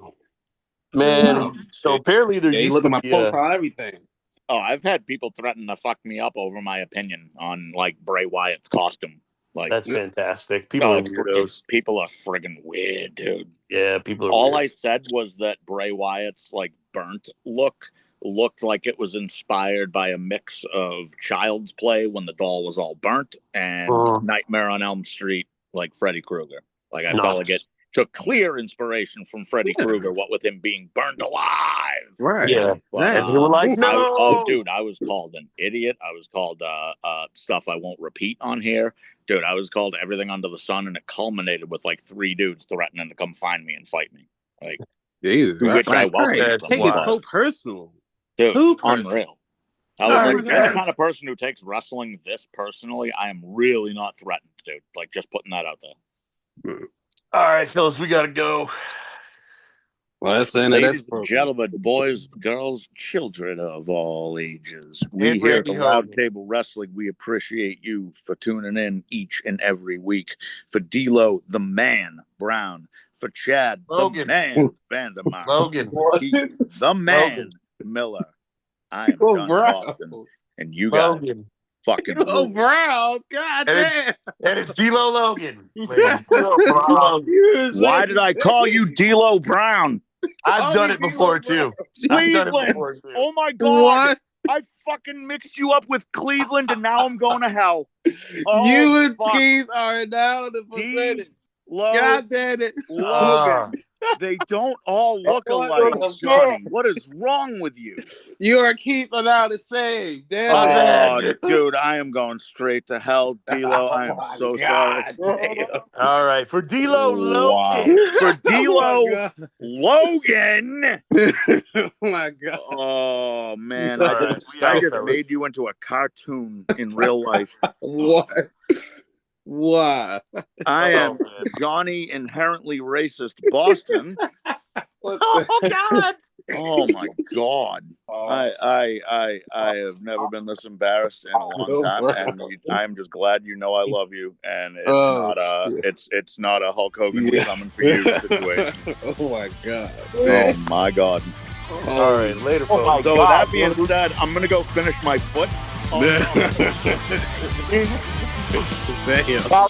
Man, so apparently there you look at my profile, everything. Oh, I've had people threaten to fuck me up over my opinion on, like, Bray Wyatt's costume. Like, that's fantastic. People are weirdos. People are friggin' weird, dude. Yeah, people are All weird. I said was that Bray Wyatt's, like, burnt look looked like it was inspired by a mix of Child's Play when the doll was all burnt and Nightmare on Elm Street, like Freddy Krueger. Like, I felt like it took clear inspiration from Freddy Krueger, what with him being burned alive. Right. Yeah. But, and they were like, no. Dude, I was called an idiot. I was called stuff I won't repeat on here. Dude, I was called everything under the sun, and it culminated with like 3 dudes threatening to come find me and fight me. Like, Jesus, which I welcome. Take it so personal. Dude, unreal. I was like, the kind of person who takes wrestling this personally, I am really not threatened, dude. Like, just putting that out there. All right, fellas, we got to go. Well, that's the end Ladies of this program. and gentlemen, boys, girls, children of all ages, we here at the Roundtable Wrestling, we appreciate you for tuning in each and every week. For D-Lo, the man, Brown. For Chad, Logan. the man, Vandermark. Logan. The man, Miller. I am John Boston. And you guys fucking Brown. God damn. And it's D-Lo Logan. Why did I call you D-Lo Brown? I've done it before, too. Cleveland. Oh, my God. What? I fucking mixed you up with Cleveland, and now I'm going to hell. Oh, you and Keith are now the percentage. God damn it. Logan. They don't all look alike, Johnny. What is wrong with you? You are keeping out the same. Damn it. Dude, I am going straight to hell, D-Lo. I am so sorry. All right. For D-Lo Logan. For D-Lo Logan. Oh, my God. Oh, man. I just made you into a cartoon in real life. What? Why? I am Johnny Inherently Racist Boston. Oh God! Oh my God! I have never been this embarrassed in a long time, and I'm just glad you know I love you, and it's not a Hulk Hogan we coming for you situation. Oh my God! Oh my God! All right, later, folks. So that being said, I'm gonna go finish my foot. Damn.